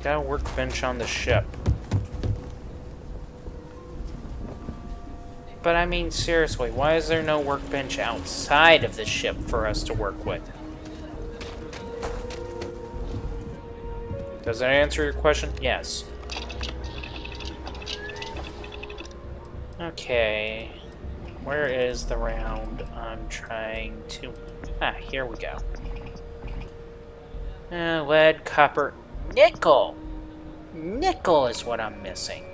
Got a workbench on the ship. But I mean, seriously, why is there no workbench outside of the ship for us to work with? Does that answer your question? Yes. Okay. Where is the round I'm trying to... Ah, here we go. Lead, copper, nickel! Nickel is what I'm missing.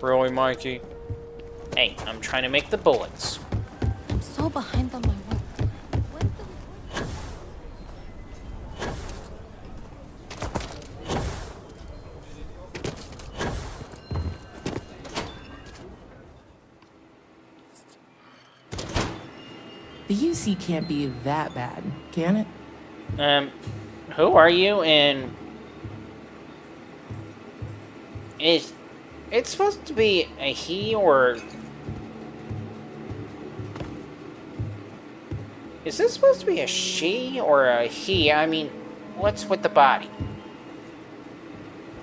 Really, Mikey? Hey, I'm trying to make the bullets. I'm so behind on my work. The UC can't be that bad, can it? Who are you, and... Is it supposed to be a he, or... Is this supposed to be a she, or a he? I mean, what's with the body?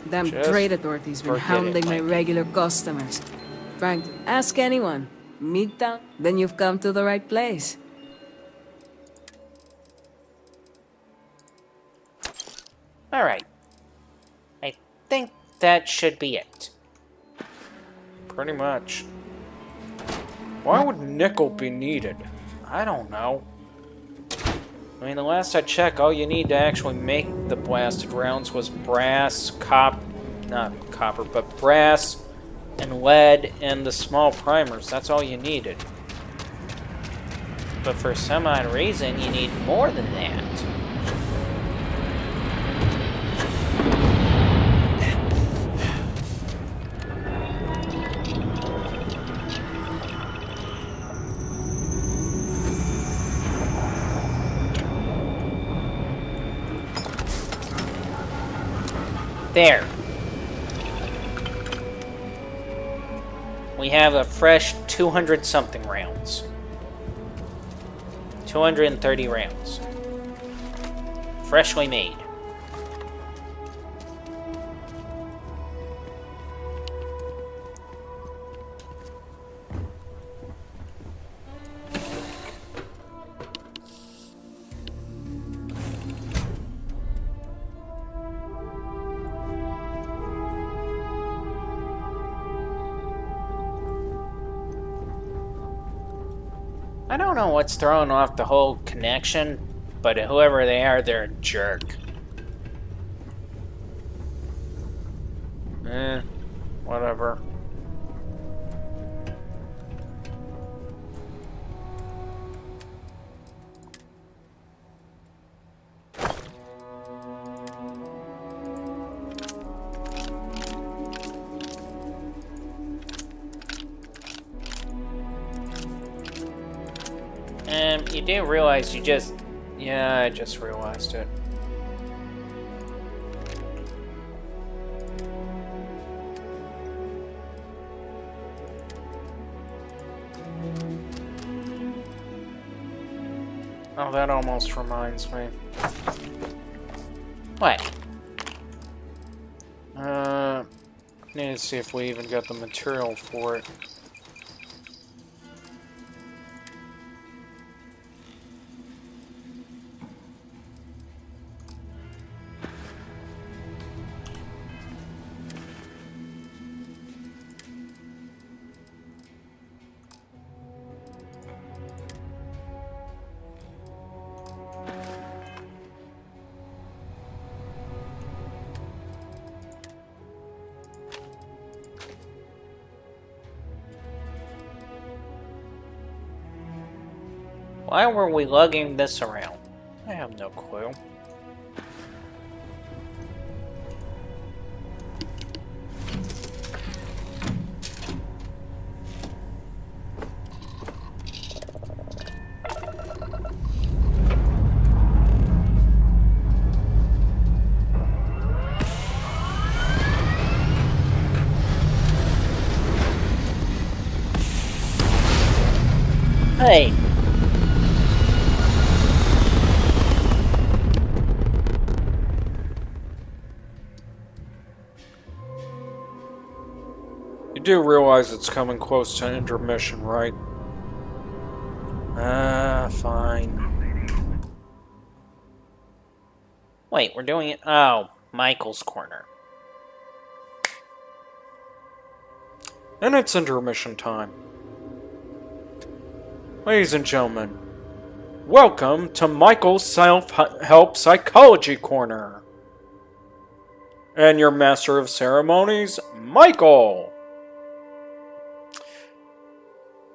Them trade authorities been hounding my regular customers. Frank, ask anyone. Midtown? Then you've come to the right place. Alright. I think that should be it. Pretty much. Why would nickel be needed? I don't know. I mean, the last I checked, all you need to actually make the blasted rounds was brass, not copper, but brass and lead and the small primers. That's all you needed. But for some odd reason, you need more than that. There. We have a fresh 200-something rounds. 230 rounds. Freshly made. I don't know what's throwing off the whole connection, but whoever they are, they're a jerk. Whatever. You do realize you just... Yeah, I just realized it. Oh, that almost reminds me. What? Need to see if we even got the material for it. Why were we lugging this around? I have no clue. Hey. You do realize it's coming close to intermission, right? Fine. Wait, we're doing it? Oh, Michael's corner. And it's intermission time. Ladies and gentlemen, welcome to Michael's Self-Help Psychology Corner. And your Master of Ceremonies, Michael.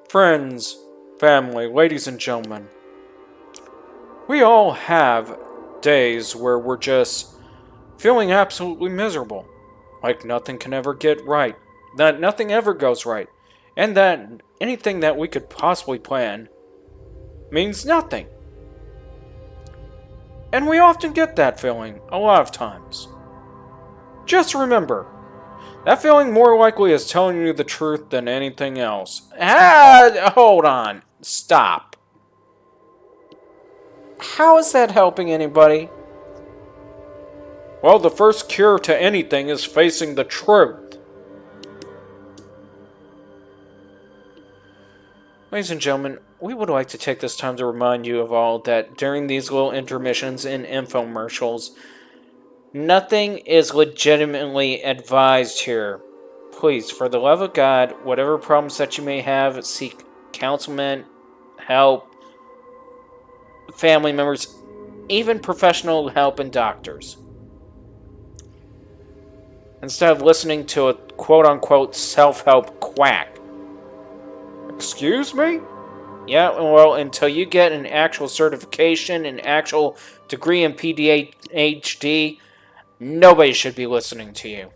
Friends, family, ladies and gentlemen, we all have days where we're just feeling absolutely miserable. Like nothing can ever get right. That nothing ever goes right. And that anything that we could possibly plan means nothing. And we often get that feeling a lot of times. Just remember, that feeling more likely is telling you the truth than anything else. Hold on. Stop. How is that helping anybody? Well, the first cure to anything is facing the truth. Ladies and gentlemen, we would like to take this time to remind you of all that during these little intermissions and infomercials, nothing is legitimately advised here. Please, for the love of God, whatever problems that you may have, seek counseling, help, family members, even professional help and doctors. Instead of listening to a quote-unquote self-help quack. Excuse me? Yeah, well, until you get an actual certification, an actual degree in PhD, nobody should be listening to you.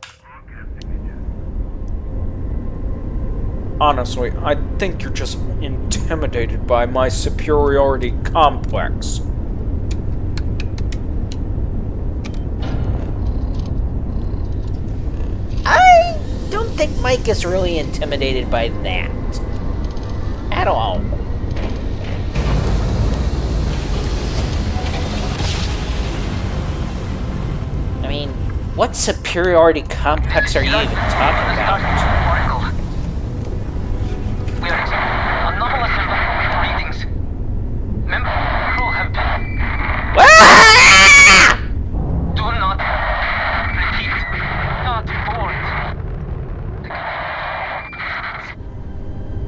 Honestly, I think you're just intimidated by my superiority complex. I don't think Mike is really intimidated by that. At all. I mean, what superiority complex are you even talking about? We are anomalous readings. Member have been... Do not repeat. Not bored.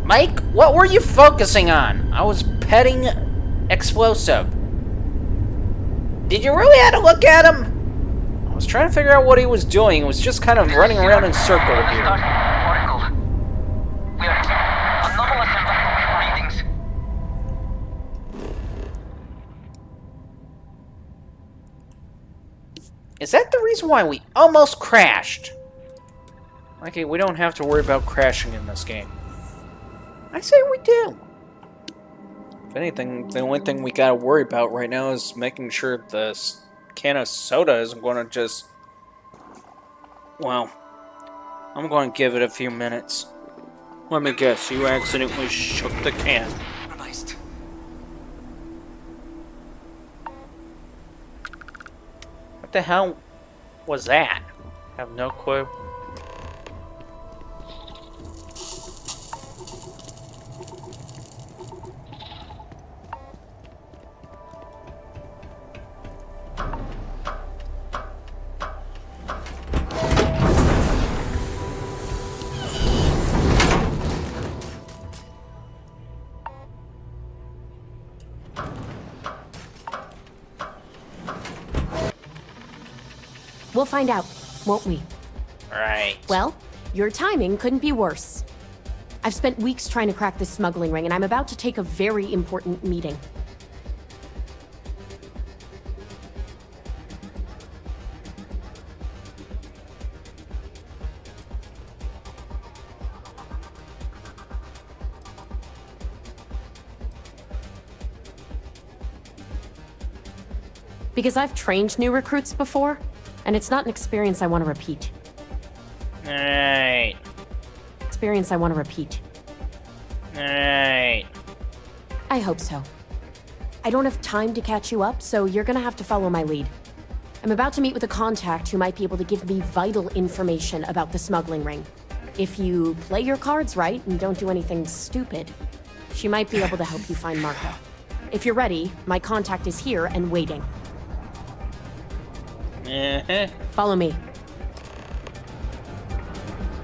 Mike, what were you focusing on? I was petting Explosive. Did you really have to look at him? I was trying to figure out what he was doing. He was just kind of running around in circles here. We are anomalous readings. Is that the reason why we almost crashed? Okay, we don't have to worry about crashing in this game. I say we do. If anything, the only thing we gotta worry about right now is making sure the can of soda isn't going to just... Well, I'm going to give it a few minutes. Let me guess, you accidentally shook the can. What the hell was that? I have no clue. We'll find out, won't we? Right. Well, your timing couldn't be worse. I've spent weeks trying to crack this smuggling ring, and I'm about to take a very important meeting. Because I've trained new recruits before, and it's not an experience I want to repeat. Alright. Experience I want to repeat. Alright. I hope so. I don't have time to catch you up, so you're gonna have to follow my lead. I'm about to meet with a contact who might be able to give me vital information about the smuggling ring. If you play your cards right and don't do anything stupid, she might be able to help you find Marco. If you're ready, my contact is here and waiting. Follow me.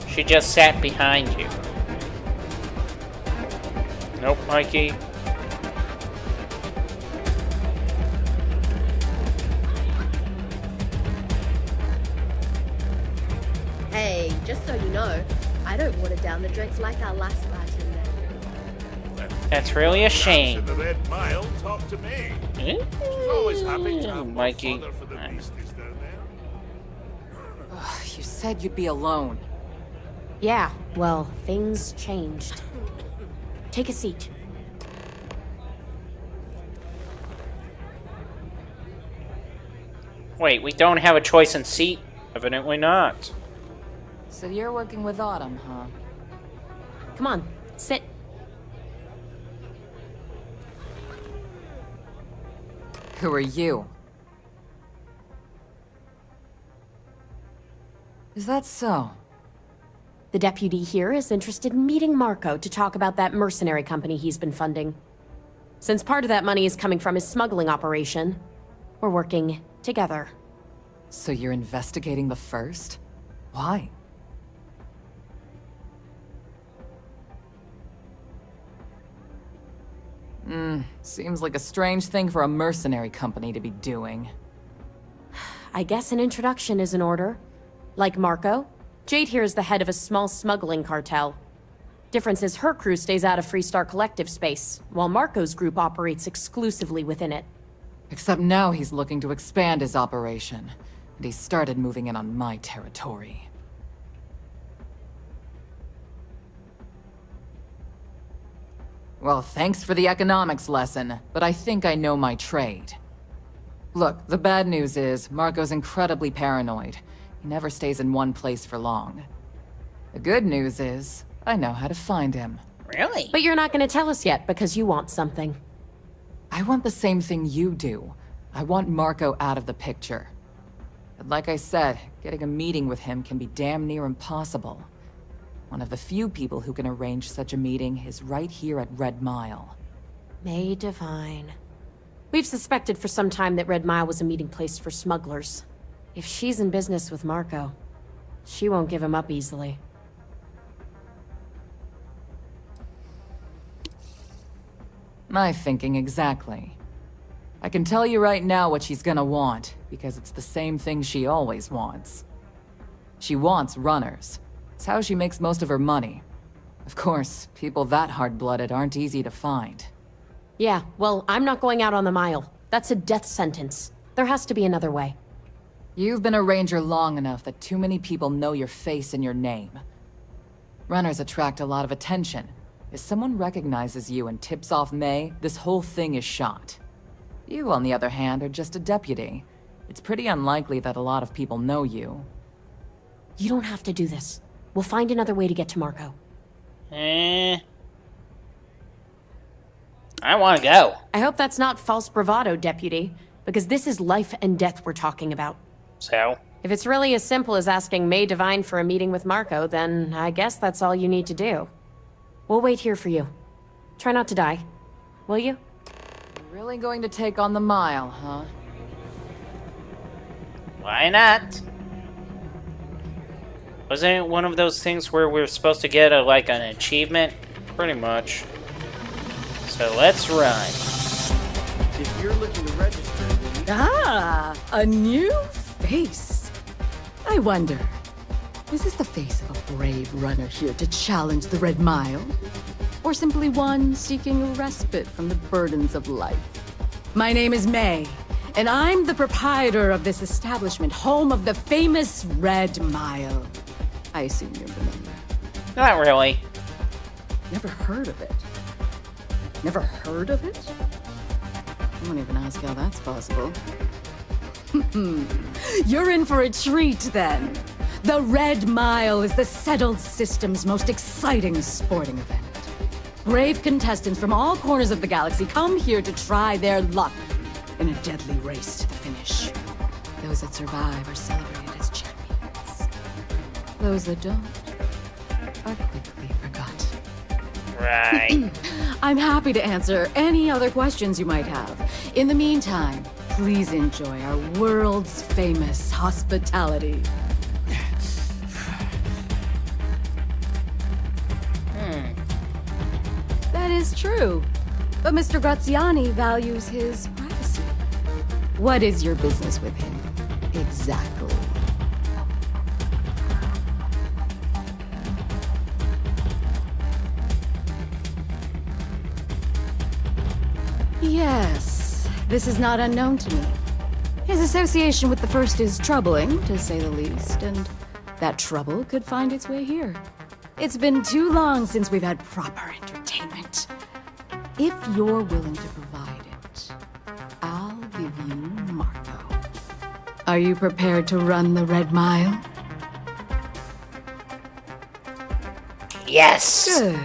She just sat behind you. Nope, Mikey. Hey, just so you know, I don't water down the drinks like our last bartender. That's really a shame. The Red Mile talk to me. She's always happy to have Mikey. fodder for the beasties down there. You said you'd be alone. Yeah, well, things changed. Take a seat. Wait, we don't have a choice in seat? Evidently not. So you're working with Autumn, huh? Come on, sit. Who are you? Is that so? The deputy here is interested in meeting Marco to talk about that mercenary company he's been funding. Since part of that money is coming from his smuggling operation, we're working together. So you're investigating the first? Why? Seems like a strange thing for a mercenary company to be doing. I guess an introduction is in order. Like Marco, Jade here is the head of a small smuggling cartel. Difference is her crew stays out of Freestar Collective space, while Marco's group operates exclusively within it. Except now he's looking to expand his operation, and he started moving in on my territory. Well, thanks for the economics lesson, but I think I know my trade. Look, the bad news is, Marco's incredibly paranoid. He never stays in one place for long. The good news is, I know how to find him. Really? But you're not going to tell us yet because you want something. I want the same thing you do. I want Marco out of the picture. But like I said, getting a meeting with him can be damn near impossible. One of the few people who can arrange such a meeting is right here at Red Mile. May Divine. We've suspected for some time that Red Mile was a meeting place for smugglers. If she's in business with Marco, she won't give him up easily. My thinking exactly. I can tell you right now what she's gonna want, because it's the same thing she always wants. She wants runners. It's how she makes most of her money. Of course, people that hard-blooded aren't easy to find. Yeah, well, I'm not going out on the mile. That's a death sentence. There has to be another way. You've been a ranger long enough that too many people know your face and your name. Runners attract a lot of attention. If someone recognizes you and tips off May, this whole thing is shot. You, on the other hand, are just a deputy. It's pretty unlikely that a lot of people know you. You don't have to do this. We'll find another way to get to Marco. I want to go. I hope that's not false bravado, deputy, because this is life and death we're talking about. So? If it's really as simple as asking May Divine for a meeting with Marco, then I guess that's all you need to do. We'll wait here for you. Try not to die. Will you? You're really going to take on the mile, huh? Why not? Wasn't it one of those things where we're supposed to get an achievement? Pretty much. So let's run. If you're looking to register, then Ah, a new face. I wonder, is this the face of a brave runner here to challenge the Red Mile? Or simply one seeking a respite from the burdens of life? My name is May, and I'm the proprietor of this establishment, home of the famous Red Mile. I assume you're familiar. Not really. Never heard of it. Never heard of it? I won't even ask how that's possible. You're in for a treat, then. The Red Mile is the settled system's most exciting sporting event. Brave contestants from all corners of the galaxy come here to try their luck in a deadly race to the finish. Those that survive are celebrated as champions. Those that don't are quickly forgotten. Right. I'm happy to answer any other questions you might have. In the meantime, please enjoy our world's famous hospitality. That is true. But Mr. Graziani values his privacy. What is your business with him? Exactly. Yes, this is not unknown to me. His association with the First is troubling, to say the least, and that trouble could find its way here. It's been too long since we've had proper entertainment. If you're willing to provide it, I'll give you Marco. Are you prepared to run the Red Mile? Yes! Good.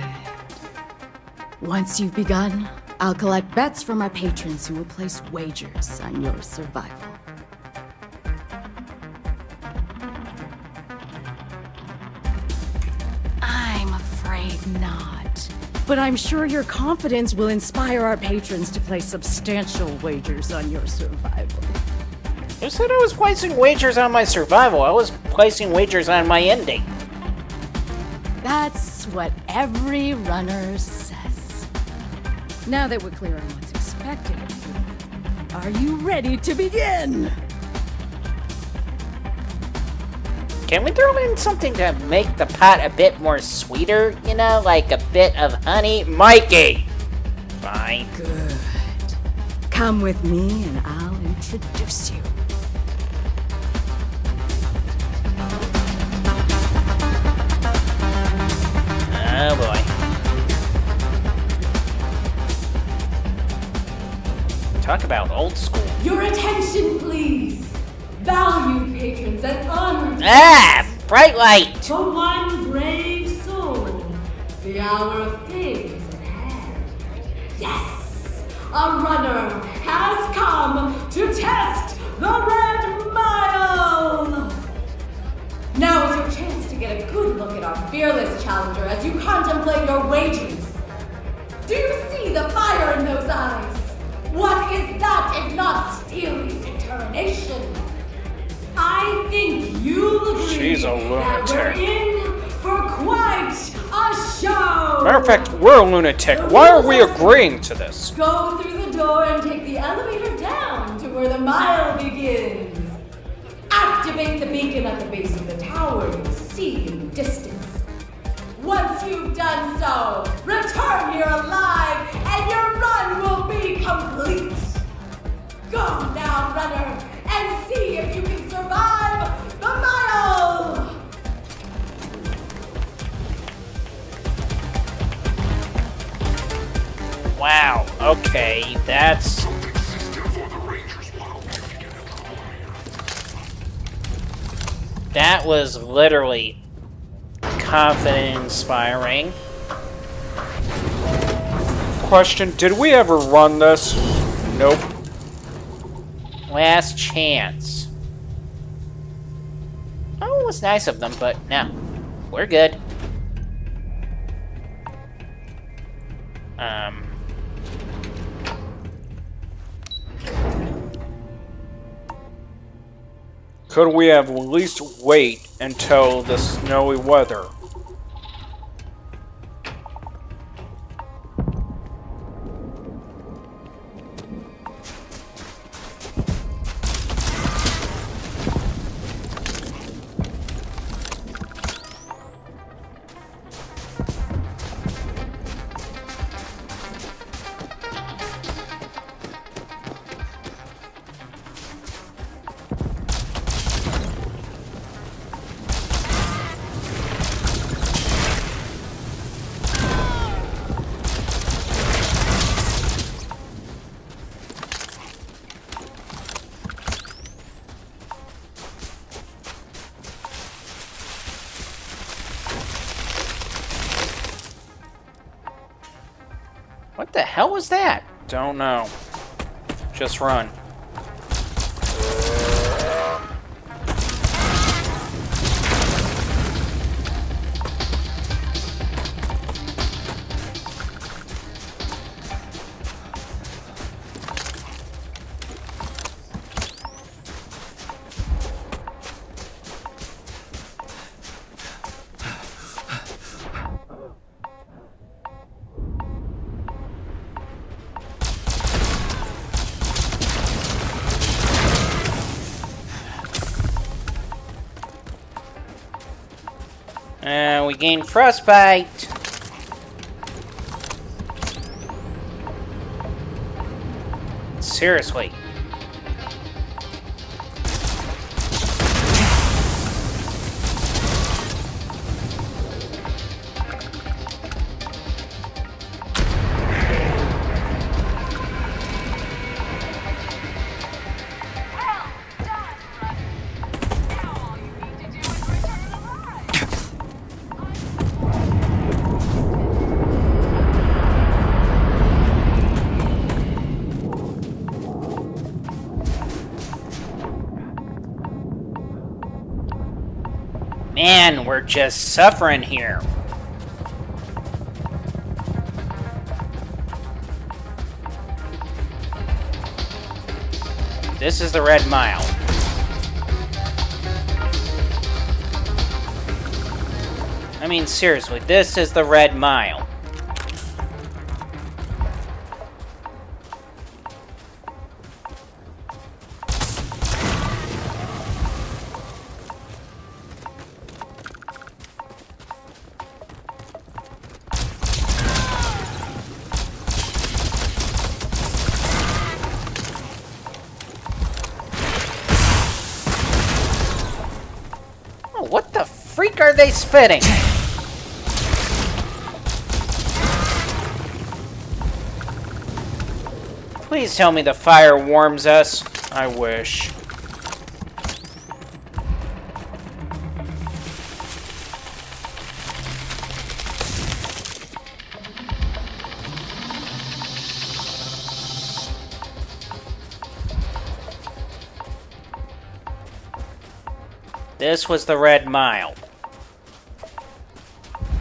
Once you've begun, I'll collect bets from our patrons who will place wagers on your survival. I'm afraid not. But I'm sure your confidence will inspire our patrons to place substantial wagers on your survival. Who said I was placing wagers on my survival? I was placing wagers on my ending. That's what every runner says. Now that we're clear on what's expected of you, are you ready to begin? Can we throw in something to make the pot a bit more sweeter? You know, like a bit of honey? Mikey! Fine. Good. Come with me and I'll introduce you. Oh boy. Talk about old school. Your attention, please. Valued patrons and honored. Bright light! The one brave soul. The hour of fame is at hand. Yes! A runner has come to test the Red Mile! Now is your chance to get a good look at our fearless challenger as you contemplate your wagers. Do you see the fire in those eyes? What is that if not steely determination? I think you'll agree She's a that we're lunatic. in for quite a show! Matter of fact, we're a lunatic. Why are we agreeing to this? Go through the door and take the elevator down to where the mile begins. Activate the beacon at the base of the tower you see in the distance. Once you've done so, return here alive and your run will be complete. Go now, runner, and see if you can survive the mile! Wow, okay, that's... That was literally confidence-inspiring. Question, did we ever run this? Nope. Last chance. Oh, it was nice of them, but no. We're good. Could we have at least wait until the snowy weather? the hell was that? Don't know. Just run. We gain frostbite. Seriously. Man, we're just suffering here. This is the Red Mile. I mean, seriously, this is the Red Mile. What the freak are they spitting? Please tell me the fire warms us. I wish. This was the Red Mile.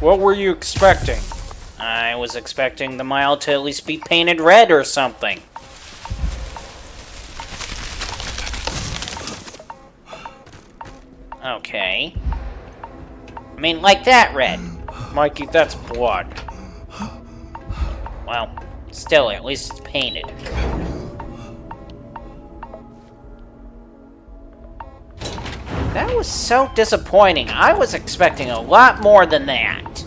What were you expecting? I was expecting the mile to at least be painted red or something. Okay. I mean, like that red. Mikey, that's blood. Well, still, at least it's painted. That was so disappointing. I was expecting a lot more than that.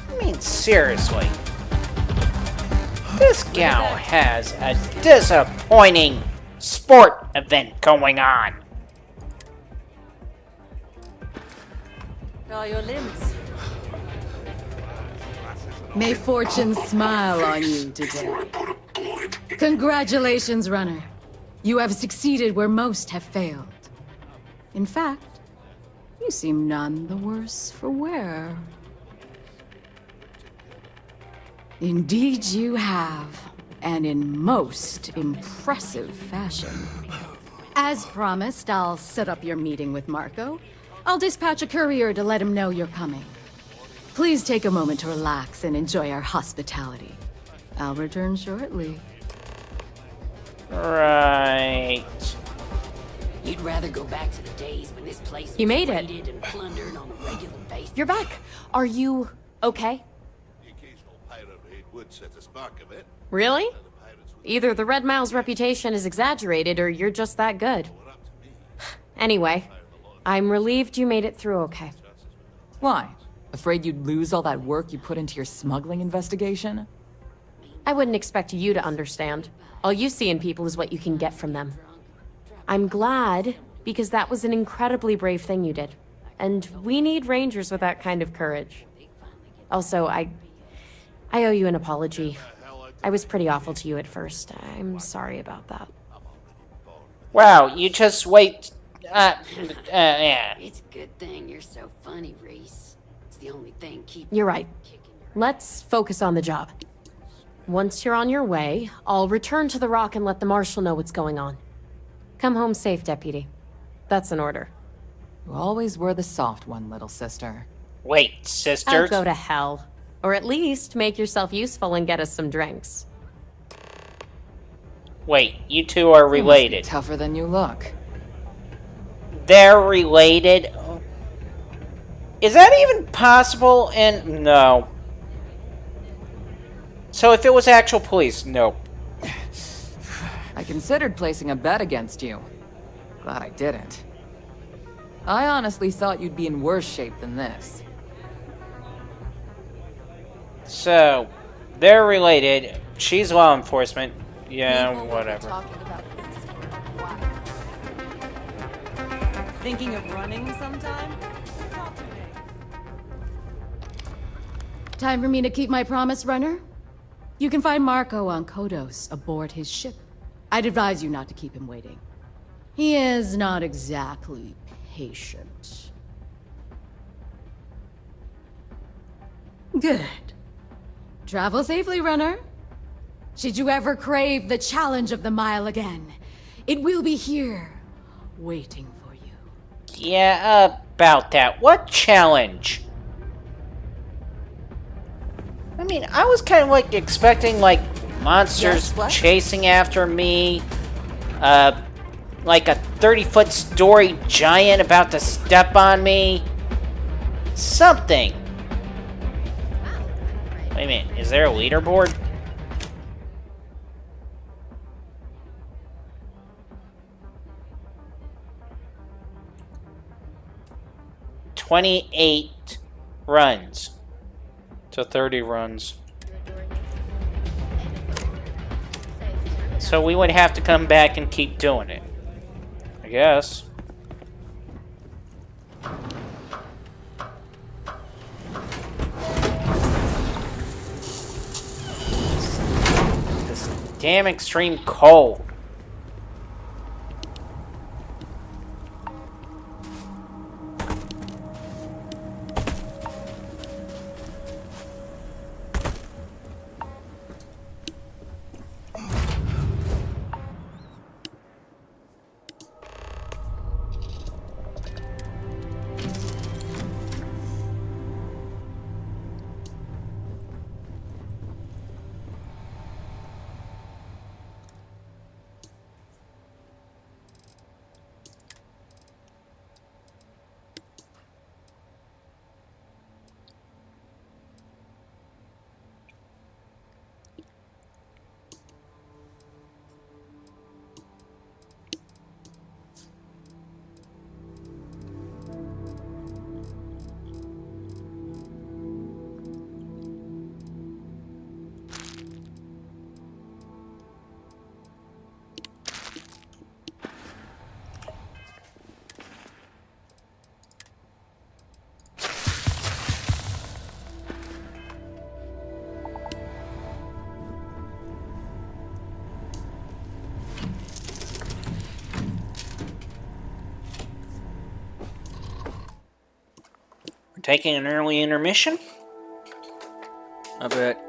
I mean, seriously. This gal has a disappointing sport event going on. All your limbs. May fortune smile on you today. Congratulations, runner. You have succeeded where most have failed. In fact, you seem none the worse for wear. Indeed you have, and in most impressive fashion. As promised, I'll set up your meeting with Marco. I'll dispatch a courier to let him know you're coming. Please take a moment to relax and enjoy our hospitality. I'll return shortly. Right. You'd rather go back to the days when this place You was made it. raided and plundered on a regular basis. You're back. Are you okay? Would set a spark of it. Really? Either the Red Mile's reputation is exaggerated, or you're just that good. Anyway, I'm relieved you made it through okay. Why? Afraid you'd lose all that work you put into your smuggling investigation? I wouldn't expect you to understand. All you see in people is what you can get from them. I'm glad because that was an incredibly brave thing you did. And we need rangers with that kind of courage. Also, I owe you an apology. I was pretty awful to you at first. I'm sorry about that. Wow, you just wait. Yeah. It's a good thing you're so funny, Reese. It's the only thing keeping You're right. Let's focus on the job. Once you're on your way, I'll return to the Rock and let the Marshal know what's going on. Come home safe, Deputy. That's an order. You always were the soft one, little sister. Wait, I'll sisters? go to hell. Or at least make yourself useful and get us some drinks. Wait, you two are related. You must be tougher than you look. They're related? Is that even possible? And no. So if it was actual police, no. I considered placing a bet against you. Glad I didn't. I honestly thought you'd be in worse shape than this. So, they're related. She's law enforcement. Yeah, whatever. Thinking of running sometime? Time for me to keep my promise, runner? You can find Marco on Kodos aboard his ship. I'd advise you not to keep him waiting. He is not exactly patient. Good. Travel safely, runner. Should you ever crave the challenge of the mile again, it will be here, waiting for you. Yeah, about that. What challenge? I mean, I was kind of like expecting like monsters chasing after me, like a 30-foot story giant about to step on me. Something. Wait a minute, is there a leaderboard? $28 runs. To 30 runs. So we would have to come back and keep doing it. I guess. This damn extreme cold. Taking an early intermission? I bet.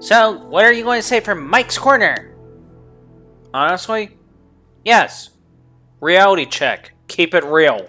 So, what are you going to say for Mike's Corner? Honestly? Yes. Reality check. Keep it real.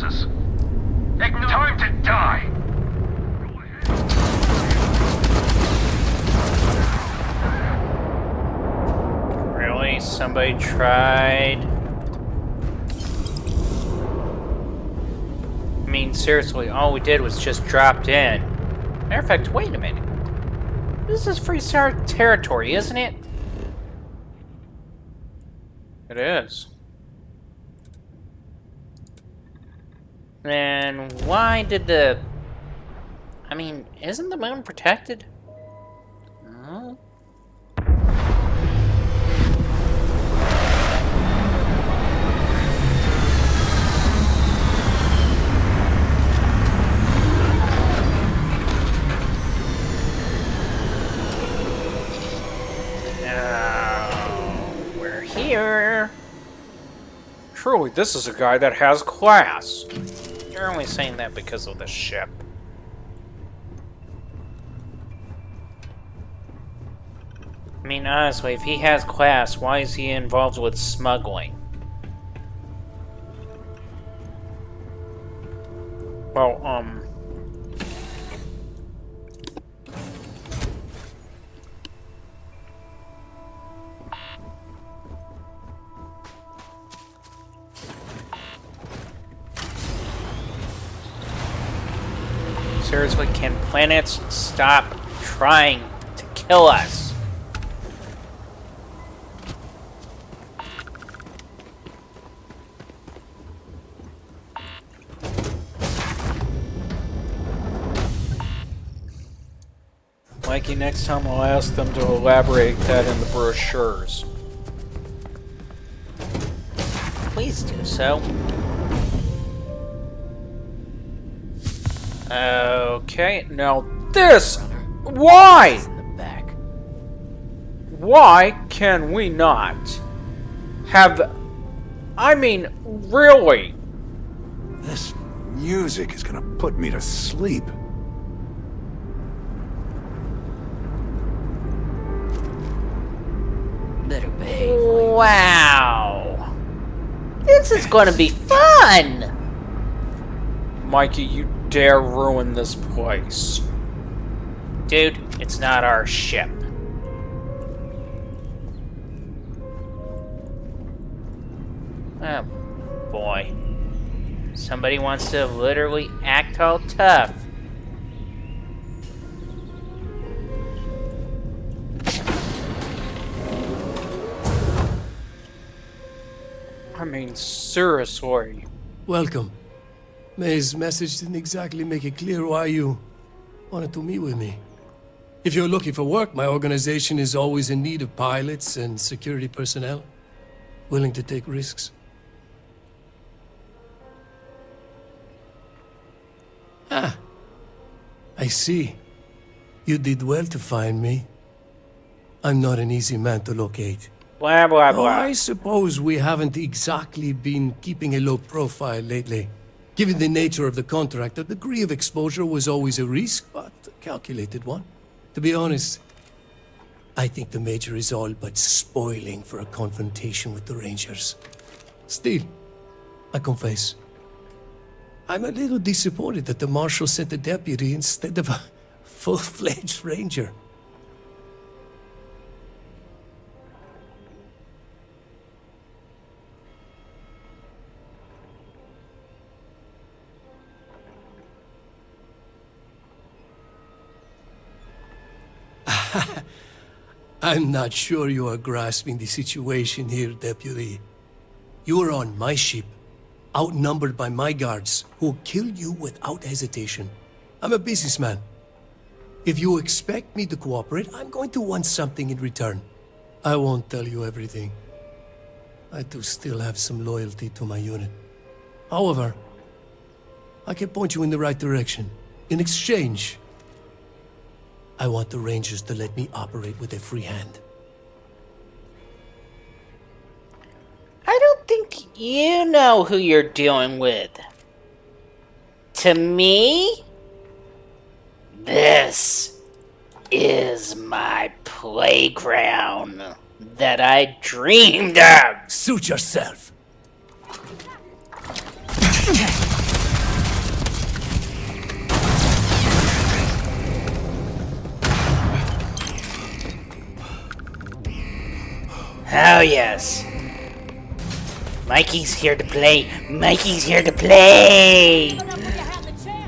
resources. Time to die! Really? Somebody tried? I mean, seriously, all we did was just dropped in. Matter of fact, wait a minute. This is Freestar territory, isn't it? It is. Then why did the... I mean, isn't the moon protected? Huh? We're here. Truly, this is a guy that has class. You're only saying that because of the ship. I mean, honestly, if he has class, why is he involved with smuggling? Well, seriously, can planets stop trying to kill us? Mikey, next time I'll ask them to elaborate that in the brochures. Please do so. Okay, now this! Why? Why can we not have... I mean, really? This music is gonna put me to sleep. Better behave. Wow. This is gonna be fun! Mikey, you dare ruin this place. Dude, it's not our ship. Oh, boy. Somebody wants to literally act all tough. I mean, seriously. Welcome. May's message didn't exactly make it clear why you wanted to meet with me. If you're looking for work, my organization is always in need of pilots and security personnel, willing to take risks. Ah, I see. You did well to find me. I'm not an easy man to locate. Blah, blah, blah. I suppose we haven't exactly been keeping a low profile lately. Given the nature of the contract, a degree of exposure was always a risk, but a calculated one. To be honest, I think the Major is all but spoiling for a confrontation with the Rangers. Still, I confess, I'm a little disappointed that the Marshal sent a deputy instead of a full-fledged Ranger. I'm not sure you are grasping the situation here, Deputy. You are on my ship, outnumbered by my guards, who'll kill you without hesitation. I'm a businessman. If you expect me to cooperate, I'm going to want something in return. I won't tell you everything. I do still have some loyalty to my unit. However, I can point you in the right direction. In exchange, I want the Rangers to let me operate with a free hand. I don't think you know who you're dealing with. To me, this is my playground that I dreamed of. Suit yourself. Oh, yes. Mikey's here to play. Mikey's here to play.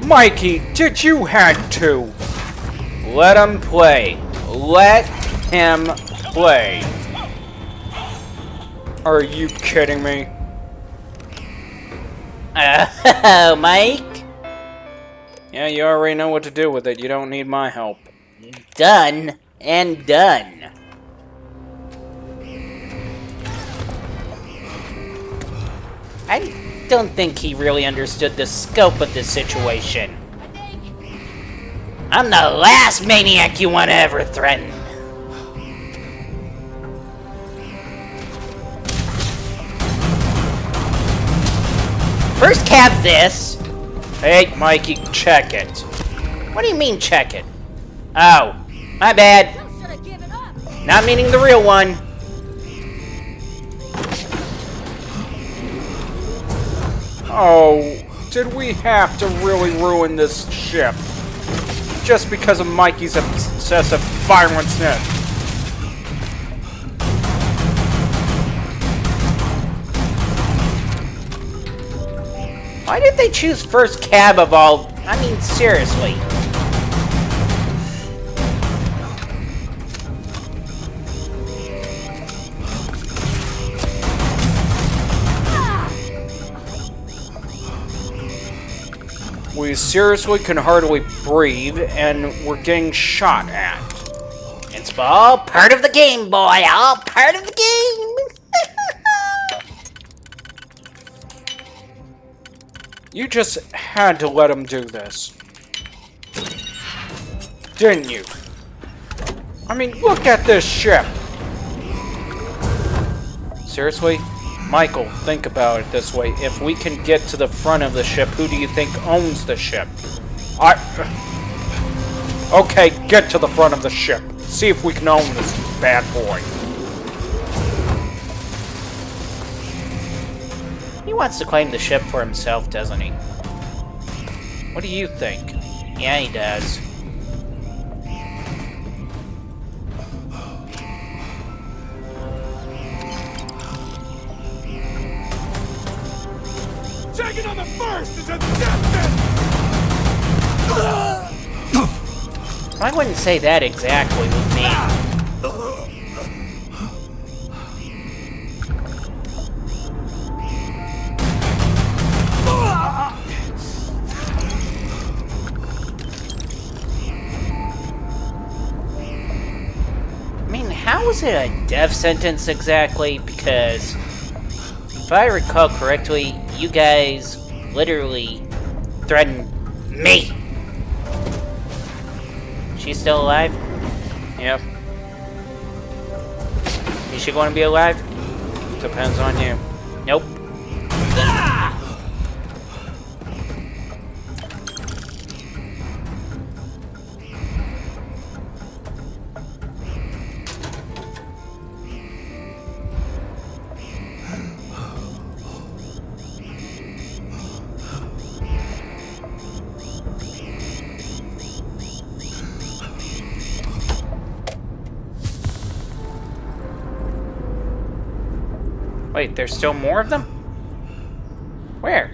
Mikey, did you had to? Let him play. Let him play. Are you kidding me? Oh, Mike? Yeah, you already know what to do with it. You don't need my help. Done and done. I don't think he really understood the scope of the situation. I'm the last maniac you want to ever threaten. First cab this. Hey, Mikey, check it. What do you mean check it? Oh, my bad. Not meaning the real one. Oh, did we have to really ruin this ship? Just because of Mikey's obsessive violence-ness. Why did they choose first cab of all? I mean, seriously. We seriously can hardly breathe, and we're getting shot at. It's all part of the game, boy. All part of the game. You just had to let him do this. Didn't you? I mean, look at this ship. Seriously? Michael, think about it this way. If we can get to the front of the ship, who do you think owns the ship? Okay, get to the front of the ship. See if we can own this bad boy. He wants to claim the ship for himself, doesn't he? What do you think? Yeah, he does. Second on the first is a death. I wouldn't say that exactly with me. I mean, how is it a death sentence exactly? Because if I recall correctly, you guys literally threatened me. She's still alive? Yep. Is she going to be alive? Depends on you. Nope. Wait, there's still more of them? Where?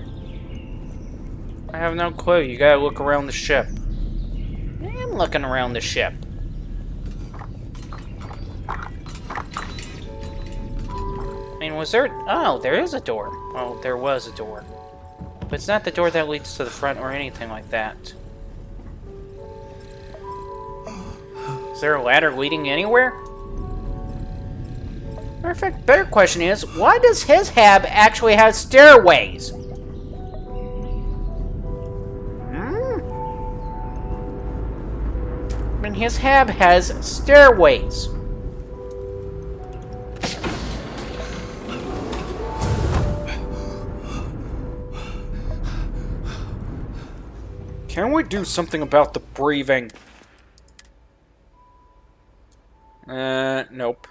I have no clue. You gotta look around the ship. I am looking around the ship. I mean, was there... Oh, there is a door. Oh, there was a door. But it's not the door that leads to the front or anything like that. Is there a ladder leading anywhere? Matter of fact, better question is, why does his hab actually have stairways? I mean, his hab has stairways. Can we do something about the breathing? Nope.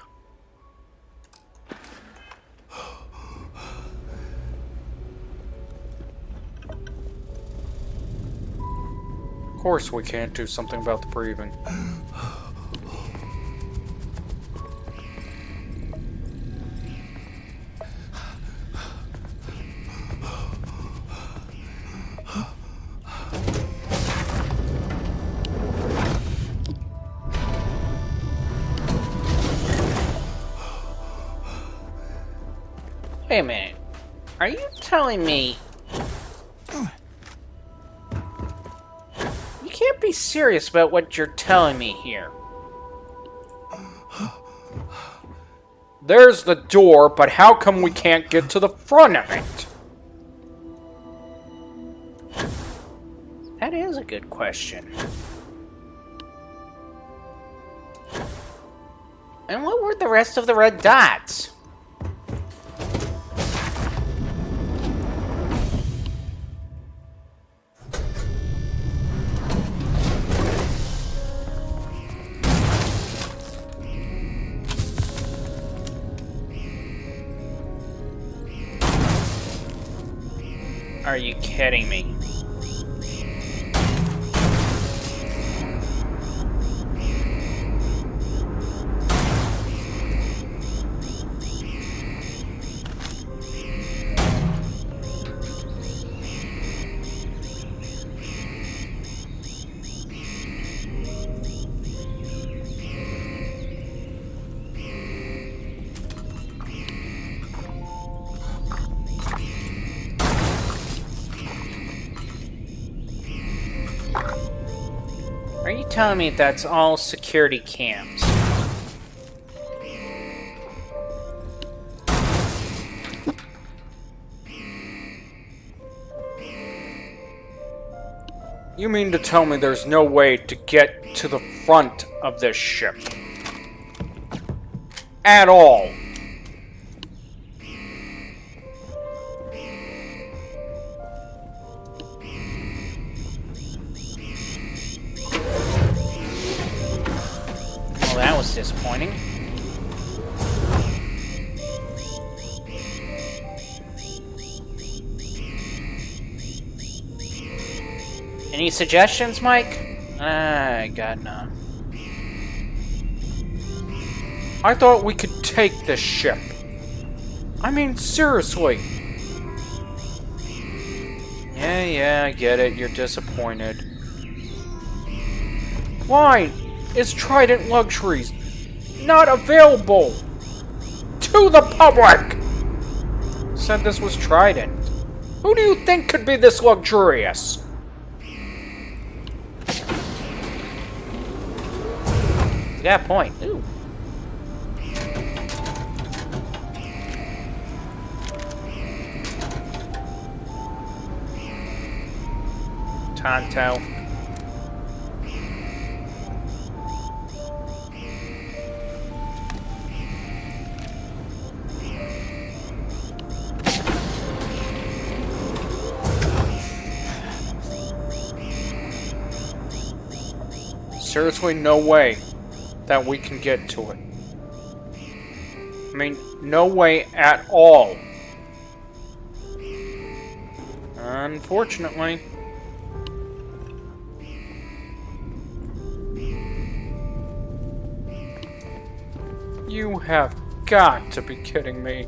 Of course we can't do something about the breathing. Wait a minute. Are you telling me... You can't be serious about what you're telling me here. There's the door, but how come we can't get to the front of it? That is a good question. And what were the rest of the red dots? Are you kidding me? Are you telling me that's all security cams? You mean to tell me there's no way to get to the front of this ship? At all? Well, that was disappointing. Any suggestions, Mike? I got none. I thought we could take this ship. I mean, seriously. Yeah, I get it. You're disappointed. Why is Trident Luxuries not available to the public? Said this was Trident. Who do you think could be this luxurious? You got a point. Ooh. Tonto. Seriously, no way that we can get to it. I mean, no way at all. Unfortunately. You have got to be kidding me.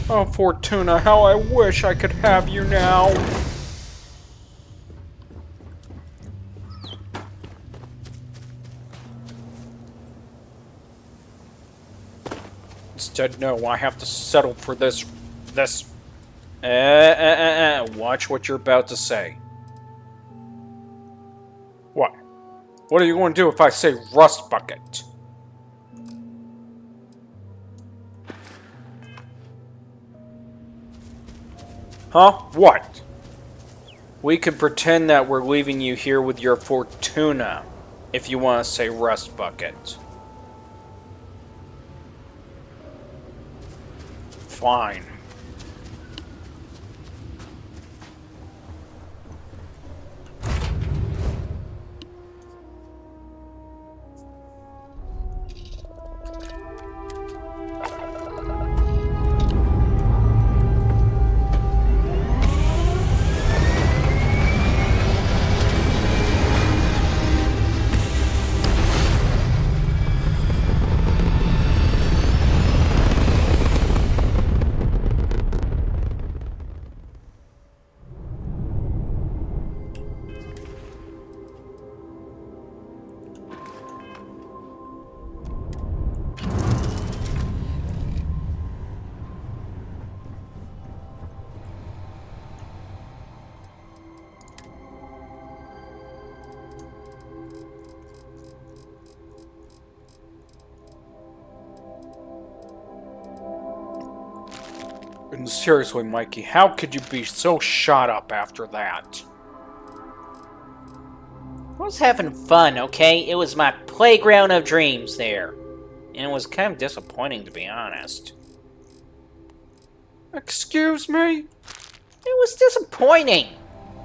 Oh, Fortuna, how I wish I could have you now. Instead, no, I have to settle for this. Watch what you're about to say. What? What are you going to do if I say rust bucket? Huh? What? We could pretend that we're leaving you here with your Fortuna, if you want to say rust bucket. Fine. Seriously, Mikey, how could you be so shot up after that? I was having fun, okay? It was my playground of dreams there. And it was kind of disappointing, to be honest. Excuse me? It was disappointing.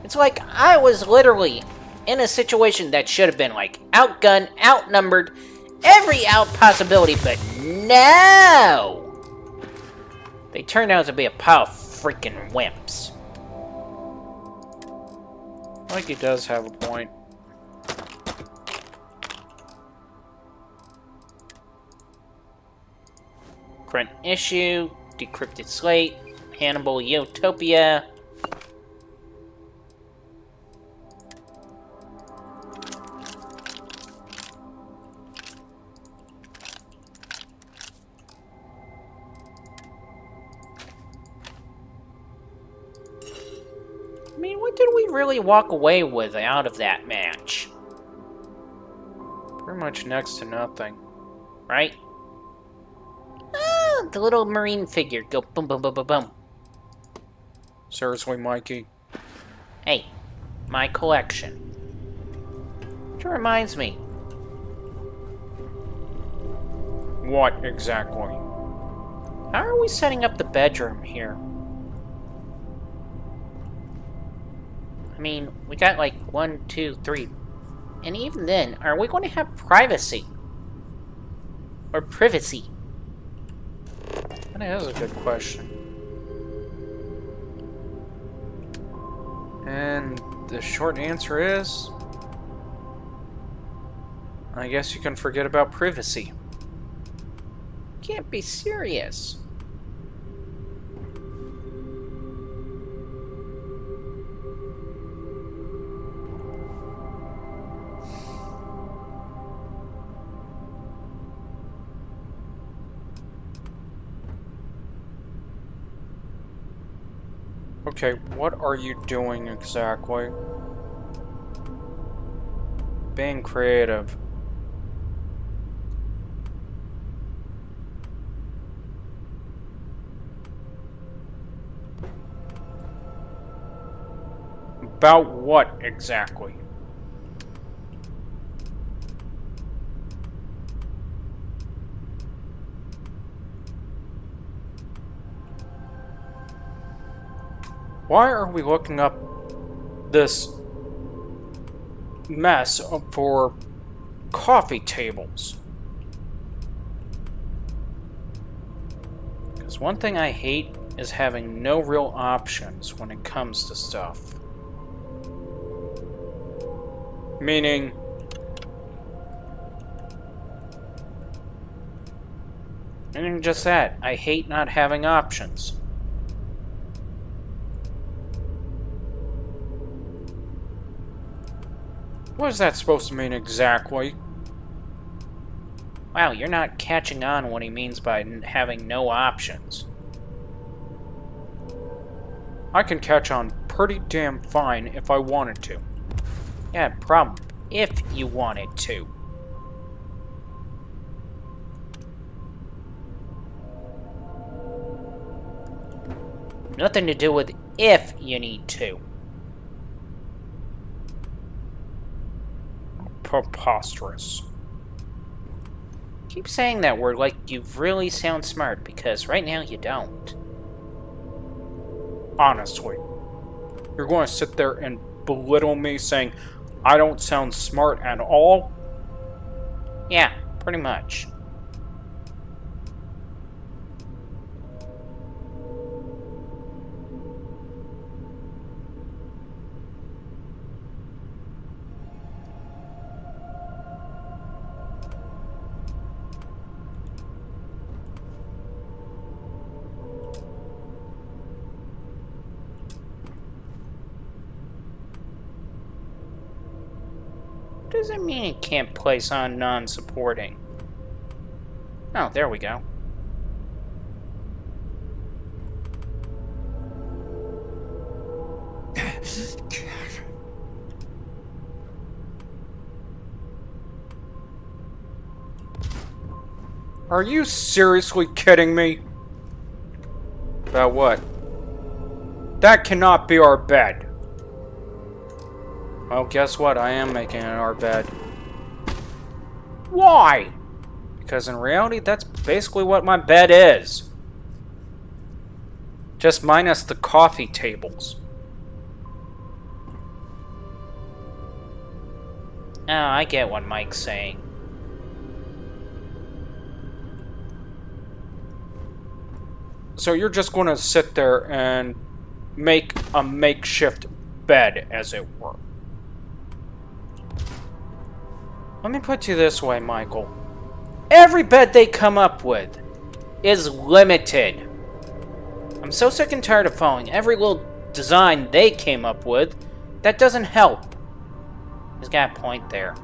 It's like I was literally in a situation that should have been like outgunned, outnumbered, every out possibility, but no! They turned out to be a pile of freaking wimps. Mikey does have a point. Current issue, decrypted slate, Hannibal Utopia. I mean, what did we really walk away with out of that match? Pretty much next to nothing. Right? Ah, the little marine figure go boom, boom, boom, boom, boom. Seriously, Mikey? Hey, my collection. Which reminds me. What exactly? How are we setting up the bedroom here? I mean, we got like 1, 2, 3. And even then, are we going to have privacy? Or privacy? That is a good question. And the short answer is... I guess you can forget about privacy. Can't be serious. Okay, what are you doing exactly? Being creative. About what exactly? Why are we looking up this mess for coffee tables? Because one thing I hate is having no real options when it comes to stuff. Meaning, just that, I hate not having options. What is that supposed to mean exactly? Wow, you're not catching on what he means by having no options. I can catch on pretty damn fine if I wanted to. Yeah, problem. If you wanted to. Nothing to do with if you need to. Preposterous. Keep saying that word like you really sound smart, because right now you don't. Honestly. You're going to sit there and belittle me saying I don't sound smart at all? Yeah, pretty much. What does it mean it can't place on non-supporting? Oh, there we go. Are you seriously kidding me? About what? That cannot be our bed. Well, guess what? I am making it our bed. Why? Because in reality, that's basically what my bed is. Just minus the coffee tables. Oh, I get what Mike's saying. So you're just going to sit there and make a makeshift bed, as it were. Let me put you this way, Michael. Every bed they come up with is limited. I'm so sick and tired of following every little design they came up with. That doesn't help. He's got a point there.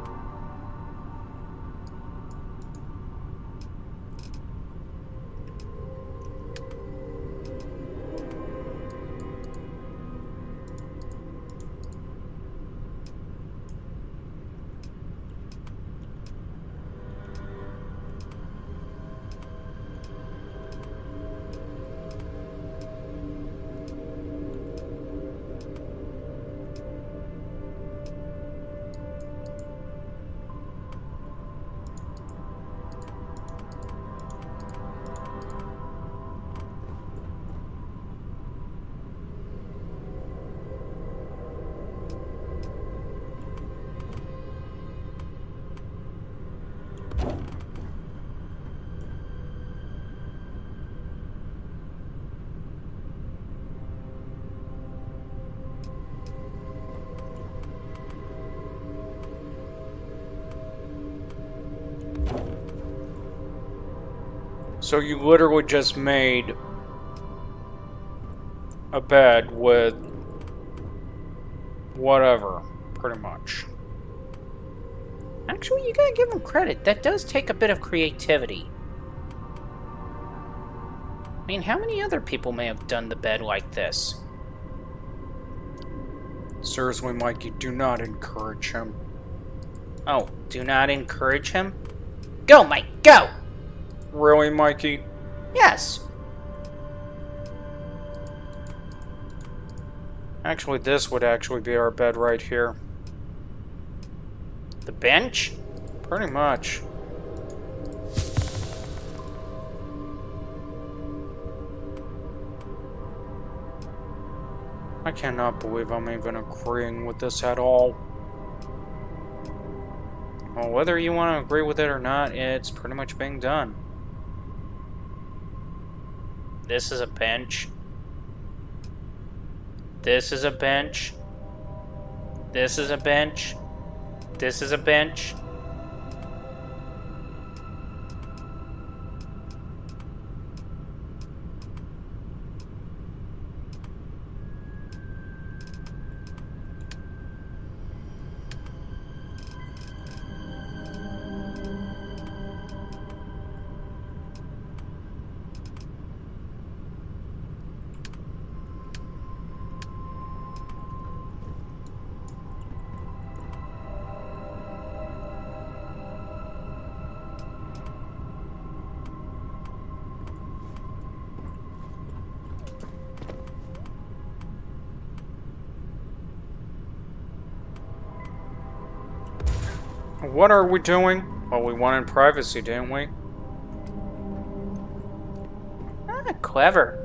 So you literally just made a bed with whatever, pretty much. Actually, you gotta give him credit. That does take a bit of creativity. I mean, how many other people may have done the bed like this? Seriously, Mikey, do not encourage him. Oh, do not encourage him? Go, Mike, go! Really, Mikey? Yes. Actually, this would actually be our bed right here. The bench? Pretty much. I cannot believe I'm even agreeing with this at all. Well, whether you want to agree with it or not, it's pretty much being done. This is a bench. This is a bench. This is a bench. This is a bench. What are we doing? Well, we wanted privacy, didn't we? Ah, clever.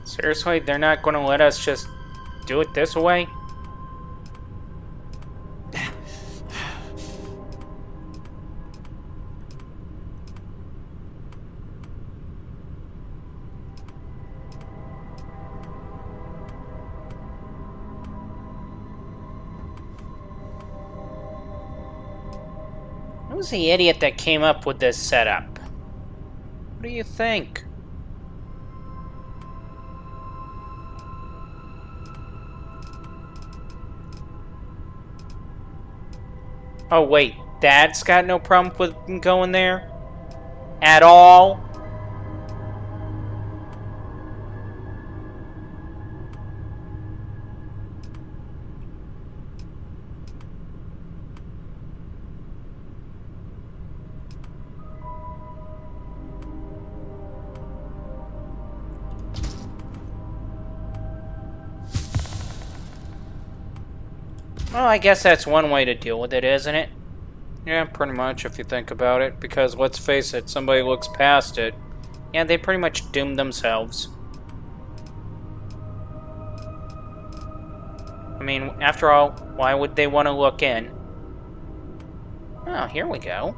Seriously, they're not going to let us just do it this way? Who's the idiot that came up with this setup? What do you think? Oh wait, Dad's got no problem with going there? At all? Well, I guess that's one way to deal with it, isn't it? Yeah, pretty much, if you think about it. Because, let's face it, somebody looks past it. Yeah, they pretty much doomed themselves. I mean, after all, why would they want to look in? Oh, here we go.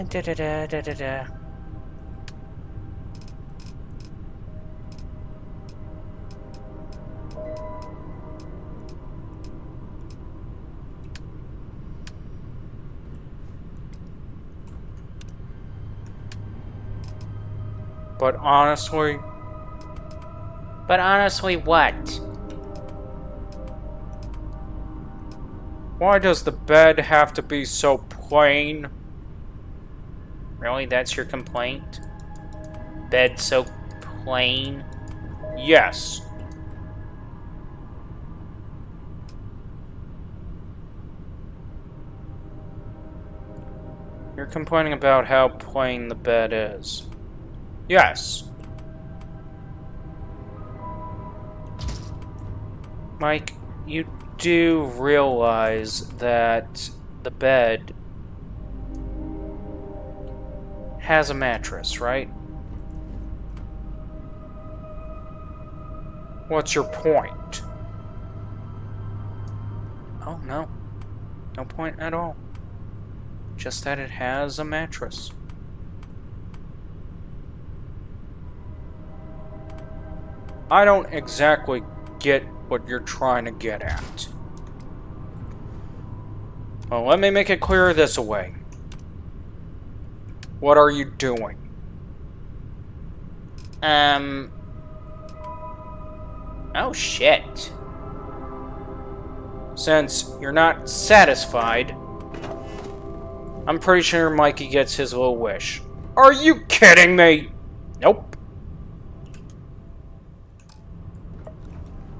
Da-da-da-da-da-da. But honestly... But honestly, what? Why does the bed have to be so plain? Really, that's your complaint? Bed so plain? Yes. You're complaining about how plain the bed is. Yes. Mike, you do realize that the bed has a mattress, right? What's your point? Oh, no. No point at all. Just that it has a mattress. I don't exactly get what you're trying to get at. Well, let me make it clear this way. What are you doing? Oh shit. Since you're not satisfied, I'm pretty sure Mikey gets his little wish. Are you kidding me? Nope.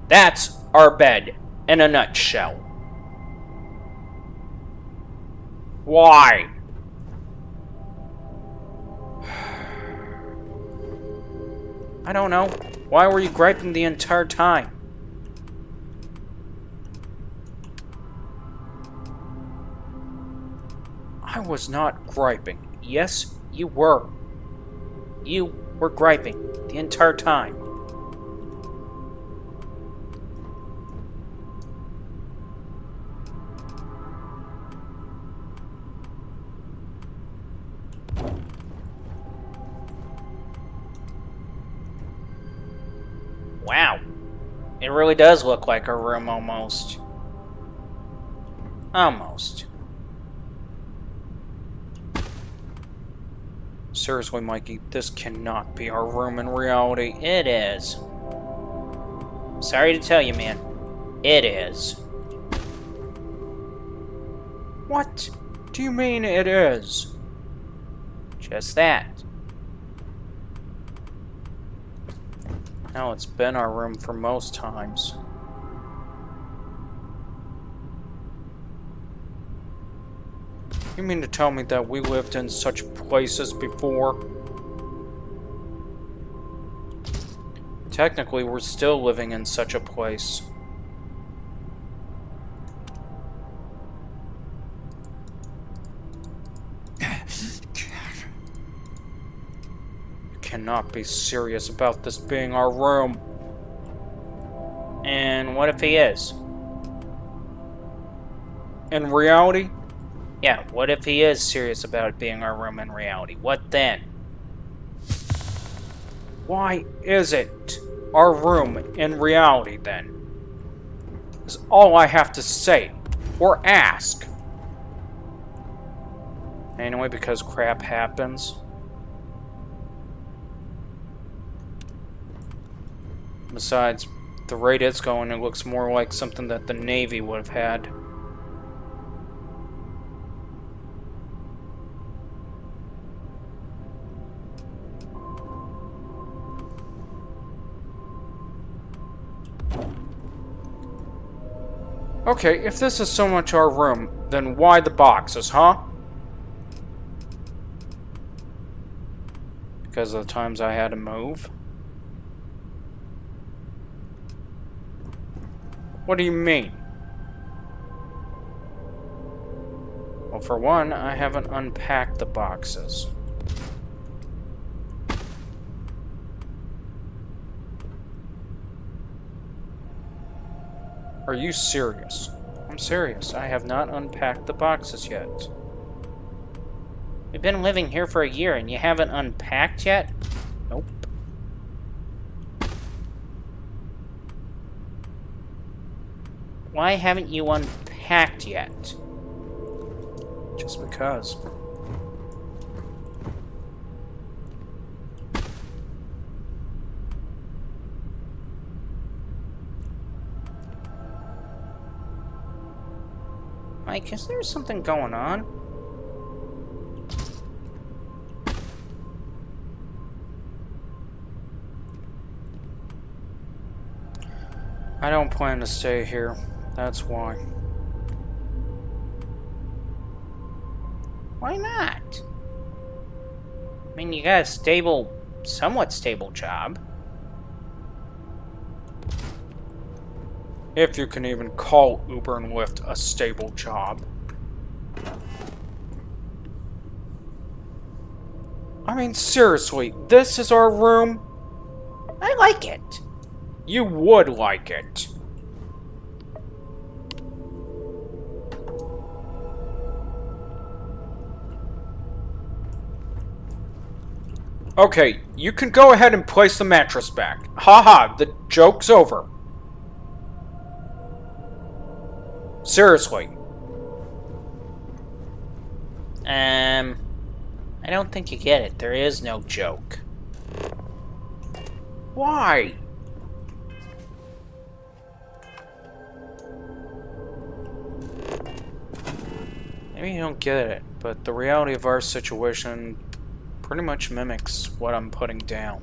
That's our bed in a nutshell. Why? I don't know. Why were you griping the entire time? I was not griping. Yes, you were. You were griping the entire time. Wow. It really does look like a room almost. Almost. Seriously, Mikey, this cannot be our room in reality. It is. Sorry to tell you, man. It is. What do you mean it is? Just that. No, it's been our room for most times. You mean to tell me that we lived in such places before? Technically, we're still living in such a place. You cannot be serious about this being our room. And what if he is? In reality? Yeah, what if he is serious about it being our room in reality? What then? Why is it our room in reality then? Is all I have to say. Or ask. Anyway, because crap happens. Besides, the rate it's going, it looks more like something that the Navy would have had. Okay, if this is so much our room, then why the boxes, huh? Because of the times I had to move? What do you mean? Well, for one, I haven't unpacked the boxes. Are you serious? I'm serious. I have not unpacked the boxes yet. We've been living here for a year and you haven't unpacked yet? Nope. Why haven't you unpacked yet? Just because. Mike, is there something going on? I don't plan to stay here. That's why. Why not? I mean, you got a stable, somewhat stable job. If you can even call Uber and Lyft a stable job. I mean, seriously, this is our room? I like it. You would like it. Okay, you can go ahead and place the mattress back. Haha, the joke's over. Seriously. I don't think you get it. There is no joke. Why? Maybe you don't get it, but the reality of our situation pretty much mimics what I'm putting down.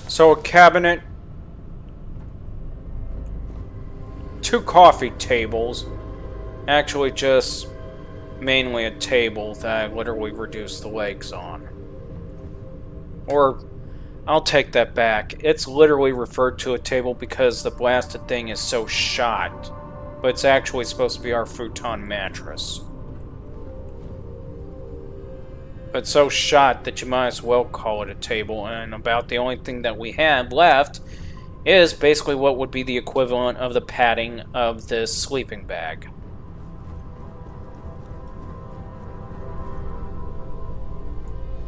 So a cabinet, 2 coffee tables, actually just mainly a table that I literally reduced the legs on. Or, I'll take that back. It's literally referred to a table because the blasted thing is so shot, but it's actually supposed to be our futon mattress. But so shot that you might as well call it a table, and about the only thing that we have left is basically what would be the equivalent of the padding of this sleeping bag.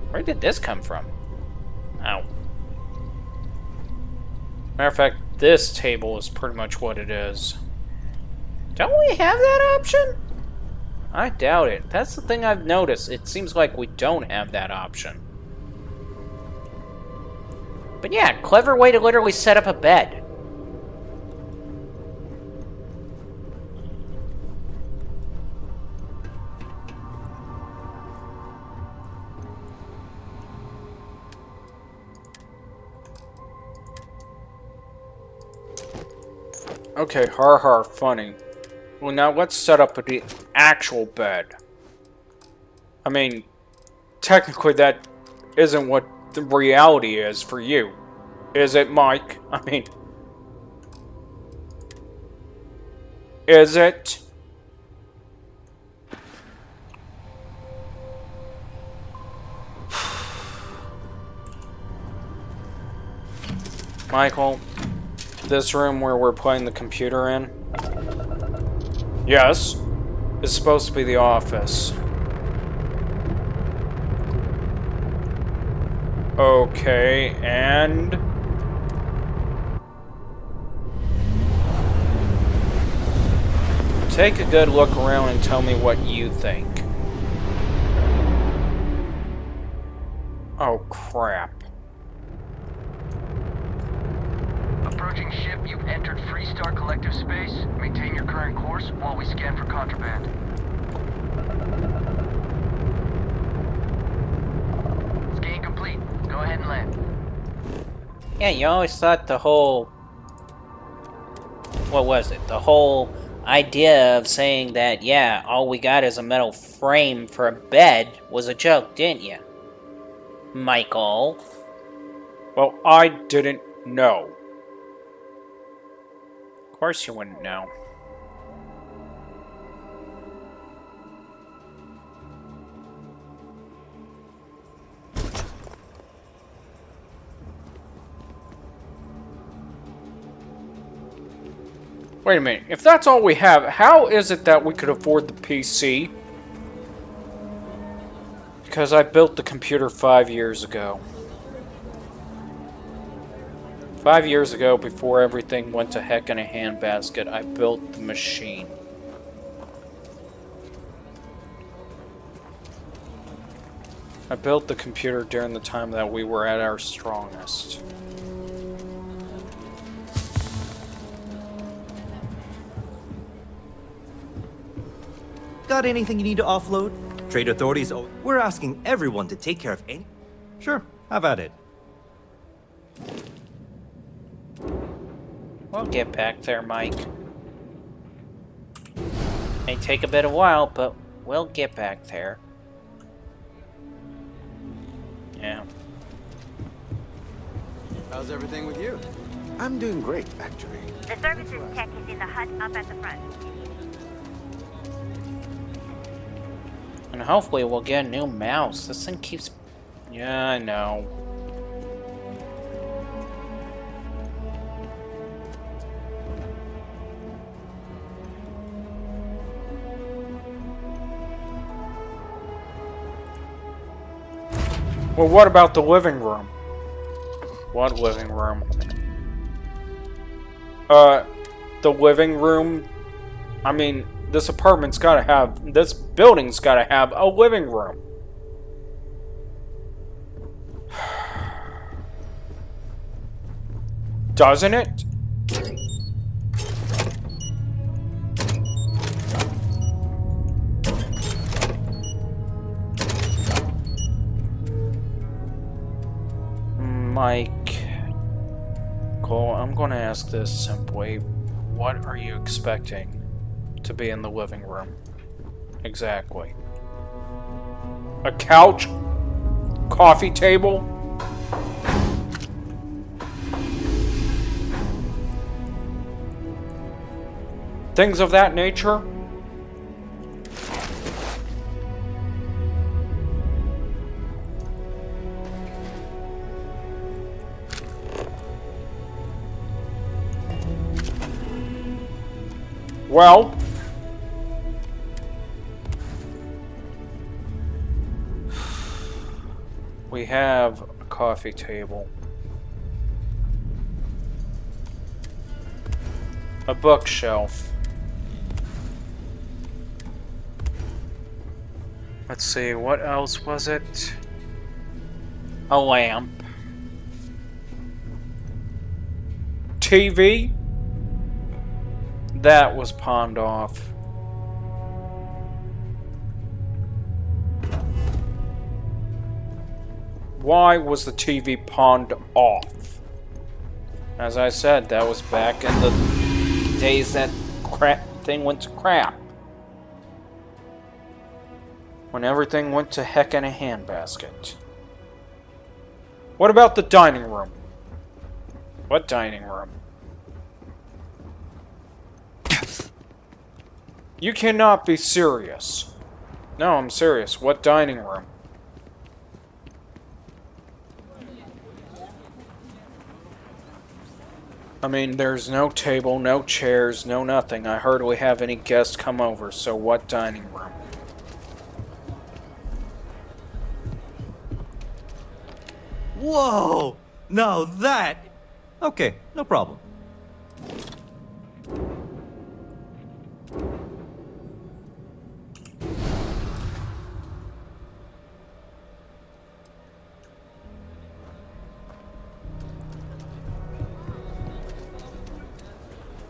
Where did this come from? Ow. Matter of fact, this table is pretty much what it is. Don't we have that option? I doubt it. That's the thing I've noticed. It seems like we don't have that option. But yeah, clever way to literally set up a bed. Okay, har har, funny. Well, now let's set up the actual bed. I mean, technically that isn't what the reality is for you. Is it, Mike? I mean... Is it? Michael, this room where we're putting the computer in? Yes. It's supposed to be the office. Okay, and... take a good look around and tell me what you think. Oh, crap. Approaching ship, you've entered Freestar Collective Space. Maintain your current course while we scan for contraband. Scan complete. Go ahead and land. Yeah, you always thought the whole... what was it? The whole idea of saying that, yeah, all we got is a metal frame for a bed was a joke, didn't you? Michael? Well, I didn't know. Of course you wouldn't know. Wait a minute, if that's all we have, how is it that we could afford the PC? Because I built the computer 5 years ago. 5 years ago, before everything went to heck in a handbasket, I built the machine. I built the computer during the time that we were at our strongest. Got anything you need to offload? Trade authorities, we're asking everyone to take care of any... Sure, have at it. We'll get back there, Mike. May take a bit of while, but we'll get back there. Yeah. How's everything with you? I'm doing great, actually. The services tech is in the hut up at the front. And hopefully we'll get a new mouse. This thing keeps... yeah, I know. Well, what about the living room? What living room? The living room... I mean, this apartment's gotta have... this building's gotta have a living room. Doesn't it? Mike... Cole, I'm gonna ask this simply. What are you expecting to be in the living room? Exactly. A couch? Coffee table? Things of that nature? Well, we have a coffee table, a bookshelf. Let's see, what else was it? A lamp. TV? That was pawned off. Why was the TV pawned off? As I said, that was back in the days that crap thing went to crap. When everything went to heck in a handbasket. What about the dining room? What dining room? You cannot be serious. No, I'm serious. What dining room? I mean, there's no table, no chairs, no nothing. I hardly have any guests come over, so what dining room? Whoa! Now that... Okay, no problem.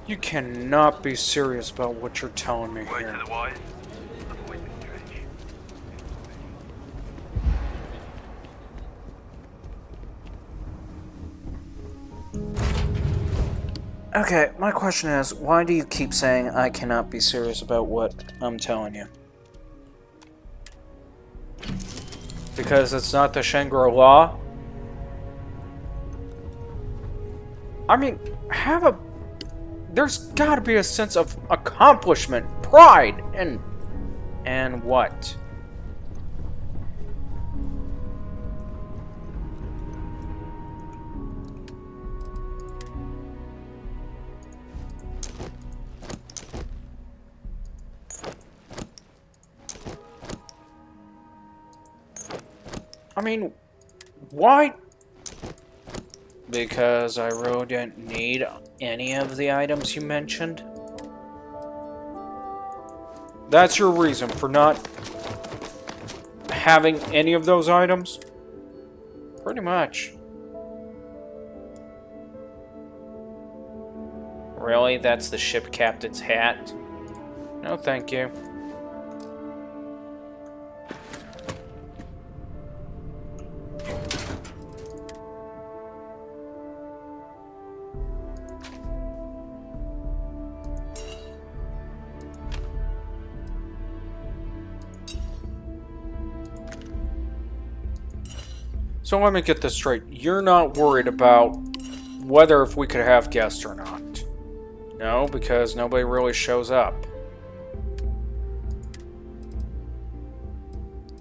You cannot be serious about what you're telling me here. Okay, my question is, why do you keep saying I cannot be serious about what I'm telling you? Because it's not the Shangri-La? I mean, there's gotta be a sense of accomplishment, pride, and what? I mean, why? Because I really didn't need any of the items you mentioned? That's your reason for not having any of those items? Pretty much. Really? That's the ship captain's hat? No, thank you. So let me get this straight. You're not worried about whether if we could have guests or not. No, because nobody really shows up.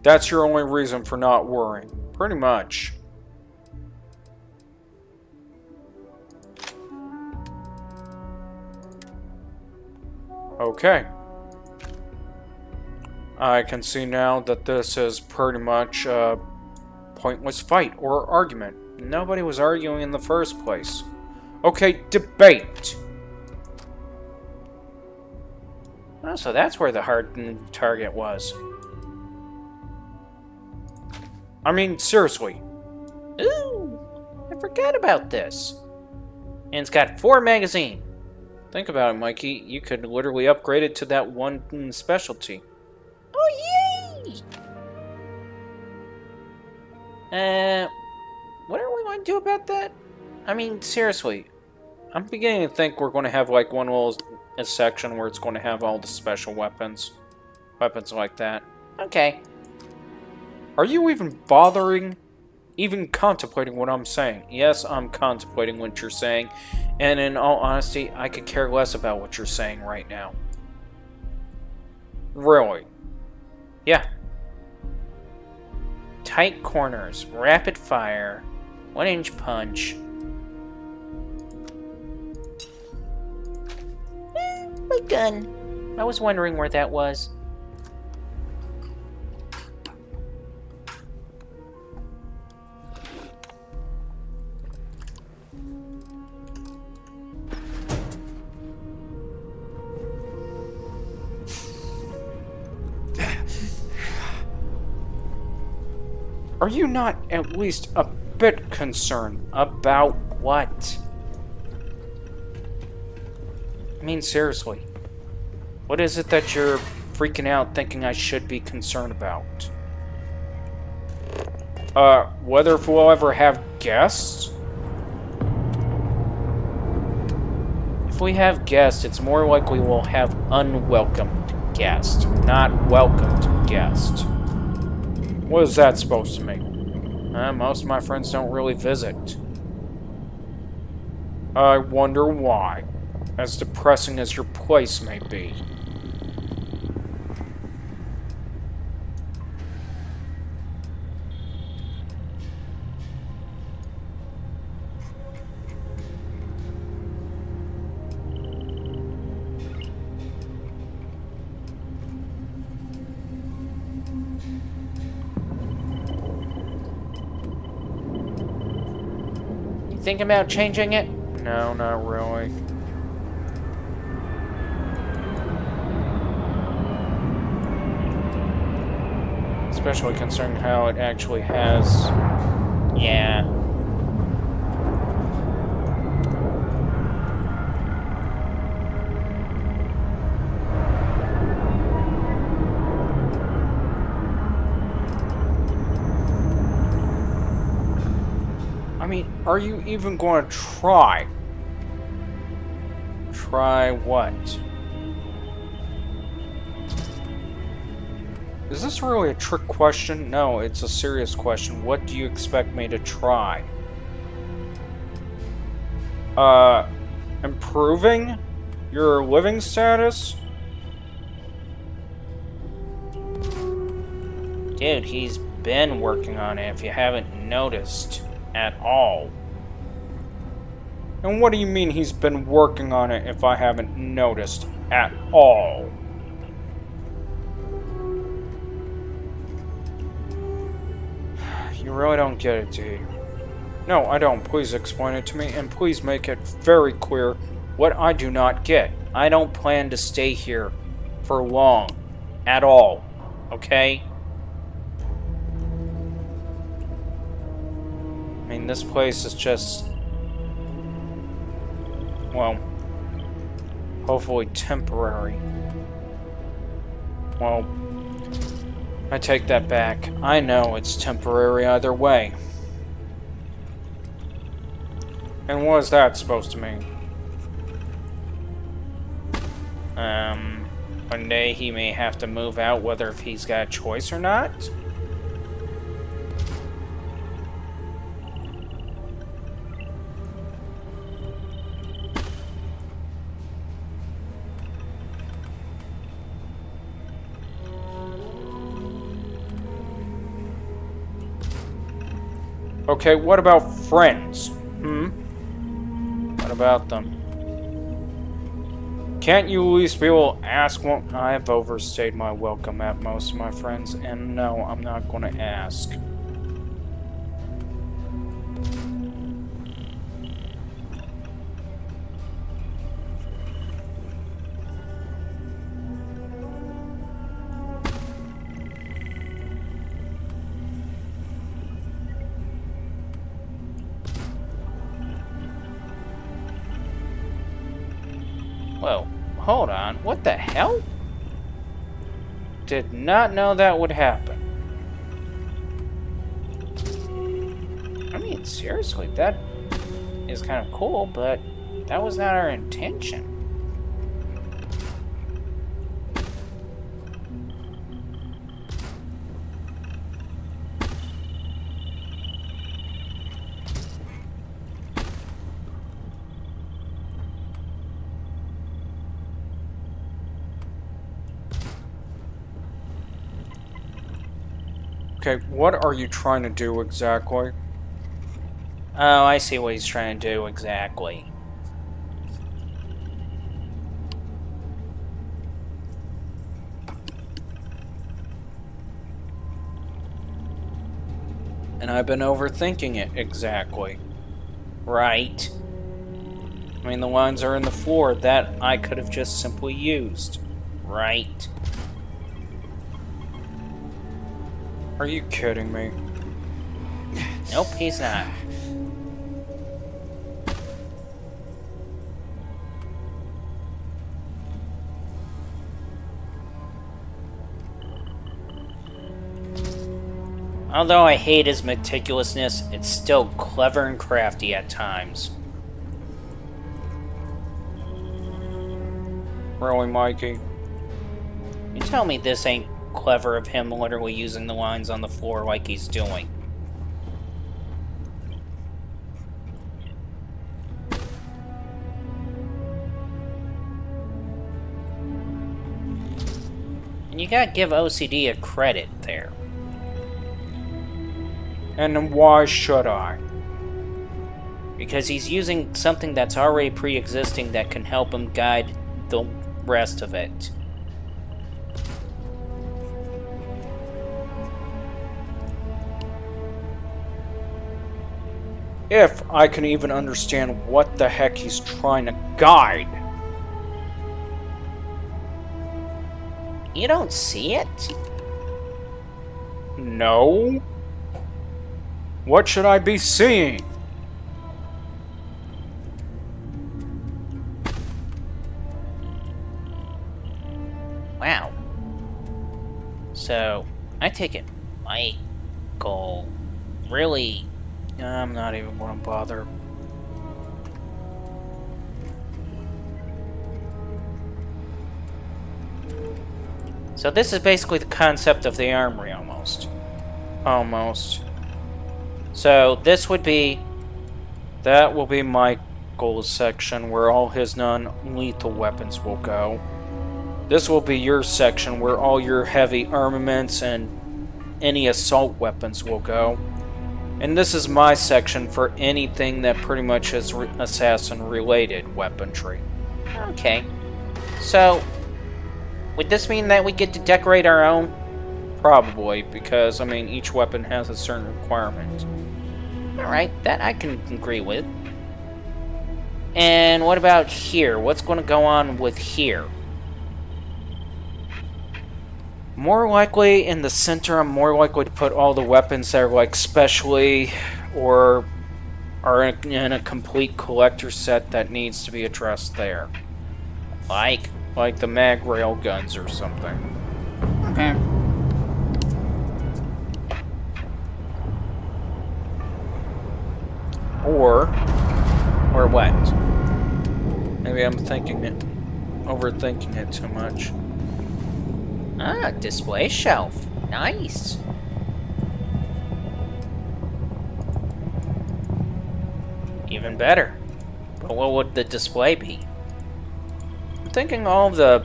That's your only reason for not worrying. Pretty much. Okay. I can see now that this is pretty much a pointless fight or argument. Nobody was arguing in the first place. Okay, debate. Oh, so that's where the hard target was. I mean, seriously. Ooh, I forgot about this. And it's got 4 magazines. Think about it, Mikey. You could literally upgrade it to that one specialty. Oh, yay! What are we going to do about that? I mean, seriously. I'm beginning to think we're going to have like one little section where it's going to have all the special weapons. Weapons like that. Okay. Are you even bothering? Even contemplating what I'm saying? Yes, I'm contemplating what you're saying. And in all honesty, I could care less about what you're saying right now. Really? Yeah. Tight corners, rapid fire, 1-inch punch. My gun. I was wondering where that was. Are you not at least a bit concerned about what? I mean, seriously. What is it that you're freaking out thinking I should be concerned about? Whether if we'll ever have guests? If we have guests, it's more likely we'll have unwelcomed guests, not welcomed guests. What is that supposed to mean? Most of my friends don't really visit. I wonder why. As depressing as your place may be. Thinking about changing it? No, not really. Especially considering how it actually has... Yeah. I mean, are you even going to try? Try what? Is this really a trick question? No, it's a serious question. What do you expect me to try? Improving your living status? Dude, he's been working on it if you haven't noticed at all. And what do you mean he's been working on it if I haven't noticed at all? You really don't get it, do you? No, I don't. Please explain it to me, and please make it very clear what I do not get. I don't plan to stay here for long. At all. Okay? I mean, this place is just... well... hopefully temporary. Well... I take that back. I know it's temporary either way. And what is that supposed to mean? One day he may have to move out, whether if he's got a choice or not. Okay, what about friends? What about them? Can't you at least be able to ask one? I have overstayed my welcome at most of my friends, and no, I'm not going to ask. Whoa, hold on. What the hell? Did not know that would happen. I mean, seriously, that is kind of cool, but that was not our intention. Okay, what are you trying to do exactly? Oh, I see what he's trying to do exactly. And I've been overthinking it exactly. Right. I mean, the lines are in the floor that I could have just simply used. Right. Are you kidding me? Nope, he's not. Although I hate his meticulousness, it's still clever and crafty at times. Really, Mikey? You tell me this ain't clever of him literally using the lines on the floor like he's doing. And you gotta give OCD a credit there. And why should I? Because he's using something that's already pre-existing that can help him guide the rest of it. If I can even understand what the heck he's trying to guide. You don't see it? No. What should I be seeing? Wow. So, I take it Michael really... I'm not even going to bother. So this is basically the concept of the armory, almost. Almost. So this would be... That will be Michael's section where all his non-lethal weapons will go. This will be your section where all your heavy armaments and any assault weapons will go. And this is my section for anything that pretty much is assassin-related weaponry. Okay. So, would this mean that we get to decorate our own? Probably, because, I mean, each weapon has a certain requirement. Alright, that I can agree with. And what about here? What's going to go on with here? More likely, in the center, I'm more likely to put all the weapons that are, like, specially or are in a complete collector set that needs to be addressed there. Like the mag rail guns or something. Okay. Or what? Maybe I'm overthinking it too much. Ah, display shelf. Nice. Even better. But what would the display be? I'm thinking all the...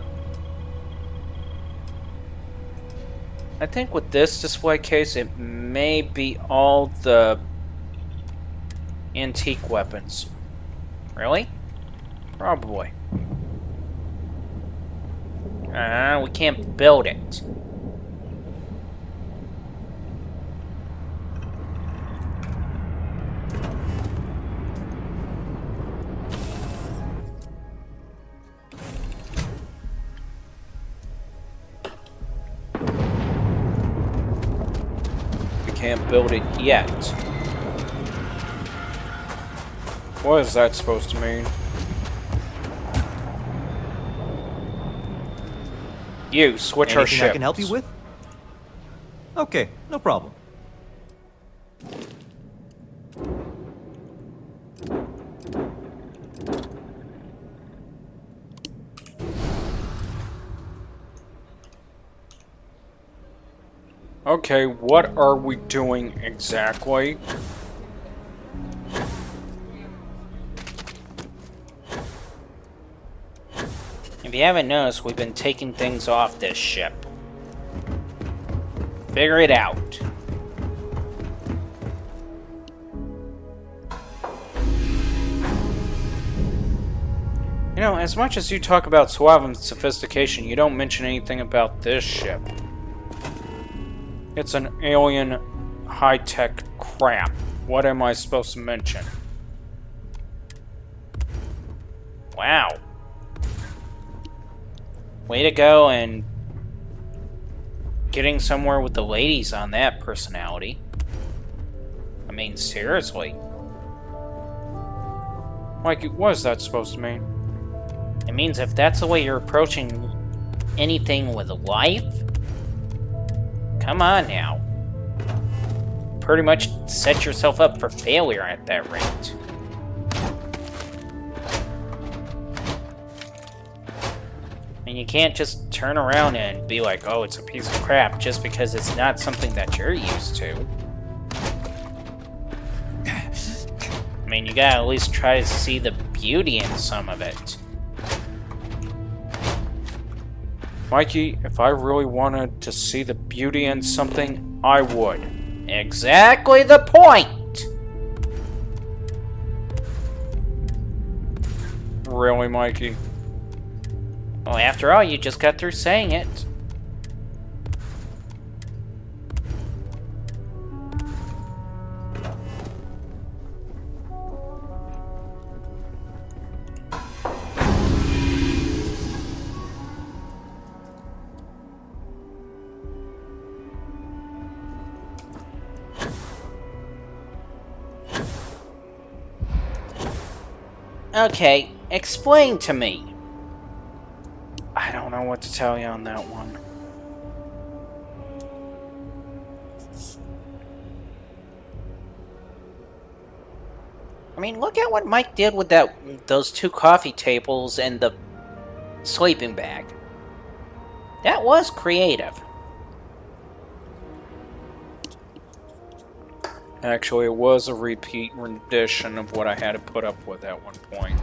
I think with this display case, it may be all the antique weapons. Really? Probably. We can't build it. We can't build it yet. What is that supposed to mean? You, switch our ships. Anything I can help you with? Okay, no problem. Okay, what are we doing exactly? If you haven't noticed, we've been taking things off this ship. Figure it out. You know, as much as you talk about suave and sophistication, you don't mention anything about this ship. It's an alien high-tech crap. What am I supposed to mention? Wow. Way to go and getting somewhere with the ladies on that personality. I mean, seriously. Mikey, what is that supposed to mean? It means if that's the way you're approaching anything with life, come on now. Pretty much set yourself up for failure at that rate. And you can't just turn around and be like, oh, it's a piece of crap just because it's not something that you're used to. I mean, you gotta at least try to see the beauty in some of it. Mikey, if I really wanted to see the beauty in something, I would. Exactly the point! Really, Mikey? Well, after all, you just got through saying it. Okay, explain to me. I don't know what to tell you on that one. I mean, look at what Mike did with those 2 coffee tables and the sleeping bag. That was creative. Actually, it was a repeat rendition of what I had to put up with at one point.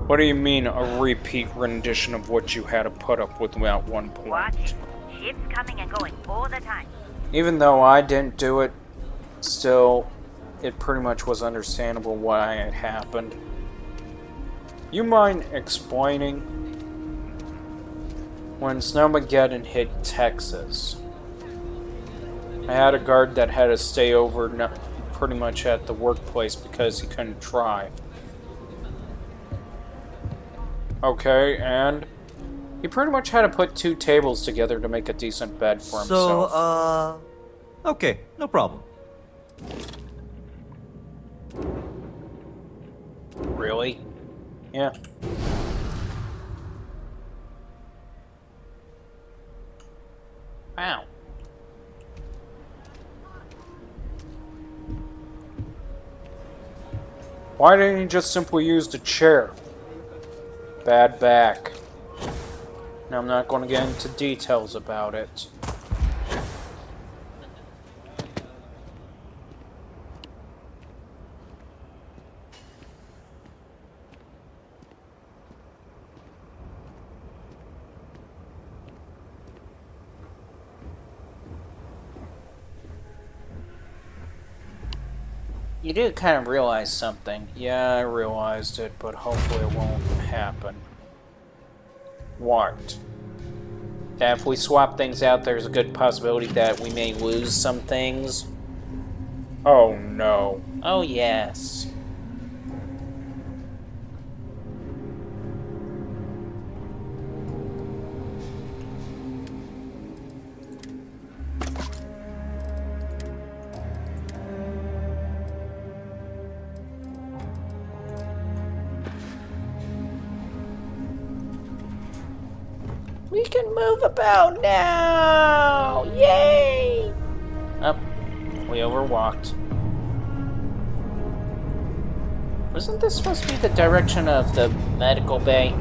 What do you mean, a repeat rendition of what you had to put up with at one point? Watch it. Ships coming and going all the time. Even though I didn't do it, still, it pretty much was understandable why it happened. You mind explaining? When Snowmageddon hit Texas, I had a guard that had to stay over pretty much at the workplace because he couldn't drive. Okay, and he pretty much had to put 2 tables together to make a decent bed for himself. So, okay, no problem. Really? Yeah. Wow. Why didn't he just simply use the chair? Bad back. Now I'm not going to get into details about it. You do kind of realize something. Yeah, I realized it, but hopefully it won't happen. What? That if we swap things out, there's a good possibility that we may lose some things. Oh no. Oh yes. We can move about now! Yay! Oh, we overwalked. Wasn't this supposed to be the direction of the medical bay?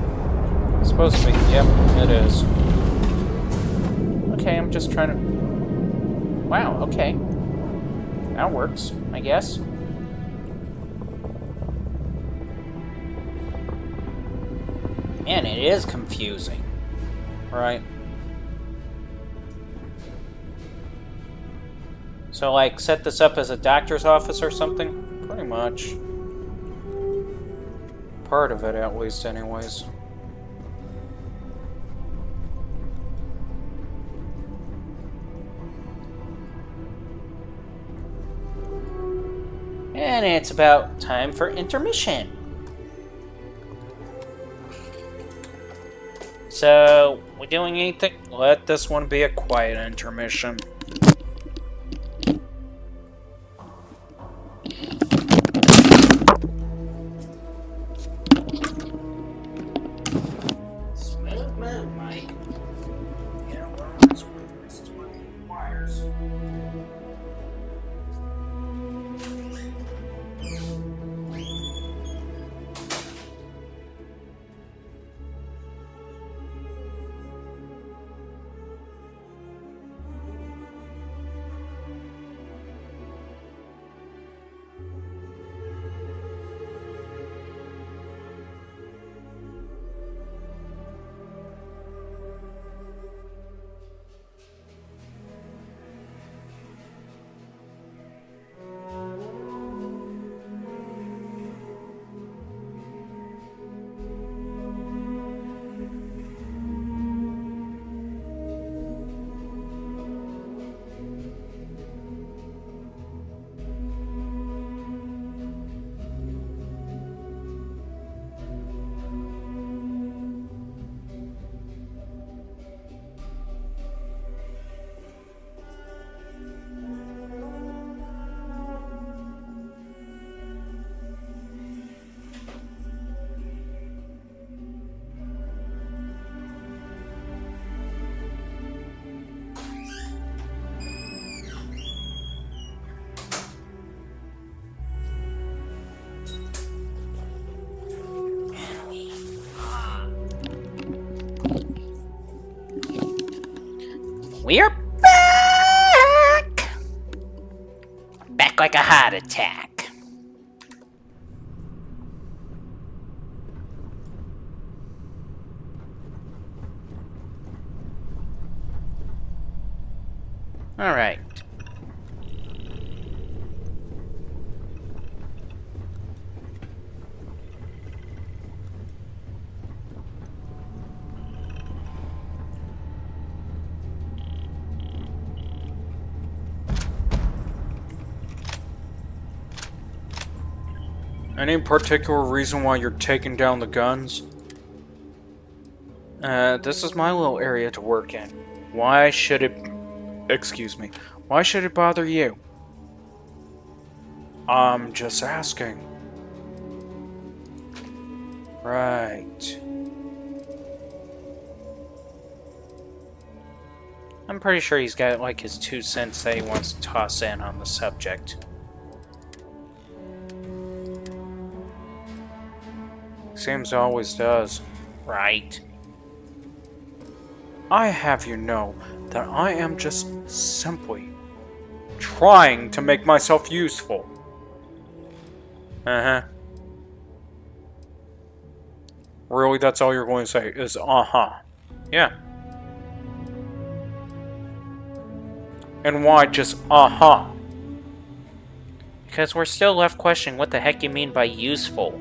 It's supposed to be. Yep, it is. Okay, I'm just trying to... Wow, okay. That works, I guess. Man, it is confusing. Right. So, like, set this up as a doctor's office or something? Pretty much. Part of it, at least, anyways. And it's about time for intermission. So, we doing anything? Let this one be a quiet intermission. Smooth move, Mike. Yeah, well, this is what it requires. We're back! Back like a heart attack. Alright. Any particular reason why you're taking down the guns? This is my little area to work in. Why should it... Excuse me. Why should it bother you? I'm just asking. Right. I'm pretty sure he's got like his 2 cents that he wants to toss in on the subject. Seems always does. Right. I have you know that I am just simply trying to make myself useful. Uh-huh. Really, that's all you're going to say is uh-huh. Yeah. And why just uh-huh? Because we're still left questioning what the heck you mean by useful.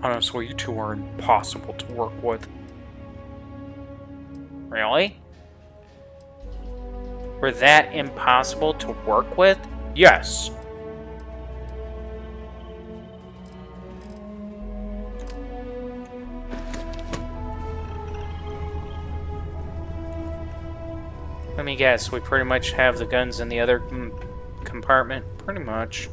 Honestly, you two are impossible to work with. Really? We're that impossible to work with? Yes. Let me guess, we pretty much have the guns in the other compartment? Pretty much.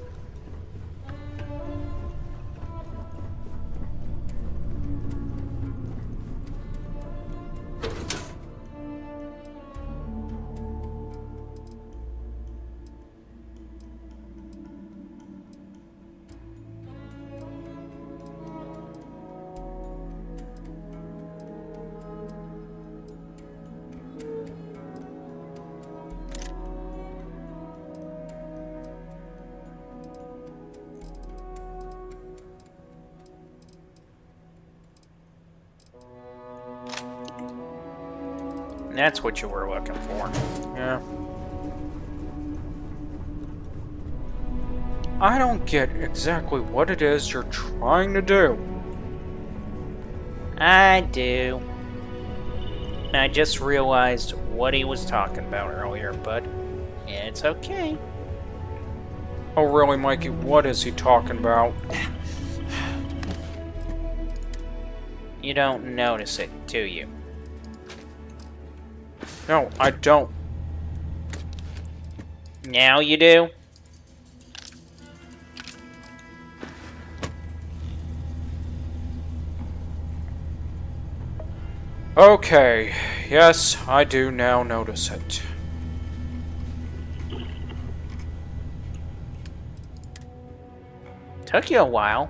That's what you were looking for. Yeah. I don't get exactly what it is you're trying to do. I do. I just realized what he was talking about earlier, but it's okay. Oh really, Mikey? What is he talking about? You don't notice it, do you? No, I don't. Now you do? Okay, yes, I do now notice it. Took you a while.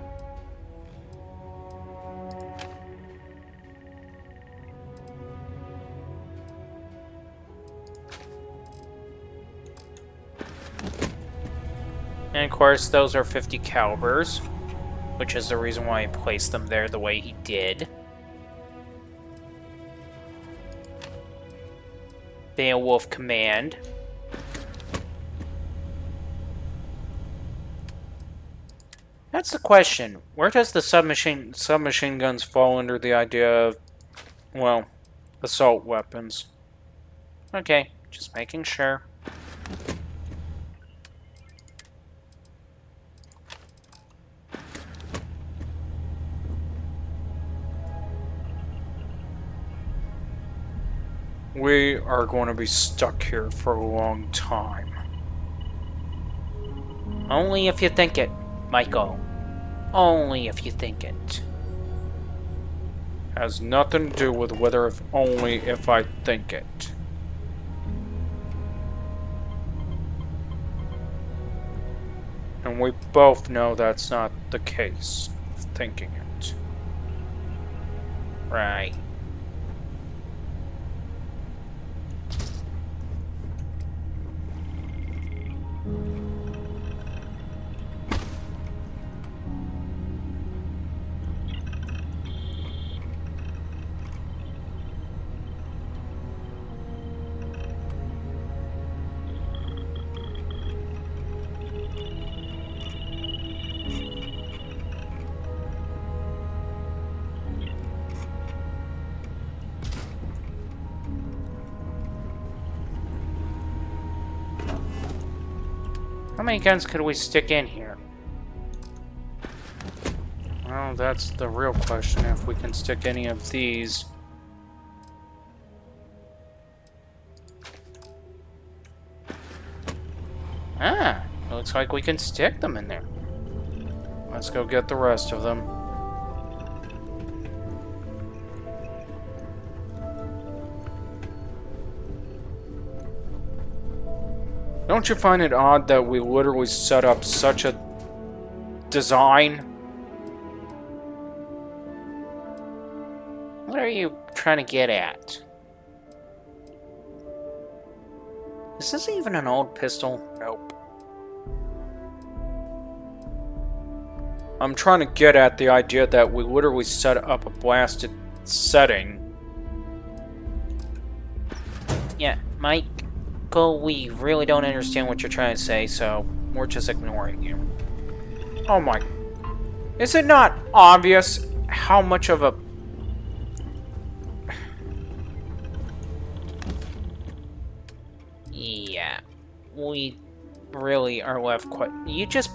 And of course, those are 50 calibers, which is the reason why he placed them there the way he did. Beowulf Command. That's the question. Where does the submachine guns fall under the idea of, well, assault weapons? Okay, just making sure. We are going to be stuck here for a long time. Only if you think it, Michael. Only if you think it. Has nothing to do with whether if only if I think it. And we both know that's not the case of thinking it. Right. How many guns could we stick in here? Well, that's the real question, if we can stick any of these. Ah, looks like we can stick them in there. Let's go get the rest of them. Don't you find it odd that we literally set up such a design? What are you trying to get at? Is this even an old pistol? Nope. I'm trying to get at the idea that we literally set up a blasted setting. Yeah, Michael, we really don't understand what you're trying to say, so we're just ignoring you. Oh my... Is it not obvious how much of a... Yeah, we really are left quite... You just...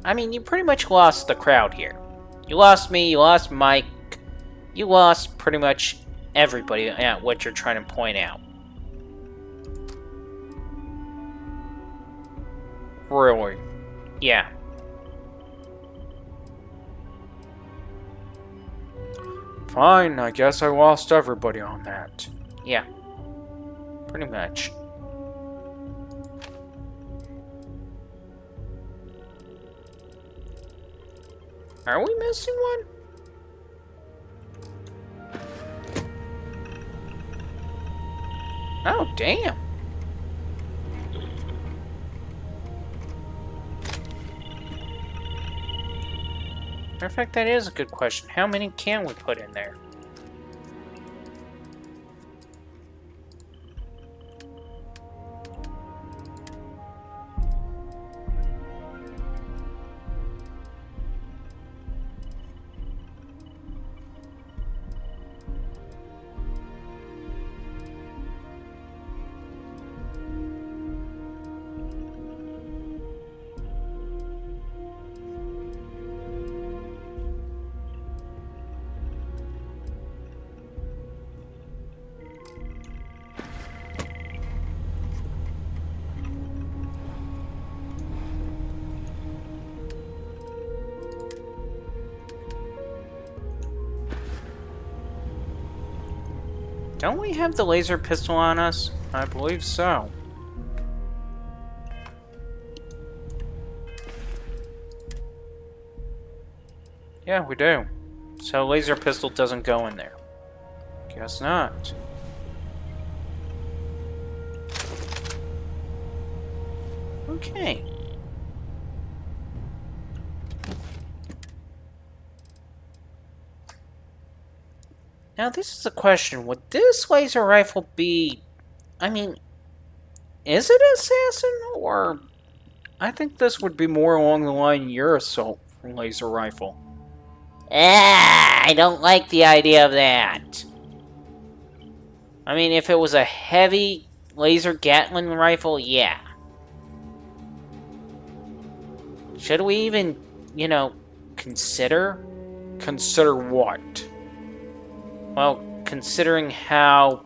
I mean, you pretty much lost the crowd here. You lost me, you lost Mike, you lost pretty much everybody at what you're trying to point out. Really? Yeah. Fine, I guess I lost everybody on that. Yeah. Pretty much. Are we missing one? Oh, damn. Matter of fact, that is a good question. How many can we put in there? Don't we have the laser pistol on us? I believe so. Yeah, we do. So laser pistol doesn't go in there. Guess not. Okay. Now this is a question. Would this laser rifle be... I mean... Is it assassin or... I think this would be more along the line your assault laser rifle. I don't like the idea of that. I mean, if it was a heavy laser Gatling rifle, yeah. Should we even, you know, consider? Consider what? Well, considering how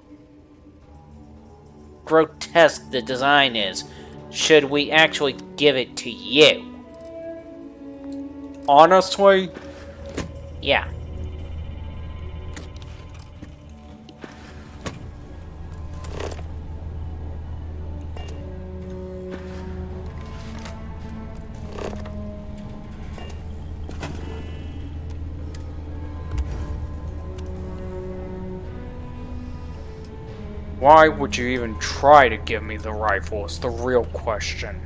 grotesque the design is, should we actually give it to you? Honestly? Yeah. Why would you even try to give me the rifle is the real question.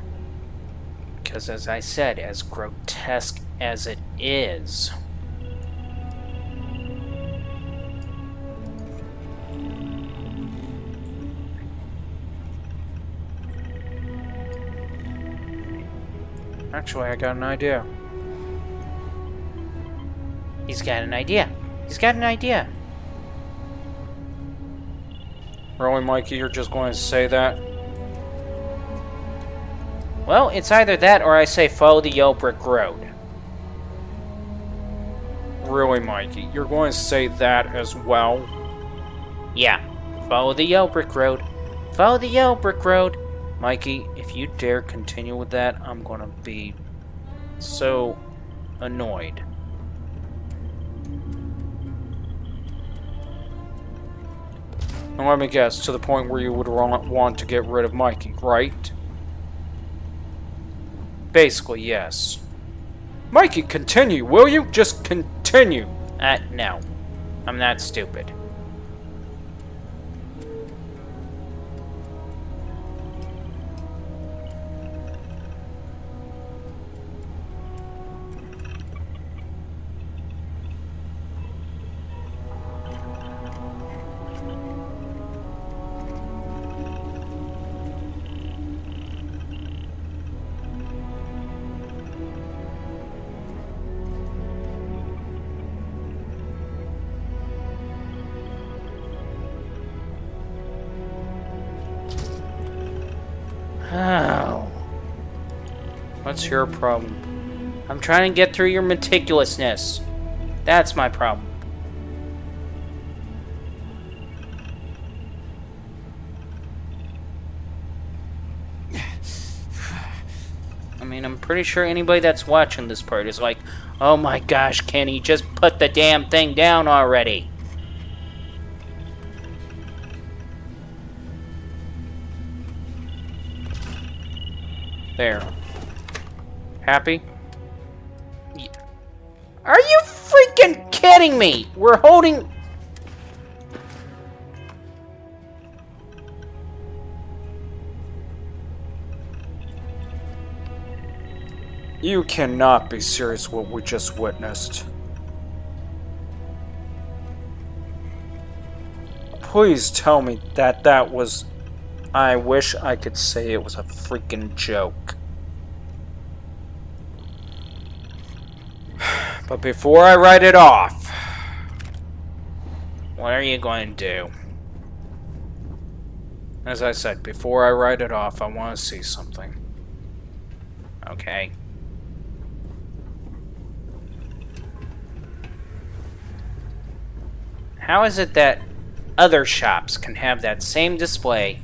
Because as I said, as grotesque as it is... Actually, I got an idea. He's got an idea. He's got an idea. Really, Mikey, you're just going to say that? Well, it's either that or I say follow the yellow brick road. Really, Mikey, you're going to say that as well? Yeah, follow the yellow brick road. Follow the yellow brick road. Mikey, if you dare continue with that, I'm gonna be so annoyed. Now let me guess, to the point where you would want to get rid of Mikey, right? Basically, yes. Mikey, continue, will you? Just continue. No. I'm not stupid. Oh. What's your problem? I'm trying to get through your meticulousness. That's my problem. I mean, I'm pretty sure anybody that's watching this part is like, oh my gosh, Kenny, just put the damn thing down already. There. Happy? Are you freaking kidding me? We're holding... You cannot be serious what we just witnessed. Please tell me that that was... I wish I could say it was a freaking joke. But before I write it off... What are you going to do? As I said, before I write it off, I want to see something. Okay. How is it that other shops can have that same display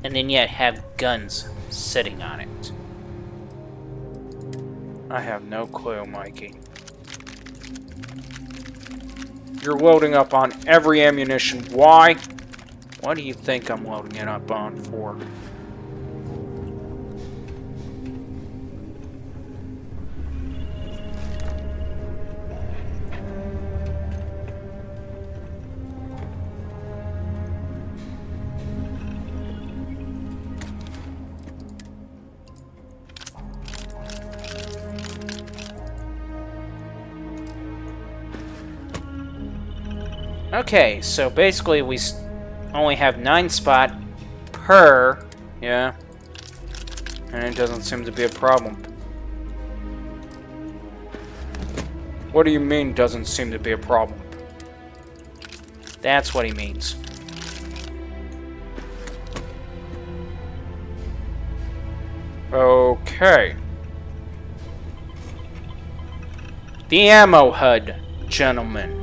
and then yet have guns sitting on it? I have no clue, Mikey. You're loading up on every ammunition. Why? What do you think I'm loading it up on for? Okay, so basically we only have 9 spot per... Yeah. And it doesn't seem to be a problem. What do you mean, doesn't seem to be a problem? That's what he means. Okay. The ammo HUD, gentlemen.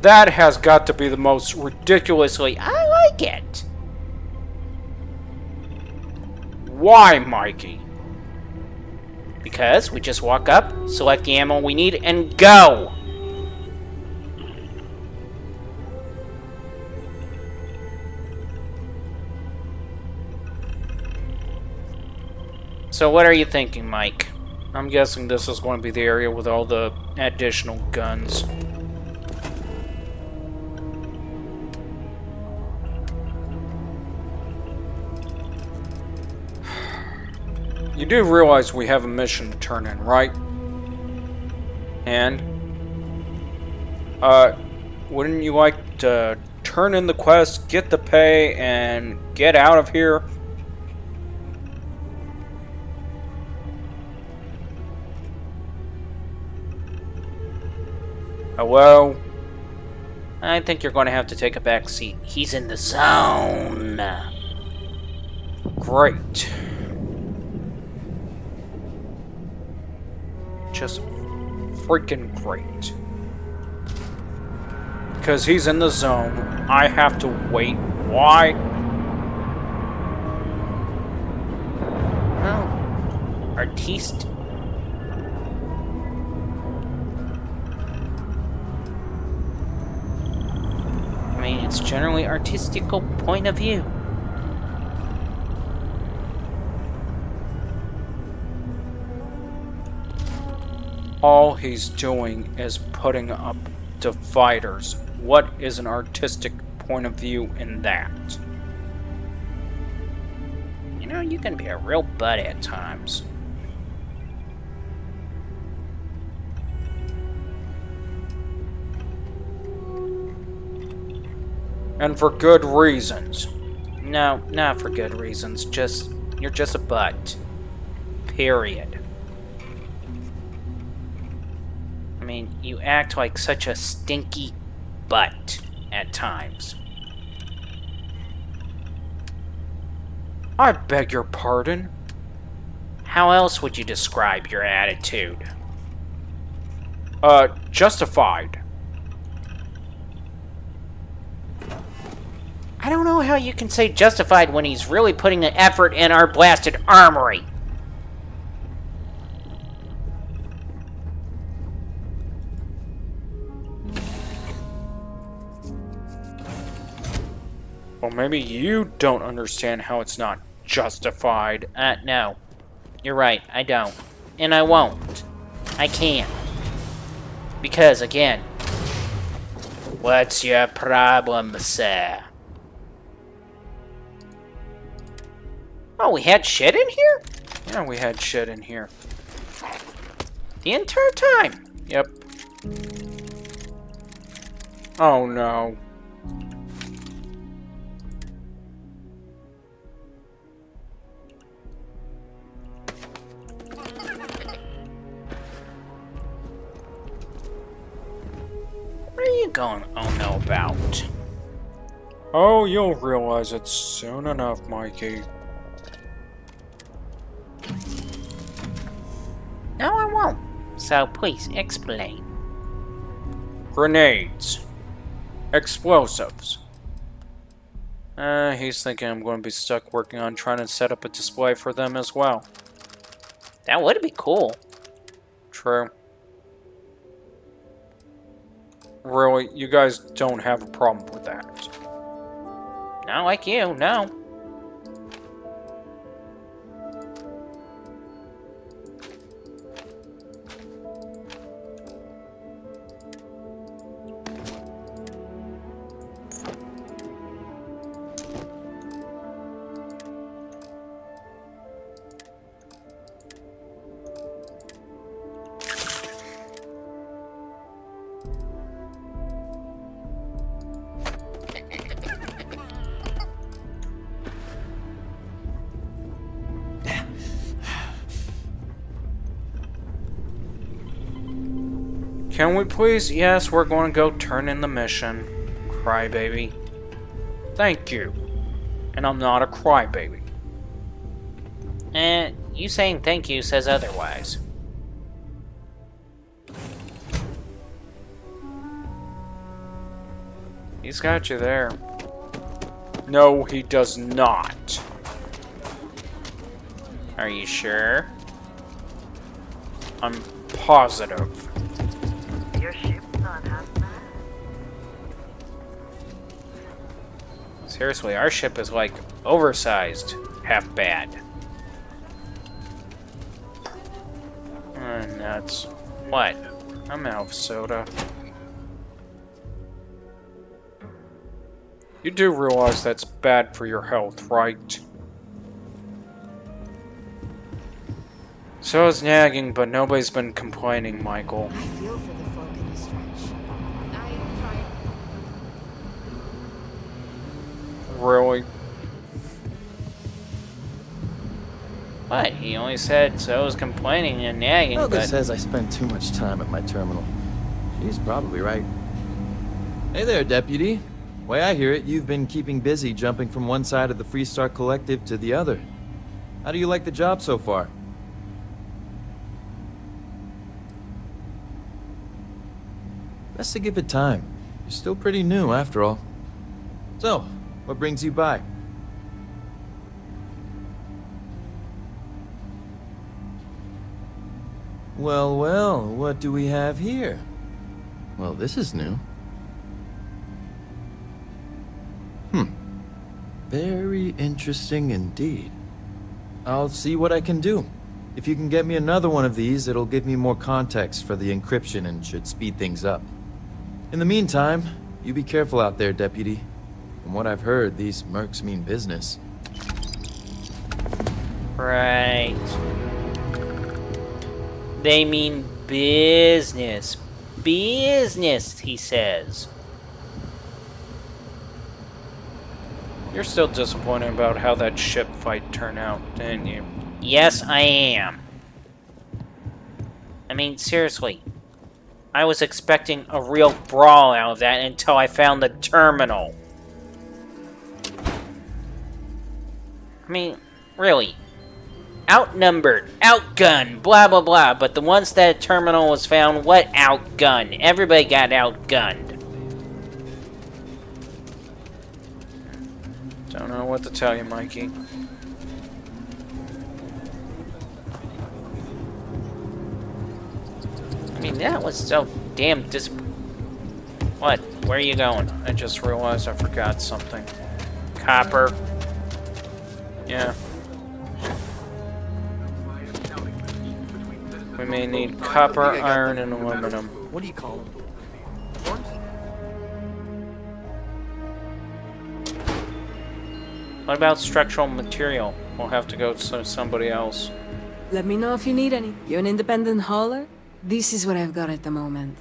That has got to be the most ridiculously... I like it. Why, Mikey? Because we just walk up, select the ammo we need, and go! So what are you thinking, Mike? I'm guessing this is going to be the area with all the additional guns. You do realize we have a mission to turn in, right? And, wouldn't you like to turn in the quest, get the pay, and get out of here? Hello? I think you're going to have to take a back seat. He's in the zone. Great. Just freaking great. Because he's in the zone, I have to wait. Why? Oh. Artiste. I mean, it's generally artistical point of view. All he's doing is putting up dividers. What is an artistic point of view in that? You know, you can be a real butt at times. And for good reasons. No, not for good reasons. You're just a butt. Period. I mean, you act like such a stinky butt at times. I beg your pardon? How else would you describe your attitude? Justified. I don't know how you can say justified when he's really putting the effort in our blasted armory. Well, maybe you don't understand how it's not justified. No. You're right, I don't. And I won't. I can't. Because, again, what's your problem, sir? Oh, we had shit in here? Yeah, we had shit in here. The entire time? Yep. Oh no. What are you going oh no about? Oh, you'll realize it soon enough, Mikey. No, I won't. So please explain. Grenades. Explosives. He's thinking I'm going to be stuck working on trying to set up a display for them as well. That would be cool. True. Really, you guys don't have a problem with that. Not like you, no. Can we please? Yes, we're going to go turn in the mission. Crybaby. Thank you. And I'm not a crybaby. You saying thank you says otherwise. He's got you there. No, he does not. Are you sure? I'm positive. Your ship's not half bad. Seriously, our ship is like oversized, half bad. Nuts. What? I'm out of soda. You do realize that's bad for your health, right? So is nagging, but nobody's been complaining, Michael. I feel for the folk in distress. Really? What? He only said so is complaining and nagging, Helga but... says I spend too much time at my terminal. She's probably right. Hey there, Deputy. Way I hear it, you've been keeping busy jumping from one side of the Freestar Collective to the other. How do you like the job so far? Best to give it time. You're still pretty new, after all. So, what brings you by? Well, well, what do we have here? Well, this is new. Very interesting indeed. I'll see what I can do. If you can get me another one of these, it'll give me more context for the encryption and should speed things up. In the meantime, you be careful out there, Deputy. From what I've heard, these mercs mean business. Right. They mean business. Business, he says. You're still disappointed about how that ship fight turned out, didn't you? Yes, I am. I mean, seriously. I was expecting a real brawl out of that until I found the terminal. I mean, really. Outnumbered, outgunned, blah blah blah, but the once that terminal was found, what outgunned? Everybody got outgunned. Don't know what to tell you, Mikey. I mean, that was so damn What? Where are you going? I just realized I forgot something. Copper. Yeah. We may need copper, iron, and aluminum. What do you call them? What about structural material? We'll have to go to somebody else. Let me know if you need any. You an independent hauler? This is what I've got at the moment.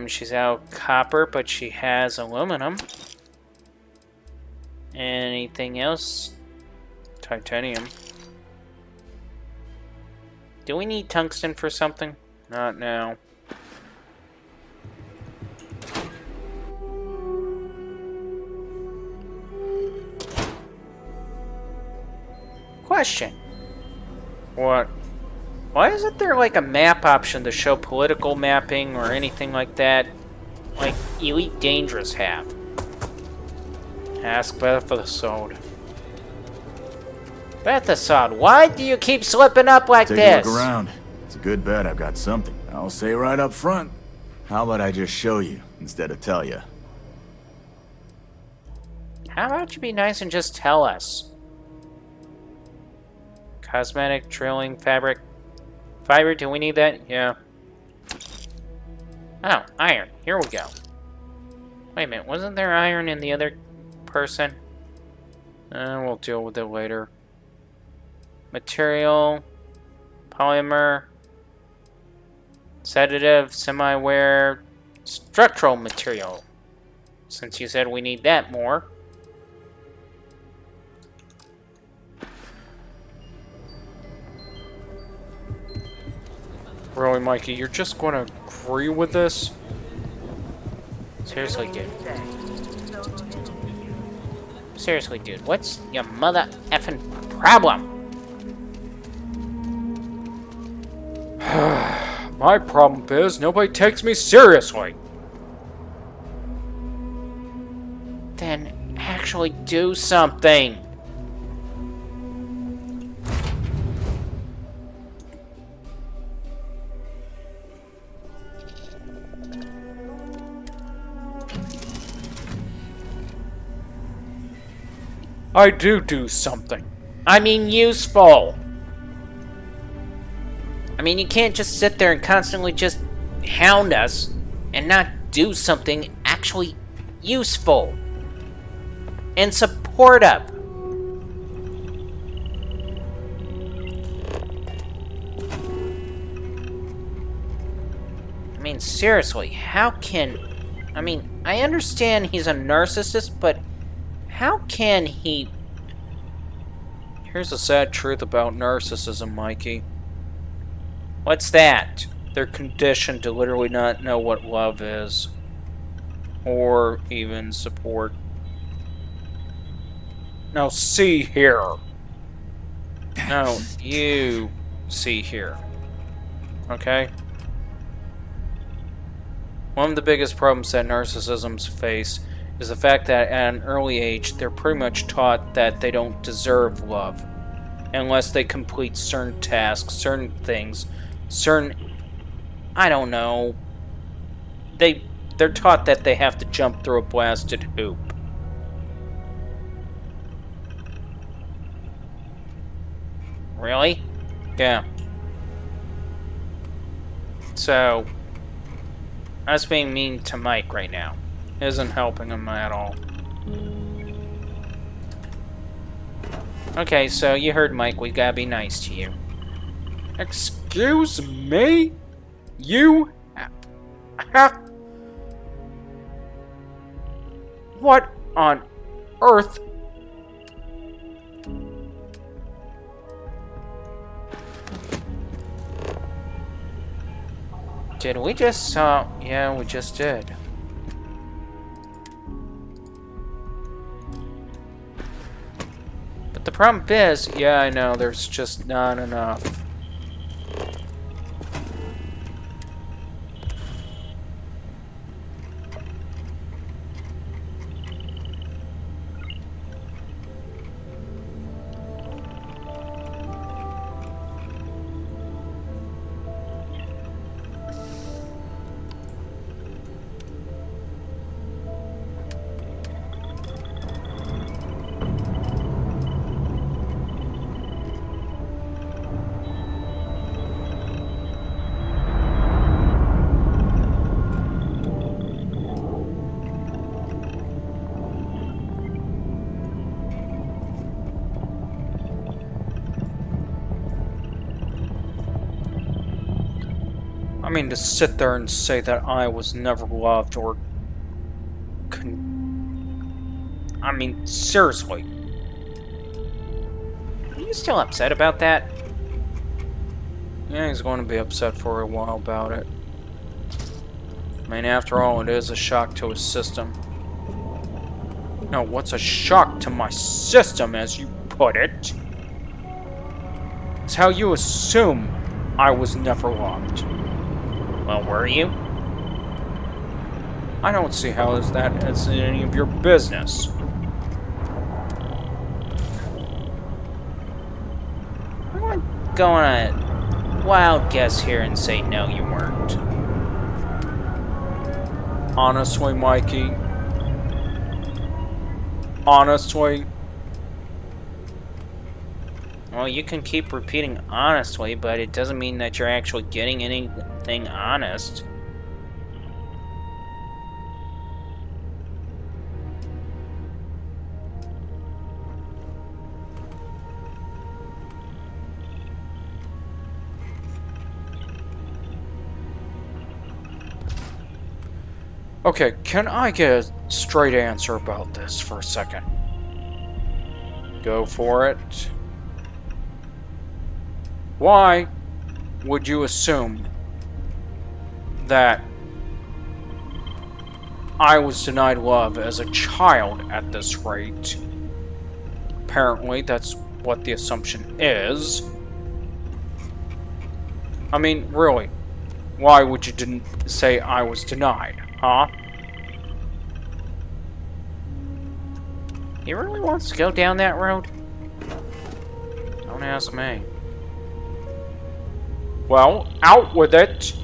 She's out copper, but she has aluminum. Anything else? Titanium. Do we need tungsten for something? Not now. Question. What? Why isn't there like a map option to show political mapping or anything like that? Like Elite Dangerous have? Ask Bethesod. Bethesod, why do you keep slipping up like Take this? a look around. It's a good bet I've got something. I'll say right up front. How about I just show you instead of tell you? How about you be nice and just tell us? Cosmetic, drilling, fabric. Fiber, do we need that? Yeah. Oh, iron. Here we go. Wait a minute, wasn't there iron in the other person? We'll deal with it later. Material, polymer, sedative, semi-wear, structural material. Since you said we need that more. Really, Mikey, you're just going to agree with this? Seriously, dude. Seriously, dude. What's your mother effing problem? My problem is nobody takes me seriously. Then actually do something. I do something. I mean useful. I mean, you can't just sit there and constantly just hound us and not do something actually useful and supportive. mean, seriously, how can... I mean, I understand he's a narcissist, but how can he... Here's the sad truth about narcissism, Mikey. What's that? They're conditioned to literally not know what love is. Or even support. Now see here. No, you see here. Okay? One of the biggest problems that narcissisms face is the fact that at an early age, they're pretty much taught that they don't deserve love. Unless they complete certain tasks, certain things, certain... I don't know. They're taught that they have to jump through a blasted hoop. Really? Yeah. So, us being mean to Mike right now isn't helping him at all. Okay, so you heard Mike, we gotta be nice to you. Excuse me? You have... What on earth? Did we just yeah, we just did. But the problem is, yeah, I know, there's just not enough. I mean, to sit there and say that I was never loved or... I mean, seriously. Are you still upset about that? Yeah, he's going to be upset for a while about it. I mean, after all, it is a shock to his system. No, what's a shock to my system, as you put it? It's how you assume I was never loved. Well, were you? I don't see how is that it's any of your business. I'm going to go on a wild guess here and say no, you weren't. Honestly, Mikey. Honestly. Well, you can keep repeating honestly, but it doesn't mean that you're actually getting anything honest. Okay, can I get a straight answer about this for a second? Go for it. Why would you assume that I was denied love as a child at this rate? Apparently, that's what the assumption is. I mean, really, why would you say I was denied, huh? He really wants to go down that road? Don't ask me. Well, out with it!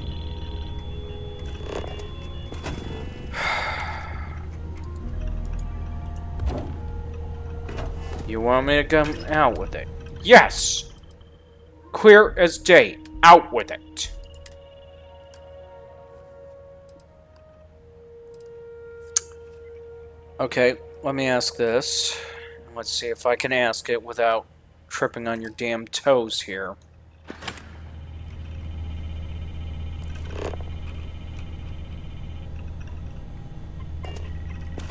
You want me to come out with it? Yes! Clear as day. Out with it. Okay, let me ask this. Let's see if I can ask it without tripping on your damn toes here.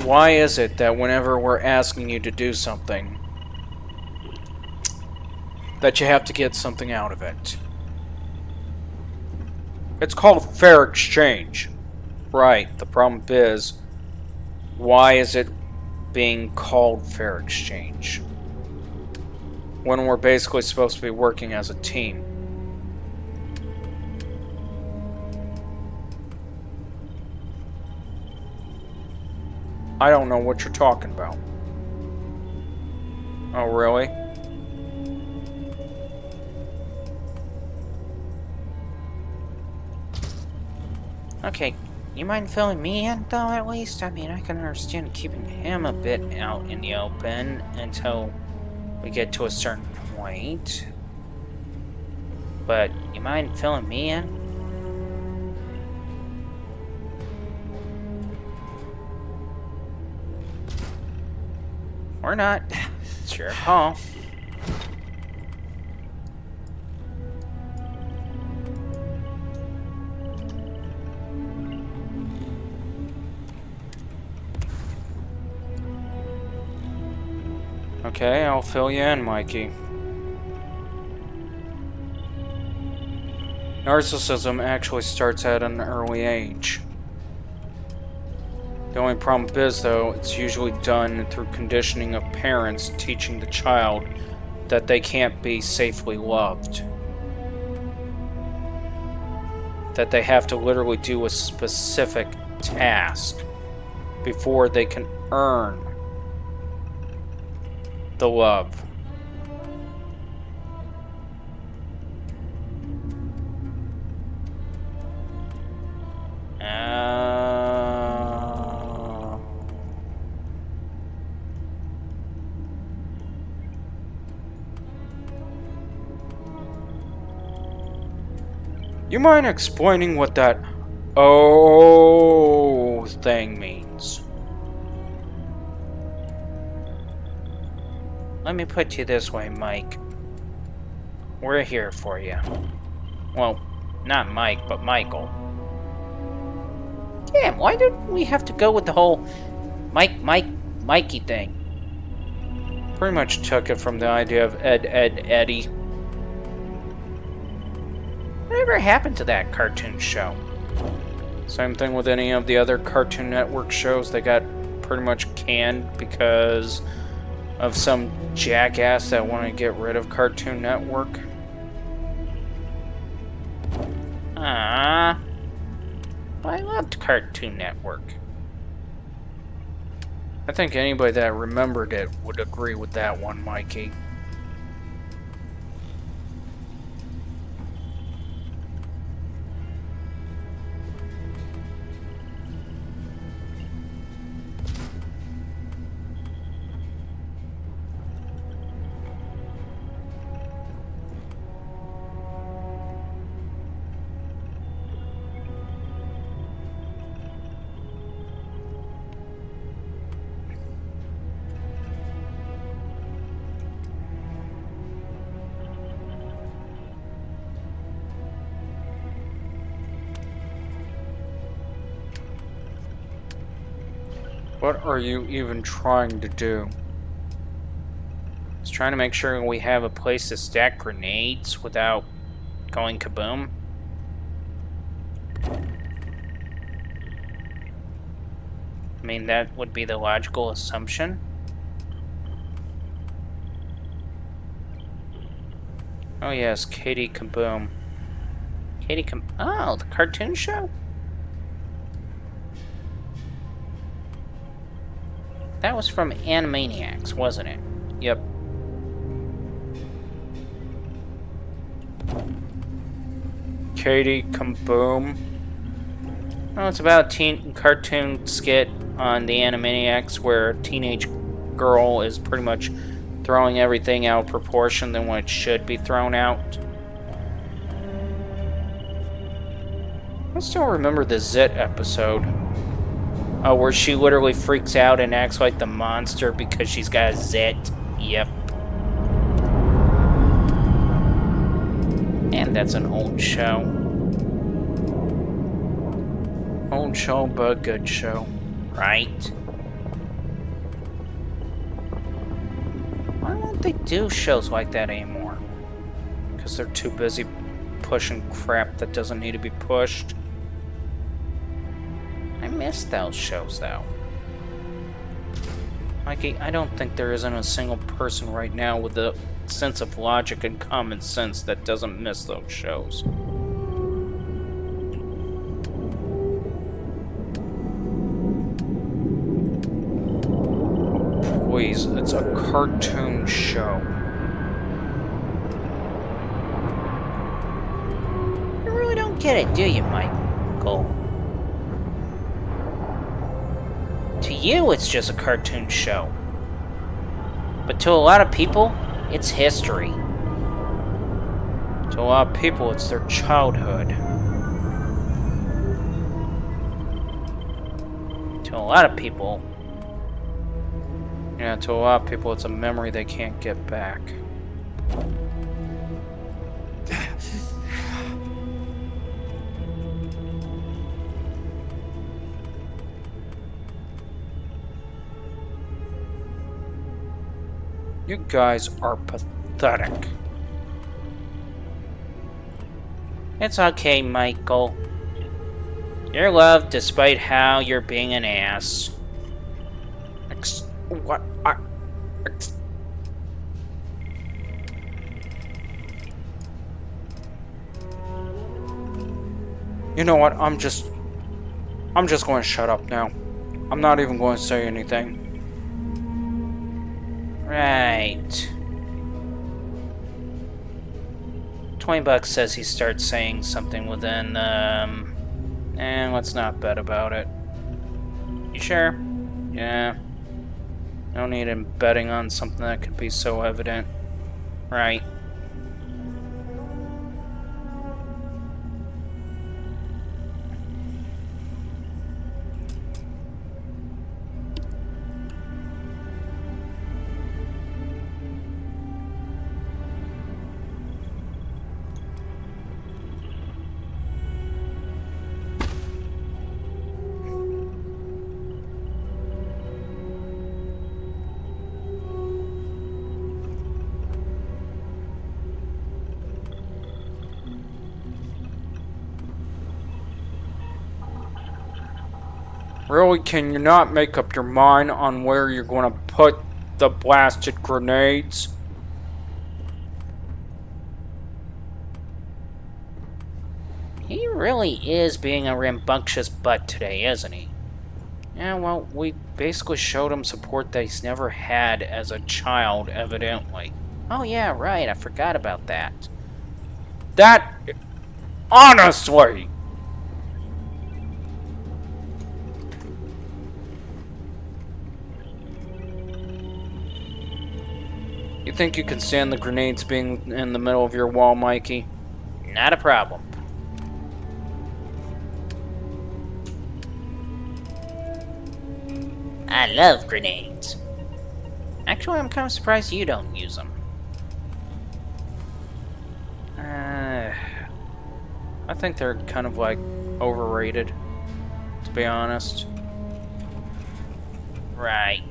Why is it that whenever we're asking you to do something, that you have to get something out of it? It's called fair exchange. Right, the problem is, why is it being called fair exchange when we're basically supposed to be working as a team? I don't know what you're talking about. Oh, really? Okay, you mind filling me in, though, at least? I mean, I can understand keeping him a bit out in the open until we get to a certain point. But, you mind filling me in? Or not. It's your call. Okay, I'll fill you in, Mikey. Narcissism actually starts at an early age. The only problem is, though, it's usually done through conditioning of parents teaching the child that they can't be safely loved. That they have to literally do a specific task before they can earn the love. You mind explaining what that "oh" thing means? Let me put it this way, Mike. We're here for you. Well, not Mike, but Michael. Damn, why did we have to go with the whole Mikey thing? Pretty much took it from the idea of Eddie. Whatever happened to that cartoon show? Same thing with any of the other Cartoon Network shows. They got pretty much canned because of some jackass that wanted to get rid of Cartoon Network. Ah, I loved Cartoon Network. I think anybody that remembered it would agree with that one, Mikey. What are you even trying to do? Just trying to make sure we have a place to stack grenades without going kaboom. I mean, that would be the logical assumption. Oh yes, Katie Kaboom. Oh, the cartoon show? That was from Animaniacs, wasn't it? Yep. Katie Kaboom. Well, it's about a teen cartoon skit on the Animaniacs where a teenage girl is pretty much throwing everything out of proportion than what it should be thrown out. I still remember the Zit episode. Where she literally freaks out and acts like the monster because she's got a zit. Yep. And that's an old show. Old show, but good show. Right? they do shows like that anymore? Because they're too busy pushing crap that doesn't need to be pushed. I miss those shows, though. Mikey, I don't think there isn't a single person right now with a sense of logic and common sense that doesn't miss those shows. Please, it's a cartoon show. You really don't get it, do you, Michael? To you, it's just a cartoon show. But to a lot of people, it's history. To a lot of people, it's their childhood. To a lot of people... Yeah, to a lot of people, it's a memory they can't get back. You guys are pathetic. It's okay, Michael. You're loved despite how you're being an ass. What? You know what? I'm just going to shut up now. I'm not even going to say anything. Right. $20 says he starts saying something within, let's not bet about it. You sure? Yeah. No need in betting on something that could be so evident. Right. Really, can you not make up your mind on where you're going to put the blasted grenades? He really is being a rambunctious butt today, isn't he? Yeah, well, we basically showed him support that he's never had as a child, evidently. Oh yeah, right, I forgot about that. That... honestly! You think you can stand the grenades being in the middle of your wall, Mikey? Not a problem. I love grenades. Actually, I'm kind of surprised you don't use them. I think they're kind of like overrated, to be honest. Right.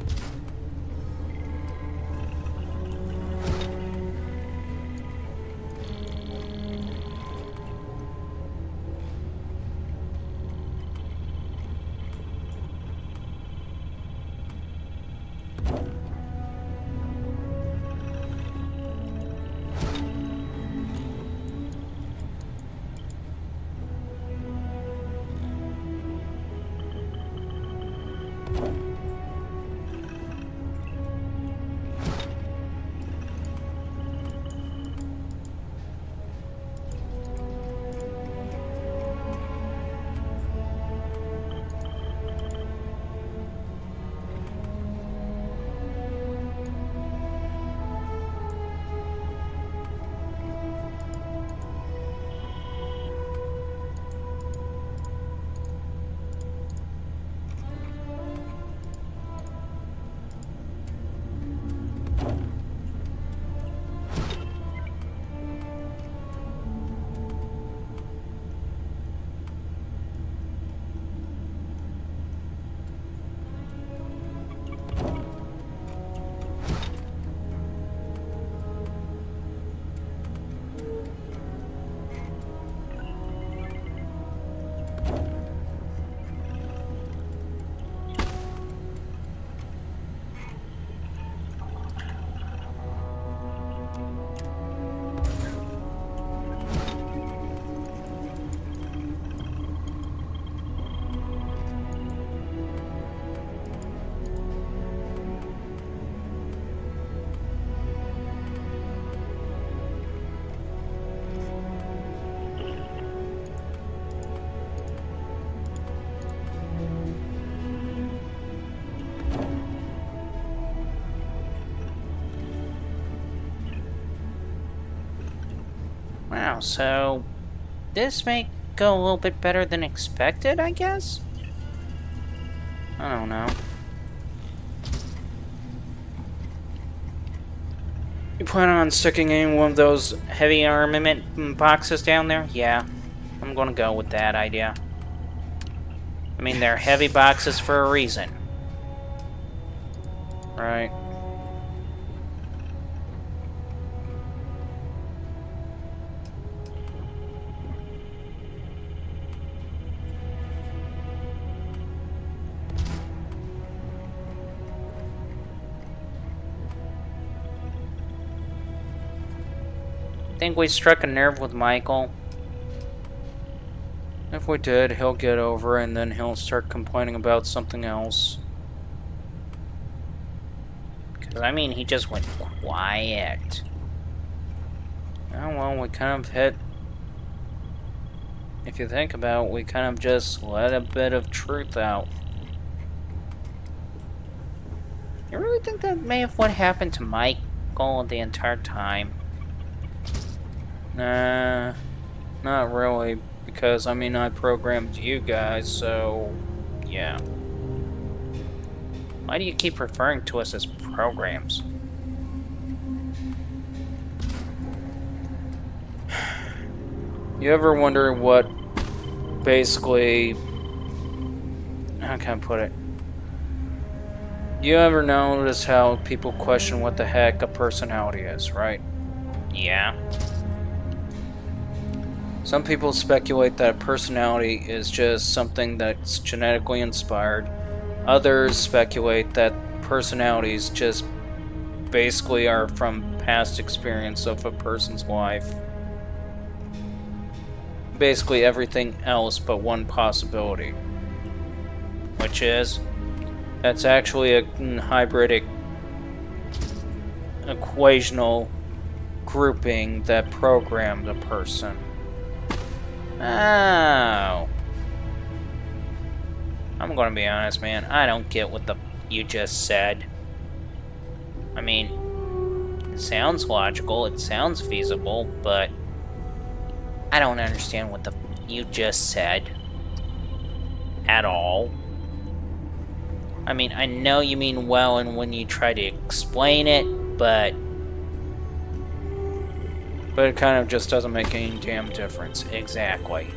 Wow, so this may go a little bit better than expected, I guess? I don't know. You plan on sticking in one of those heavy armament boxes down there? Yeah, I'm gonna go with that idea. I mean, they're heavy boxes for a reason. Right. Think we struck a nerve with Michael? If we did, he'll get over and then he'll start complaining about something else. Because, I mean, he just went quiet. Oh, well, we kind of hit... If you think about it, we kind of just let a bit of truth out. You really think that may have what happened to Michael the entire time? Nah, not really, because, I mean, I programmed you guys, so, yeah. Why do you keep referring to us as programs? You ever wonder what, basically, how can I put it? You ever notice how people question what the heck a personality is, right? Yeah. Some people speculate that a personality is just something that's genetically inspired. Others speculate that personalities just basically are from past experience of a person's life. Basically everything else but one possibility. Which is? That's actually a hybrid equational grouping that programmed a person. Oh. I'm gonna be honest, man. I don't get what you just said. I mean, it sounds logical, it sounds feasible, but I don't understand what you just said. At all. I mean, I know you mean well and when you try to explain it, but it kind of just doesn't make any damn difference. Exactly.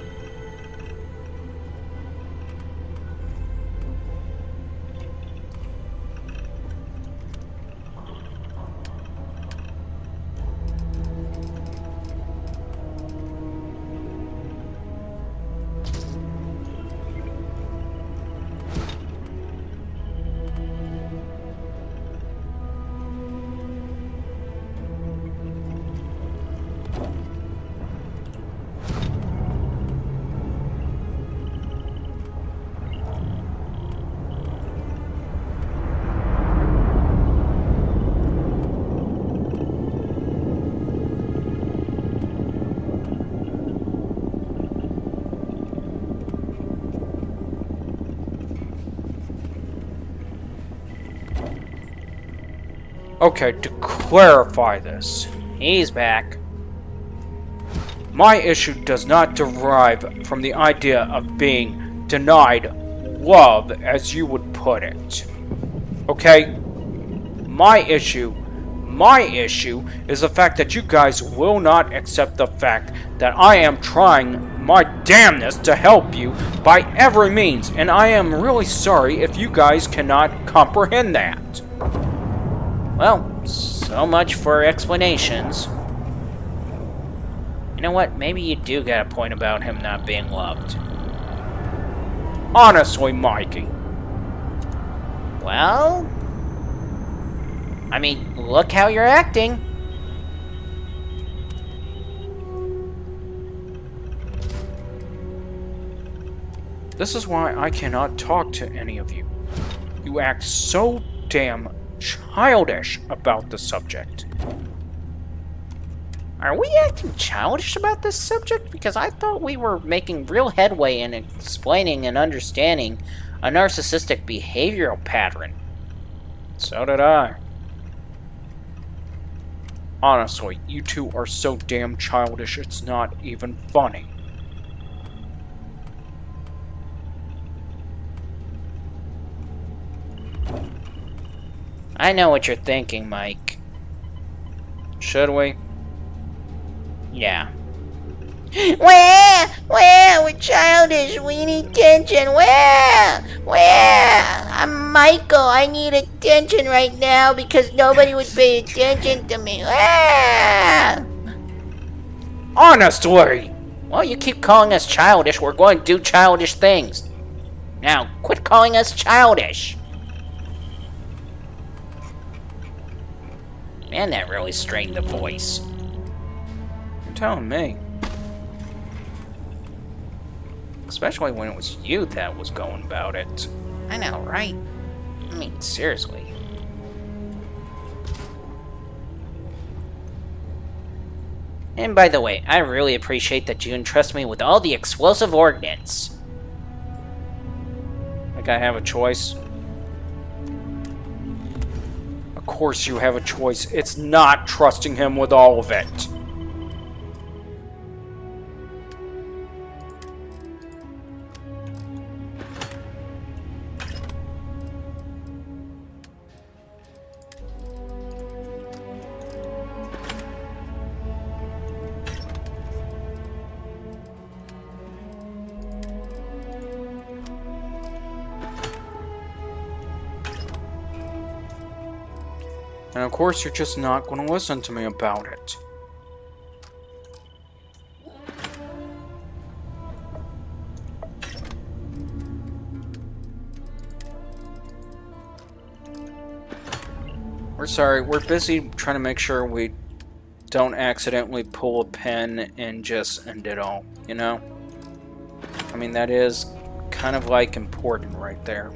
Okay, to clarify this. He's back. My issue does not derive from the idea of being denied love, as you would put it. Okay? My issue is the fact that you guys will not accept the fact that I am trying my damnness to help you by every means, and I am really sorry if you guys cannot comprehend that. Well, so much for explanations. You know what? Maybe you do got a point about him not being loved. Honestly, Mikey. Well, I mean, look how you're acting. This is why I cannot talk to any of you. You act so damn childish about the subject. Are we acting childish about this subject? Because I thought we were making real headway in explaining and understanding a narcissistic behavioral pattern. So did I. Honestly, you two are so damn childish, it's not even funny. I know what you're thinking, Mike. Should we? Yeah. We're childish. We need attention. I'm Michael. I need attention right now because nobody would pay attention to me. Honestly! Well, you keep calling us childish. We're going to do childish things. Now, quit calling us childish. Man, that really strained the voice. You're telling me. Especially when it was you that was going about it. I know, right? I mean, seriously. And by the way, I really appreciate that you entrust me with all the explosive ordnance. Like I have a choice. Of course you have a choice. It's not trusting him with all of it. And of course, you're just not going to listen to me about it. We're sorry, we're busy trying to make sure we don't accidentally pull a pin and just end it all, you know? I mean, that is kind of like important right there.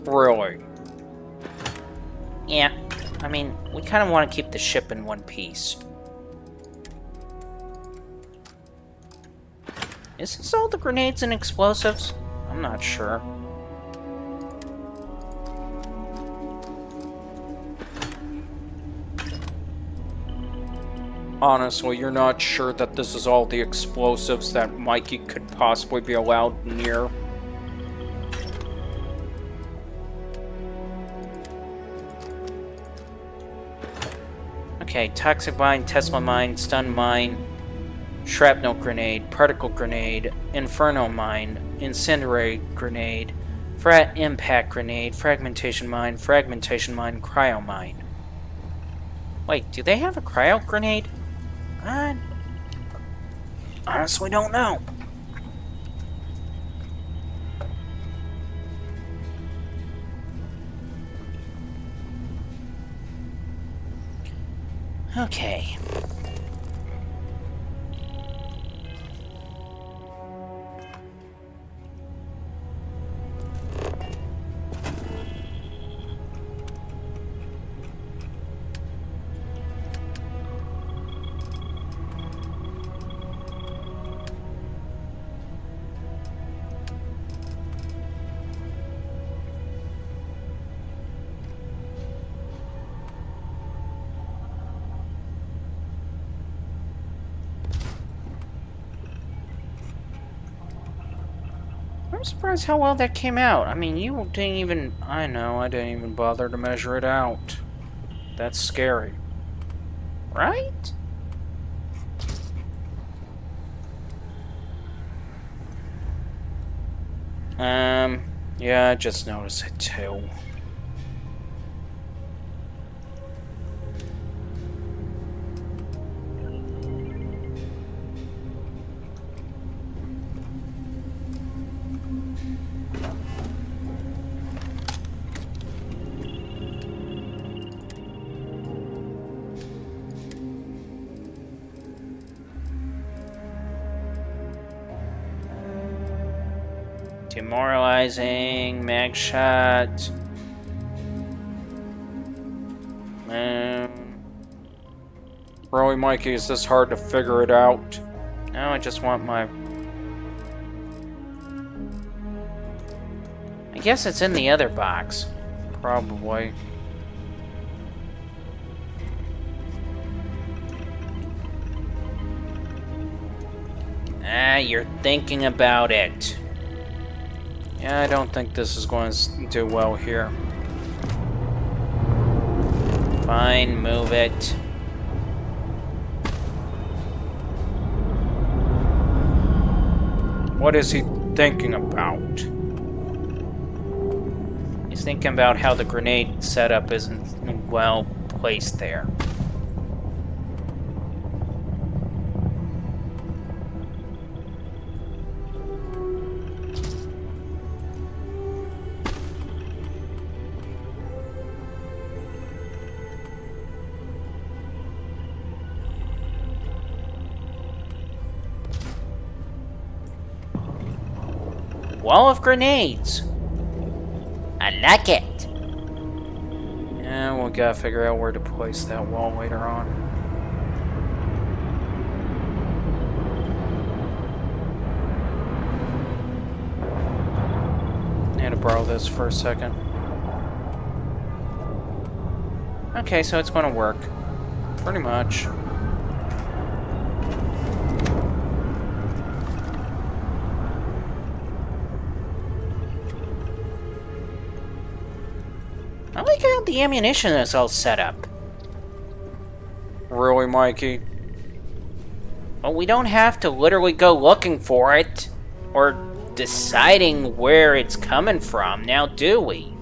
Really. Yeah, I mean, we kind of want to keep the ship in one piece. Is this all the grenades and explosives? I'm not sure. Honestly, you're not sure that this is all the explosives that Mikey could possibly be allowed near? Okay, toxic mine, Tesla mine, stun mine, shrapnel grenade, particle grenade, inferno mine, incendiary grenade, impact grenade, fragmentation mine, cryo mine. Wait, do they have a cryo grenade? I honestly don't know. Okay. I'm surprised how well that came out. I mean, you didn't even... I know, I didn't even bother to measure it out. That's scary. Right? Yeah, I just noticed it too. Demoralizing, mag shot. Really, Mikey, is this hard to figure it out? No, I just want my... I guess it's in the other box. Probably. Ah, you're thinking about it. Yeah, I don't think this is going to do well here. Fine, move it. What is he thinking about? He's thinking about how the grenade setup isn't well placed there. Wall of grenades. I like it. Yeah, we'll gotta figure out where to place that wall later on. Need to borrow this for a second. Okay, so it's gonna work. Pretty much. I like how the ammunition is all set up. Really, Mikey? But we don't have to literally go looking for it, or deciding where it's coming from, now do we?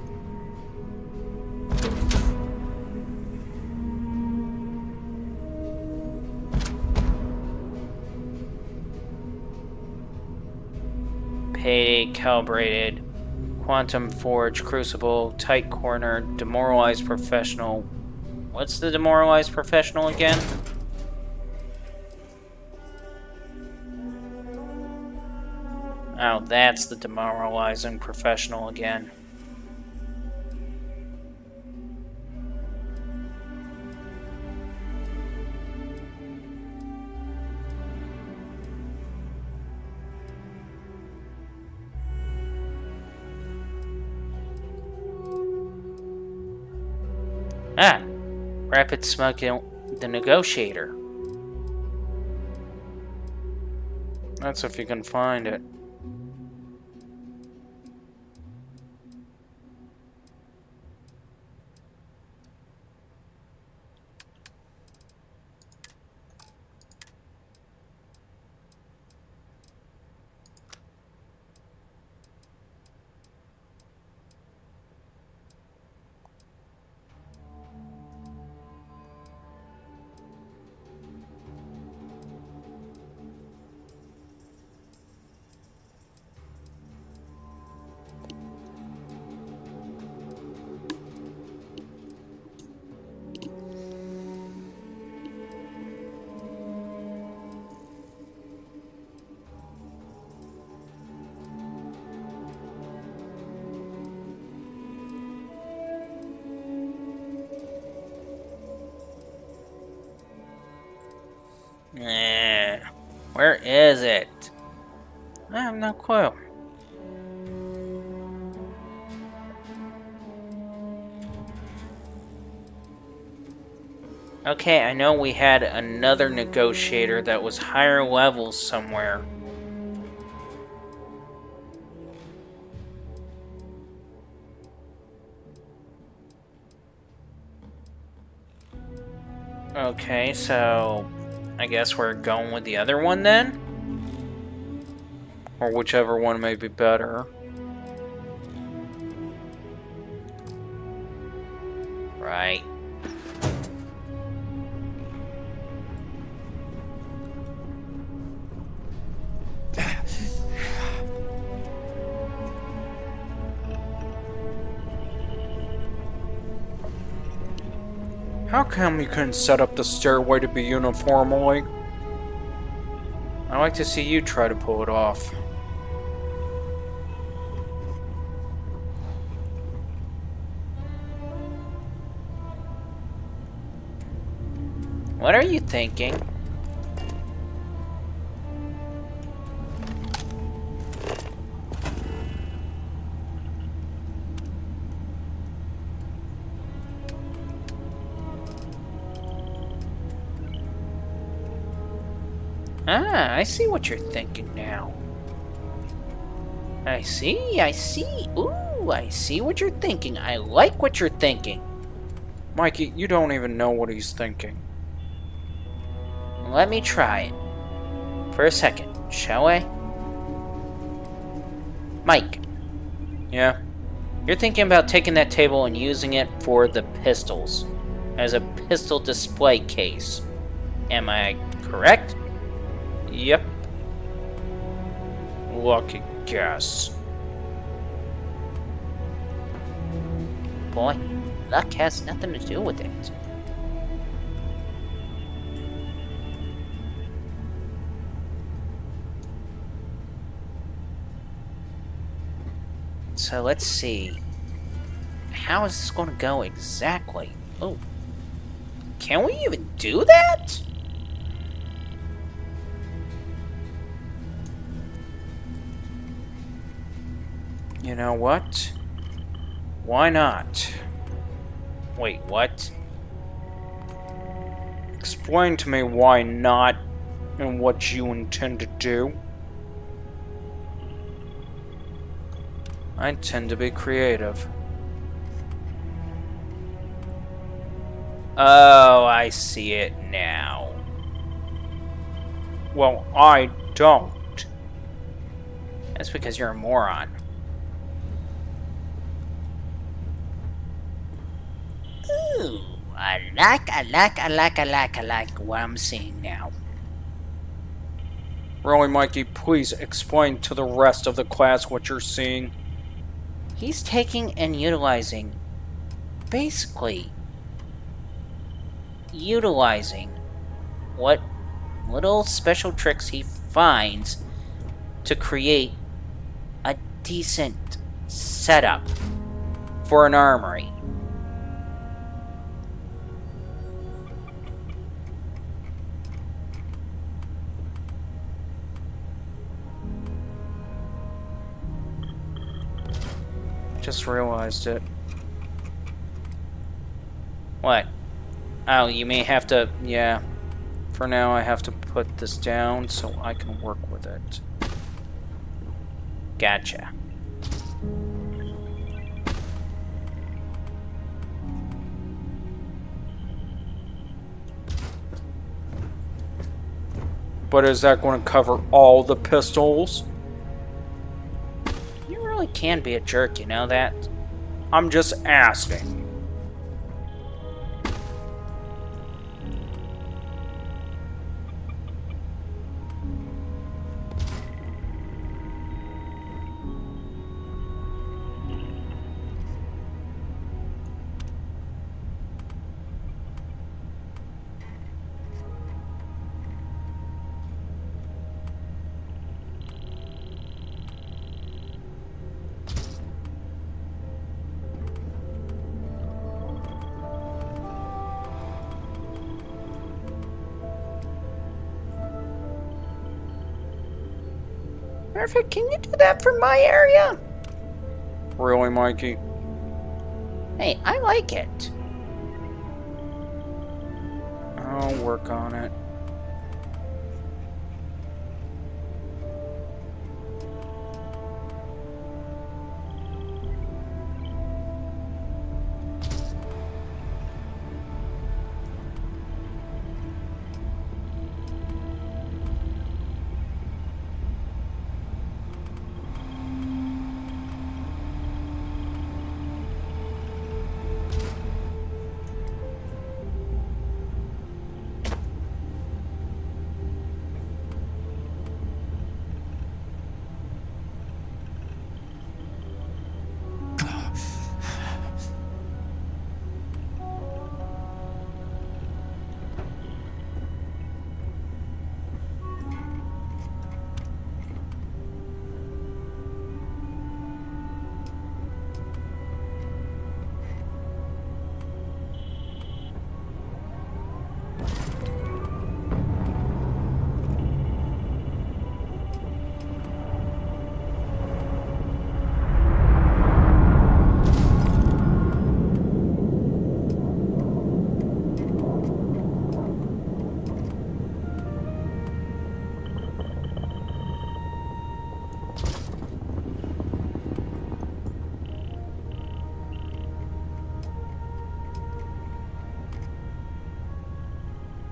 Payday, calibrated, quantum forge, crucible, tight corner, demoralized professional. What's the demoralized professional again? Oh, that's the demoralizing professional again. Ah, rapid smuggling, the negotiator. That's if you can find it. Where is it? I have no clue. Okay, I know we had another negotiator that was higher levels somewhere. Okay, so I guess we're going with the other one then? Or whichever one may be better. Right. How come you couldn't set up the stairway to be uniformly? I'd like to see you try to pull it off. What are you thinking? Ah, I see what you're thinking now. I see. Ooh, I see what you're thinking. I like what you're thinking. Mikey, you don't even know what he's thinking. Let me try it. For a second, shall I? Mike. Yeah? You're thinking about taking that table and using it for the pistols. As a pistol display case. Am I correct? Yep. Lucky guess. Boy, luck has nothing to do with it. So let's see. How is this going to go exactly? Oh. Can we even do that? You know what? Why not? Wait, what? Explain to me why not and what you intend to do. I tend to be creative. Oh, I see it now. Well, I don't. That's because you're a moron. Ooh, I like what I'm seeing now. Really, Mikey, please explain to the rest of the class what you're seeing. He's taking and utilizing, basically, what little special tricks he finds to create a decent setup for an armory. Just realized it. What? Oh, you may have to... Yeah. For now, I have to put this down so I can work with it. Gotcha. But is that going to cover all the pistols? You really can be a jerk, you know that? I'm just asking. Perfect, can you do that for my area? Really, Mikey? Hey, I like it. I'll work on it.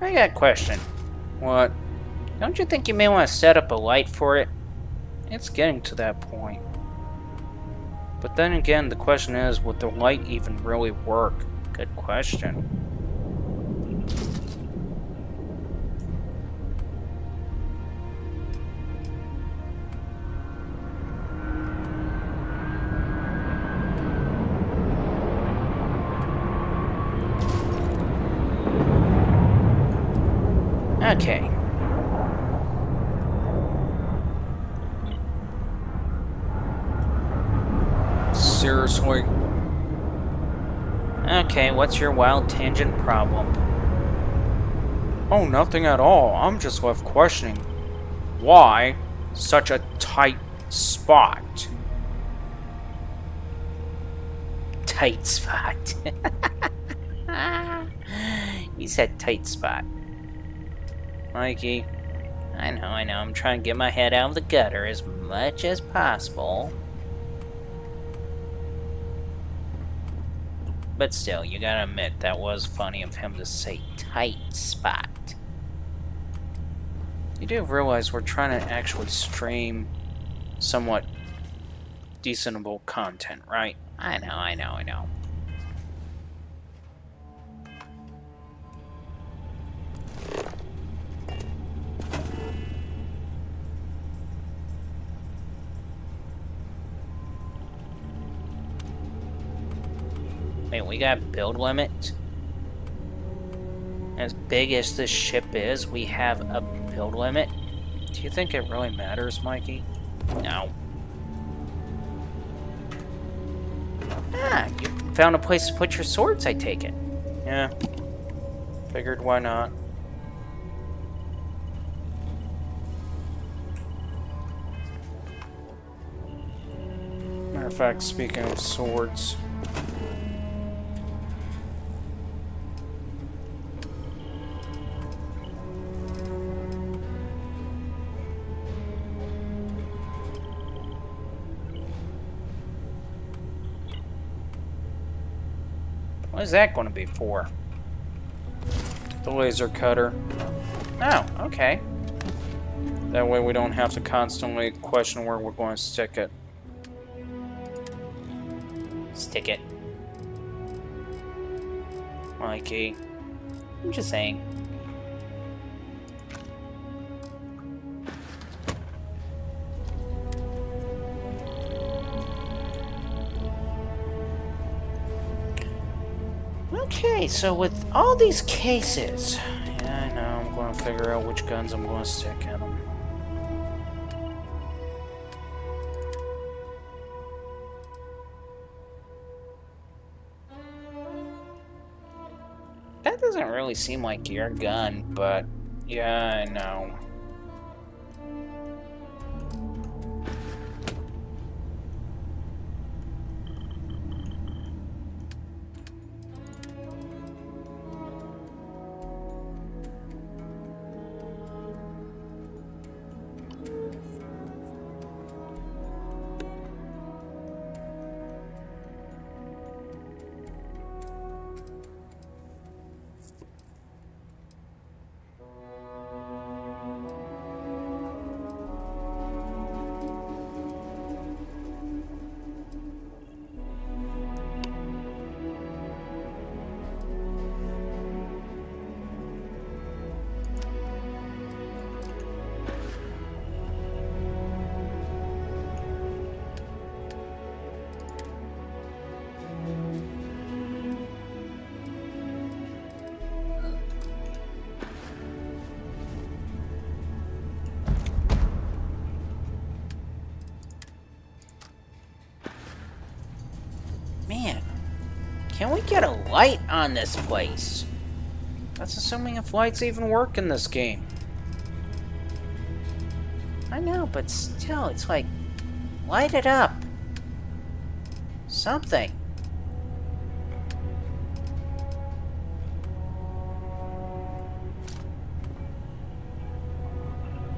I got a question. What? Don't you think you may want to set up a light for it? It's getting to that point. But then again, the question is, would the light even really work? Good question. Okay. Seriously? Okay, what's your wild tangent problem? Oh, nothing at all. I'm just left questioning. Why such a tight spot? Tight spot. You said tight spot. Mikey. I know. I'm trying to get my head out of the gutter as much as possible. But still, you gotta admit, that was funny of him to say tight spot. You do realize we're trying to actually stream somewhat decentable content, right? I know. Wait, we got a build limit? As big as this ship is, we have a build limit? Do you think it really matters, Mikey? No. Ah, you found a place to put your swords, I take it. Yeah. Figured why not. Matter of fact, speaking of swords... What is that going to be for? The laser cutter. Oh, okay. That way we don't have to constantly question where we're going to stick it. Stick it. Mikey. I'm just saying. Okay, so with all these cases... Yeah, I know. I'm going to figure out which guns I'm going to stick in them. That doesn't really seem like your gun, but... Yeah, I know. Man, can we get a light on this place? That's assuming if lights even work in this game. I know, but still, it's like, light it up. Something.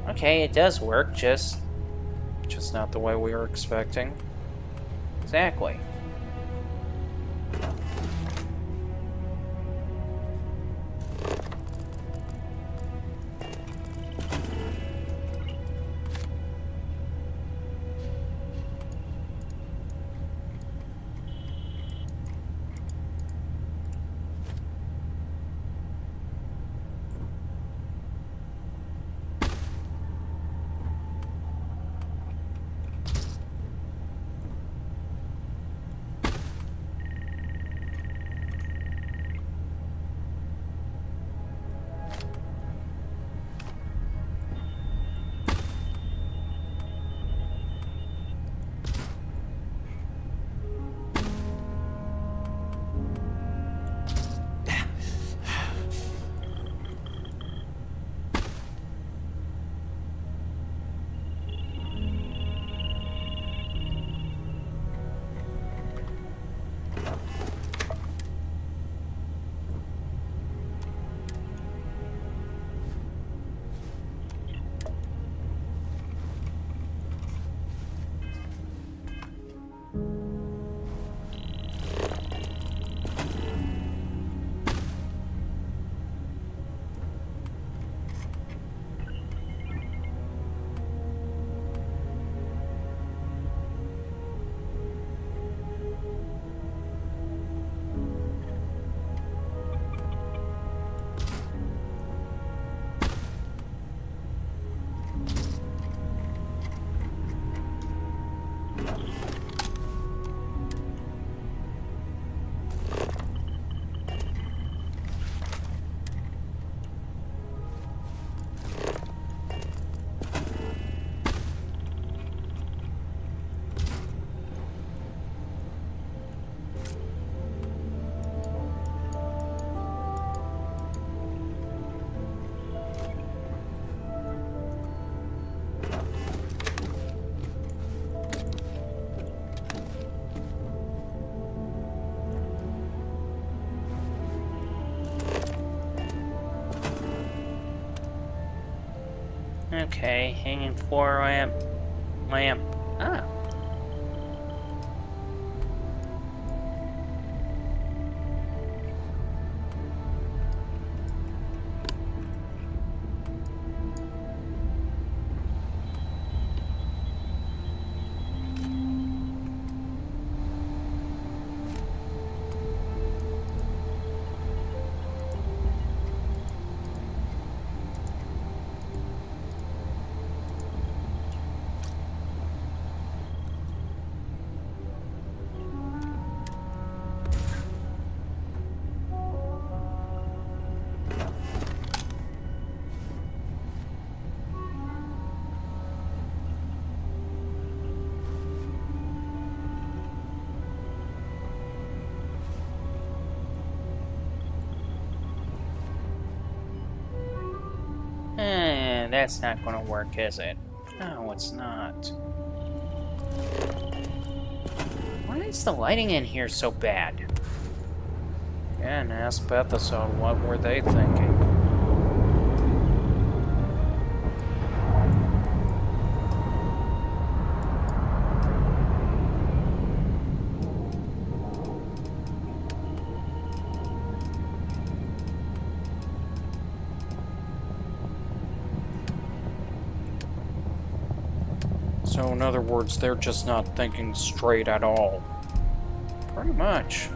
Okay, it does work, just not the way we were expecting. Exactly. Okay, hanging floor lamp. Ah. That's not gonna work, is it? No, it's not. Why is the lighting in here so bad? Again, ask Bethesda, what were they thinking? So, in other words, they're just not thinking straight at all. Pretty much.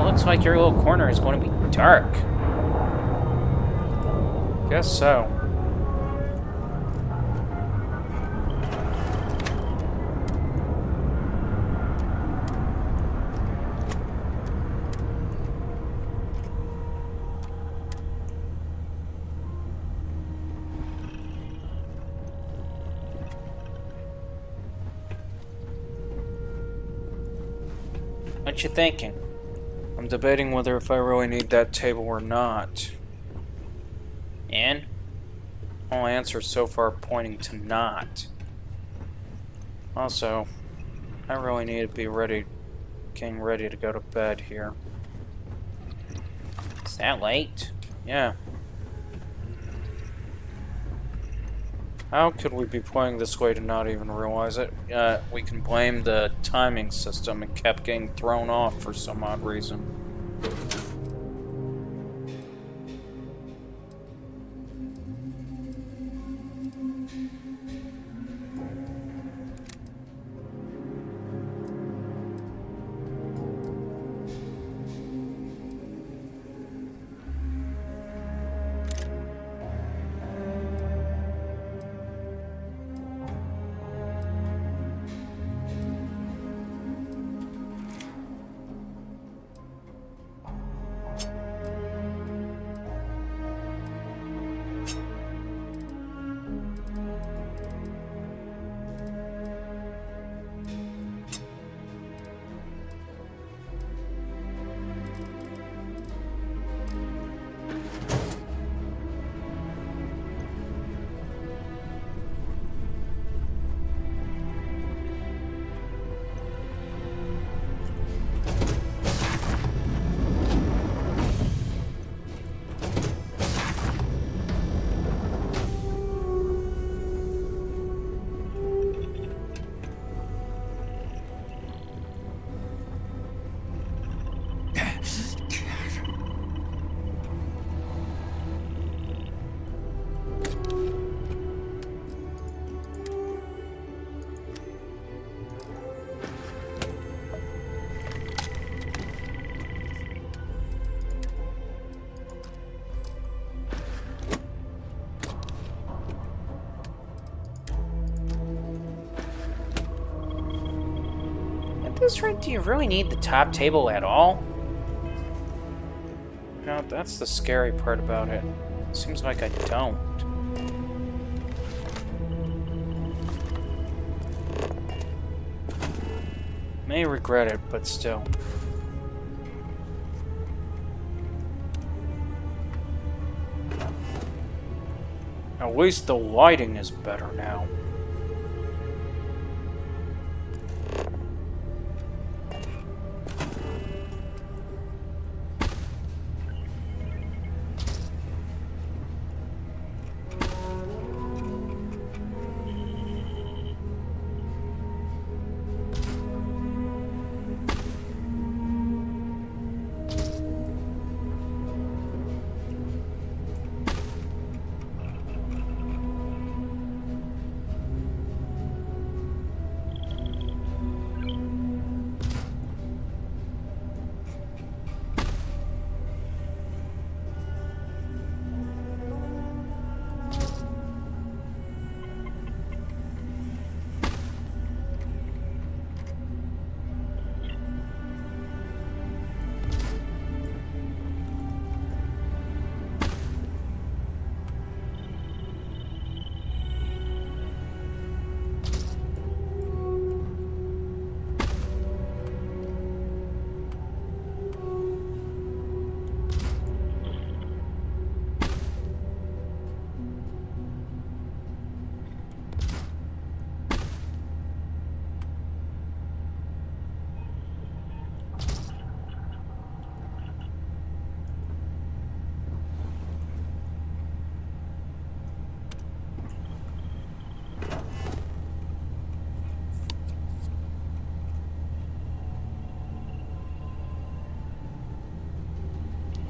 Looks like your little corner is going to be dark. Guess so. What you thinking? I'm debating whether if I really need that table or not. And? All answers so far pointing to not. Also, I really need to be getting ready to go to bed here. Is that late? Yeah. How could we be playing this way to not even realize it? We can blame the timing system. It kept getting thrown off for some odd reason. At this rate, do you really need the top table at all? No, that's the scary part about it. Seems like I don't. May regret it, but still. At least the lighting is better now.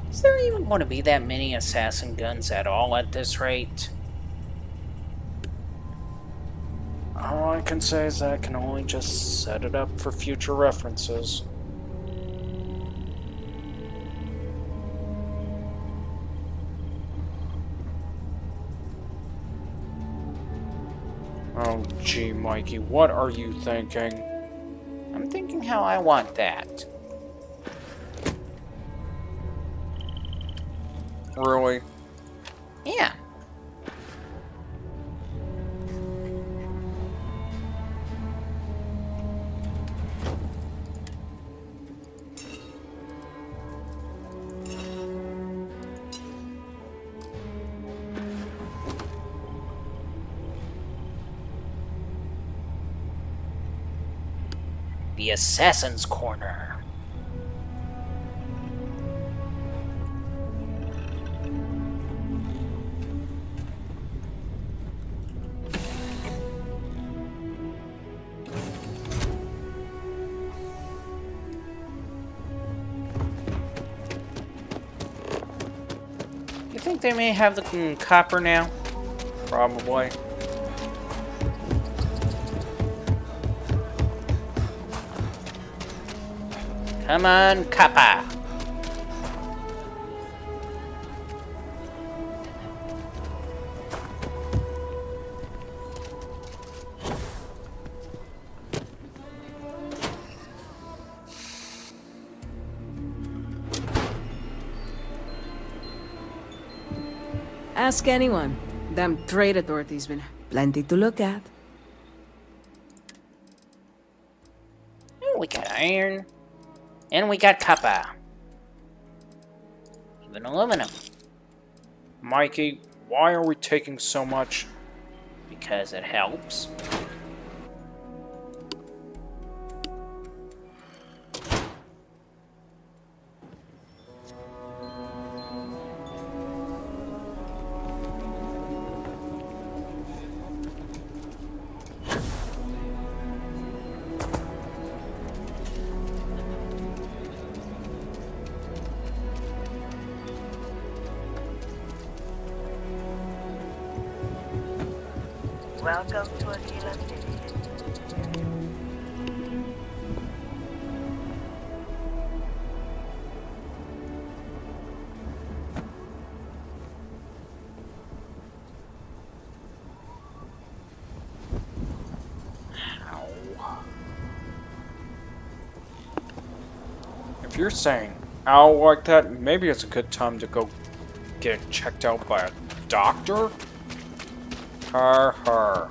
Is there even going to be that many assassin guns at all at this rate? All I can say is that I can only just set it up for future references. Oh, gee, Mikey, what are you thinking? I'm thinking how I want that. Really? Yeah. The Assassin's Corner. You think they may have the copper now? Probably. Come on, copper. Ask anyone. Them trade authorities been plenty to look at. Oh, we got iron. And we got copper. Even aluminum. Mikey, why are we taking so much? Because it helps. Welcome to Aquila City. If you're saying ow like that, maybe it's a good time to go get checked out by a doctor? Har har.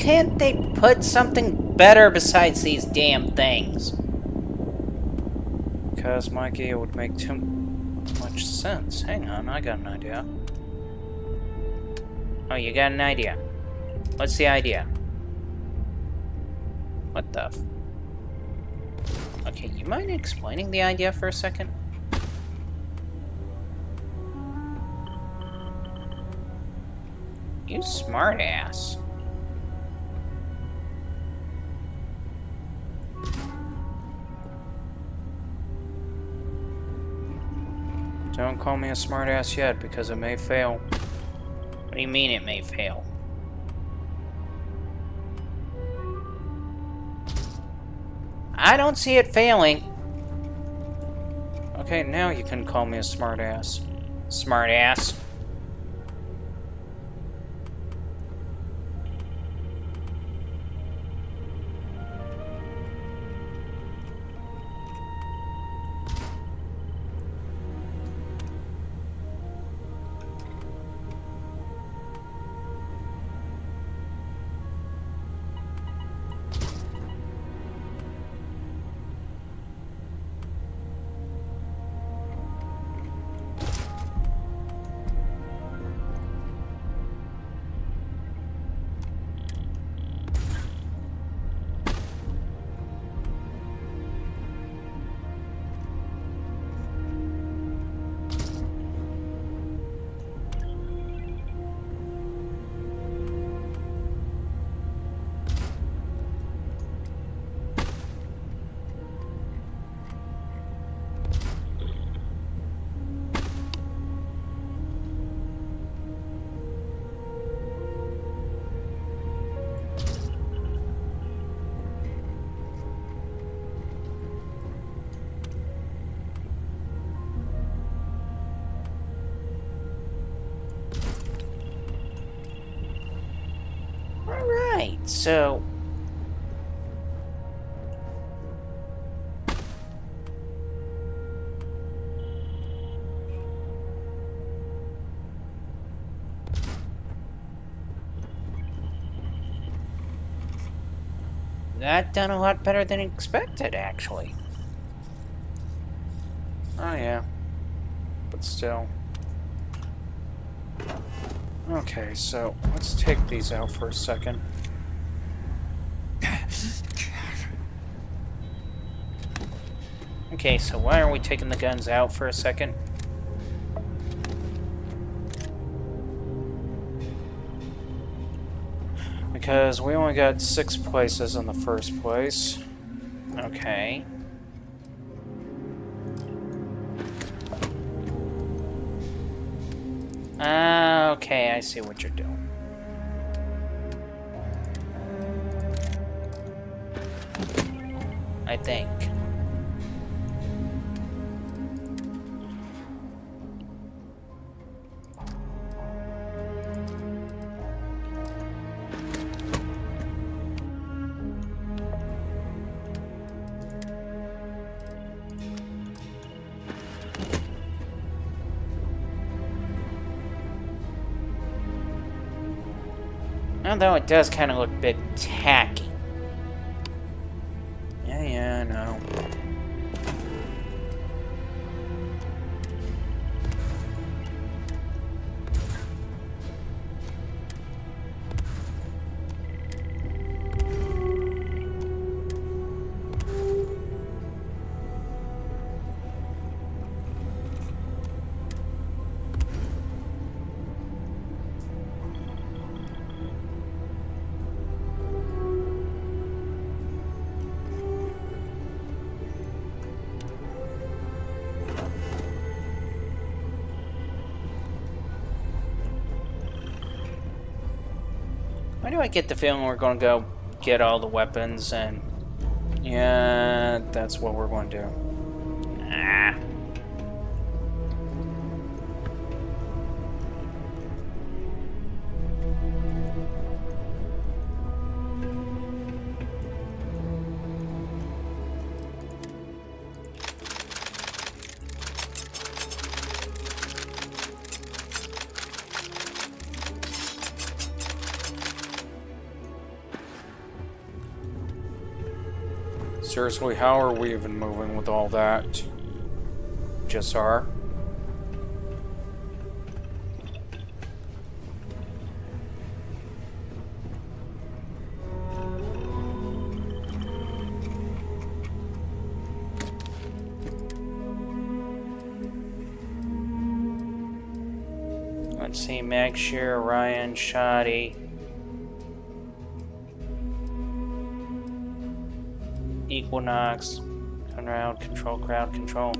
can't they put something better besides these damn things? Because, Mikey, it would make too much sense. Hang on, I got an idea. Oh, you got an idea. What's the idea? What the f... Okay, you mind explaining the idea for a second? You smartass. Don't call me a smartass yet, because it may fail. What do you mean it may fail? I don't see it failing. Okay, now you can call me a smartass. Smartass. Alright, so... that done a lot better than expected, actually. Oh yeah. But still. Okay, so let's take these out for a second. Okay, so why are we taking the guns out for a second? Because we only got 6 places in the first place. Okay. Okay, I see what you're doing. I think. Although it does kind of look a bit tacky. Yeah, I know. Why do I get the feeling we're going to go get all the weapons and... Yeah, that's what we're going to do. Nah. Seriously, how are we even moving with all that? Just are. Let's see, Magshire, Ryan, Shoddy. Equinox, crowd control, crowd control.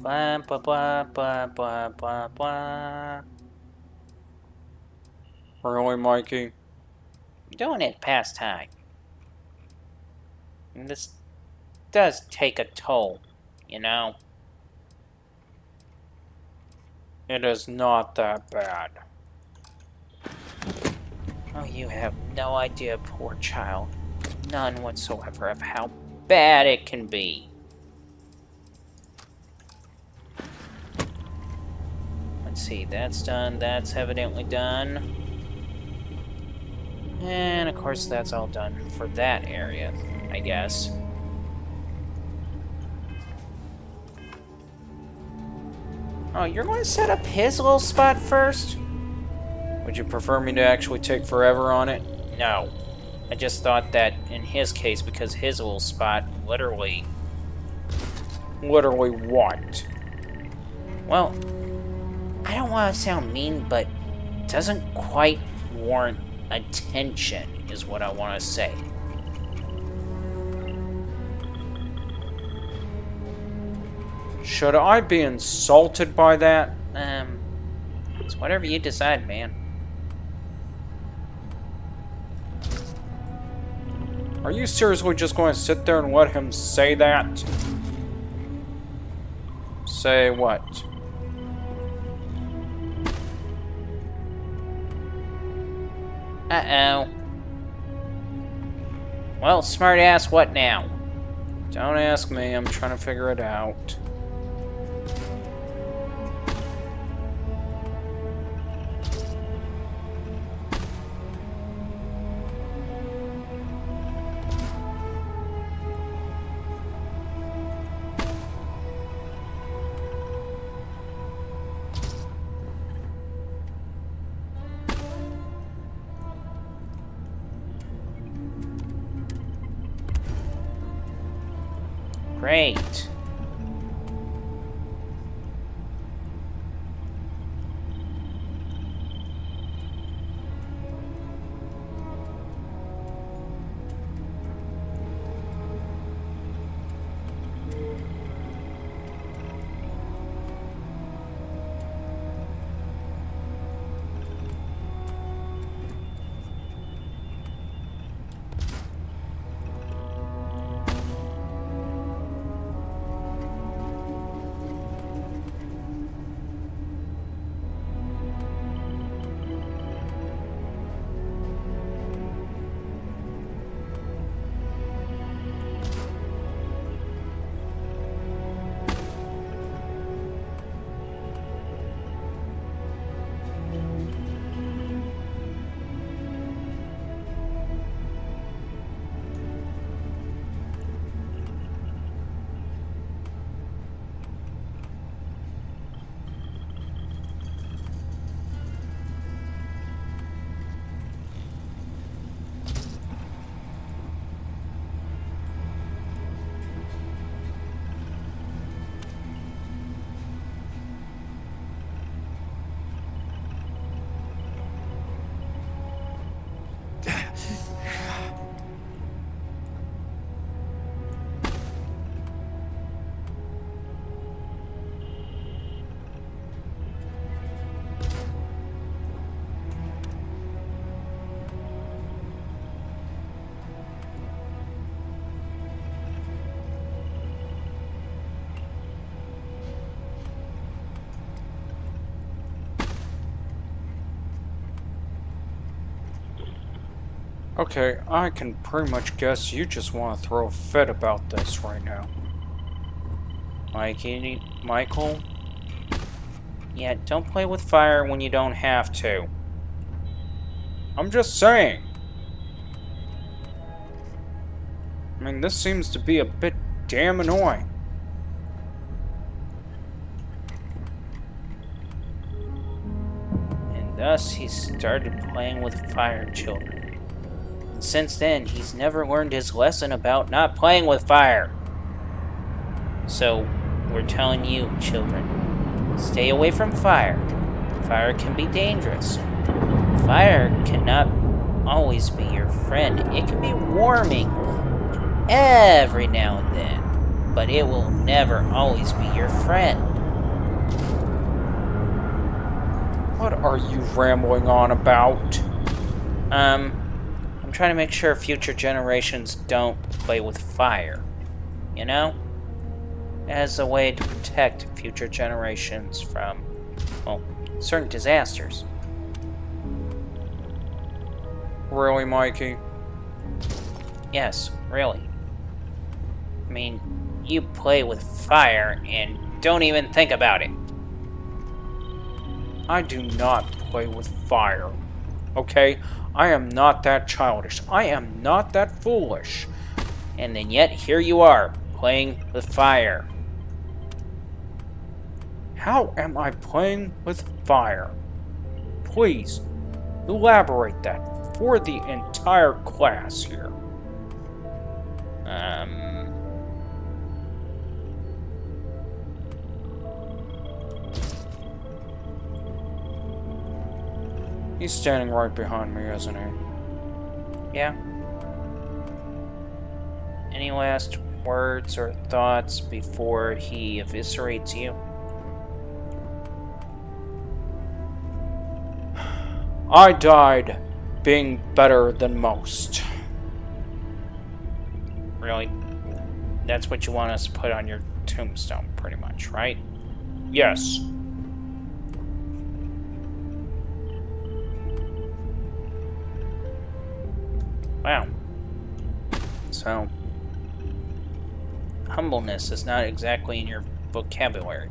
Blah, blah, blah, blah, blah, blah, blah. Really, Mikey? I'm doing it past time. And this does take a toll, you know? It is not that bad. Oh, you have no idea, poor child. None whatsoever of how bad it can be. Let's see, that's done, that's evidently done. And of course that's all done for that area, I guess. Oh, you're going to set up his little spot first? Would you prefer me to actually take forever on it? No. I just thought that in his case, because his little spot literally... Literally what? Well, I don't want to sound mean, but doesn't quite warrant attention, is what I want to say. Should I be insulted by that? It's whatever you decide, man. Are you seriously just going to sit there and let him say that? Say what? Uh-oh. Well, smartass, what now? Don't ask me, I'm trying to figure it out. Great. Okay, I can pretty much guess you just want to throw a fit about this right now. Michael? Yeah, don't play with fire when you don't have to. I'm just saying. I mean, this seems to be a bit damn annoying. And thus he started playing with fire children. And since then, he's never learned his lesson about not playing with fire. So, we're telling you, children, stay away from fire. Fire can be dangerous. Fire cannot always be your friend. It can be warming every now and then, but it will never always be your friend. What are you rambling on about? I'm trying to make sure future generations don't play with fire. You know? As a way to protect future generations from, well, certain disasters. Really, Mikey? Yes, really. I mean, you play with fire and don't even think about it. I do not play with fire. Okay? I am not that childish. I am not that foolish. And then yet, here you are, playing with fire. How am I playing with fire? Please, elaborate that for the entire class here. He's standing right behind me, isn't he? Yeah. Any last words or thoughts before he eviscerates you? I died being better than most. Really? That's what you want us to put on your tombstone, pretty much, right? Yes. Wow. So, humbleness is not exactly in your vocabulary.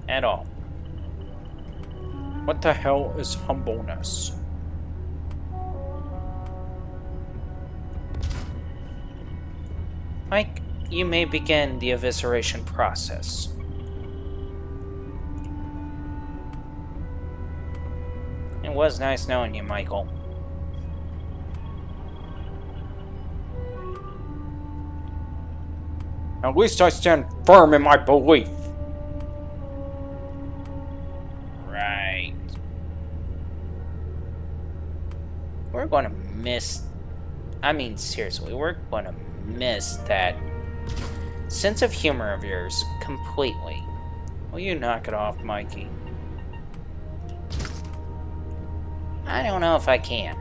At all. What the hell is humbleness? Mike, you may begin the evisceration process. It was nice knowing you, Michael. At least I stand firm in my belief. Right. We're gonna miss... I mean, seriously, we're gonna miss that sense of humor of yours completely. Will you knock it off, Mikey? I don't know if I can.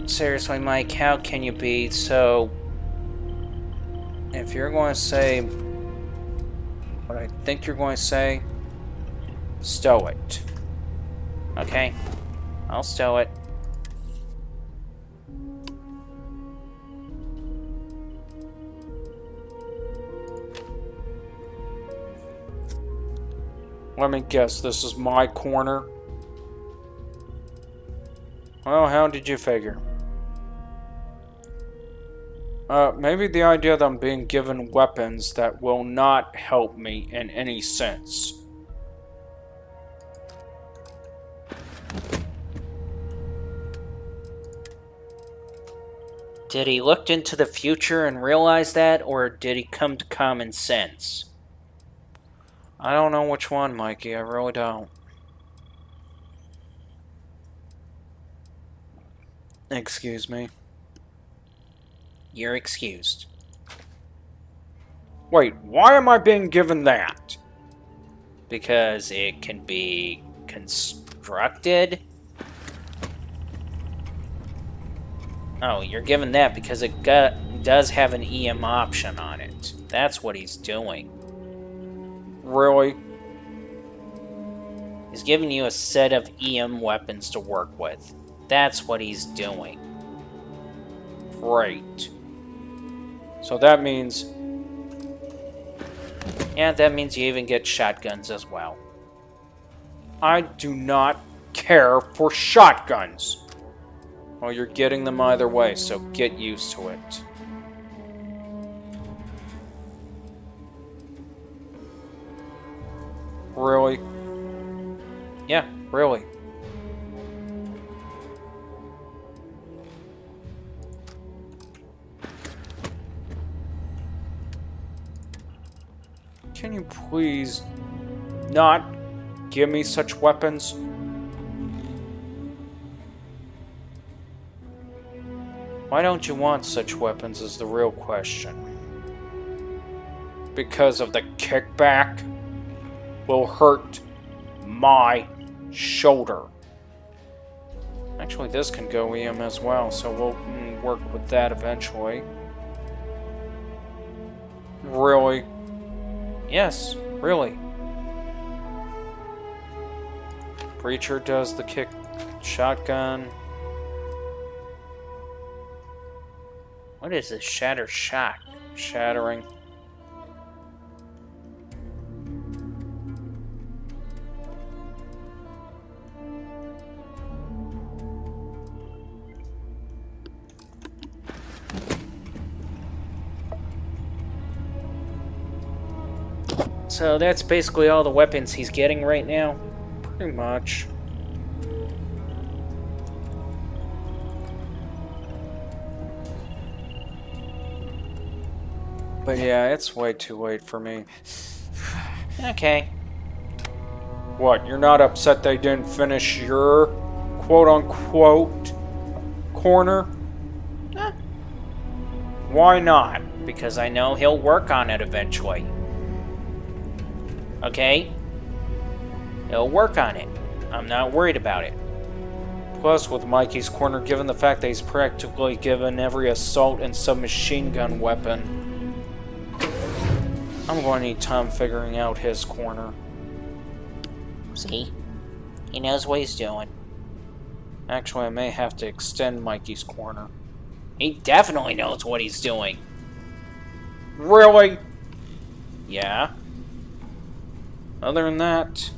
Seriously, Mike, how can you be so... If you're going to say what I think you're going to say, stow it. Okay, I'll stow it. Let me guess, this is my corner? Well, how did you figure? Maybe the idea that I'm being given weapons that will not help me in any sense. Did he look into the future and realize that, or did he come to common sense? I don't know which one, Mikey. I really don't. Excuse me. You're excused. Wait, why am I being given that? Because it can be constructed. Oh, you're given that because it does have an EM option on it. That's what he's doing. Really? He's giving you a set of EM weapons to work with. That's what he's doing. Great. So that means... Yeah, that means you even get shotguns as well. I do not care for shotguns. Well, you're getting them either way, so get used to it. Really? Yeah, really. Can you please not give me such weapons? Why don't you want such weapons is the real question. Because of the kickback will hurt my shoulder. Actually, this can go EM as well, so we'll work with that eventually. Really? Yes, really. Preacher does the kick shotgun. What is this shatter shock? Shattering. So that's basically all the weapons he's getting right now? Pretty much. But yeah, it's way too late for me. Okay. What, you're not upset they didn't finish your quote-unquote corner? Why not? Because I know he'll work on it eventually. Okay? He'll work on it. I'm not worried about it. Plus, with Mikey's corner, given the fact that he's practically given every assault and submachine gun weapon, I'm going to need time figuring out his corner. See? He knows what he's doing. Actually, I may have to extend Mikey's corner. He definitely knows what he's doing. Really? Yeah. Other than that,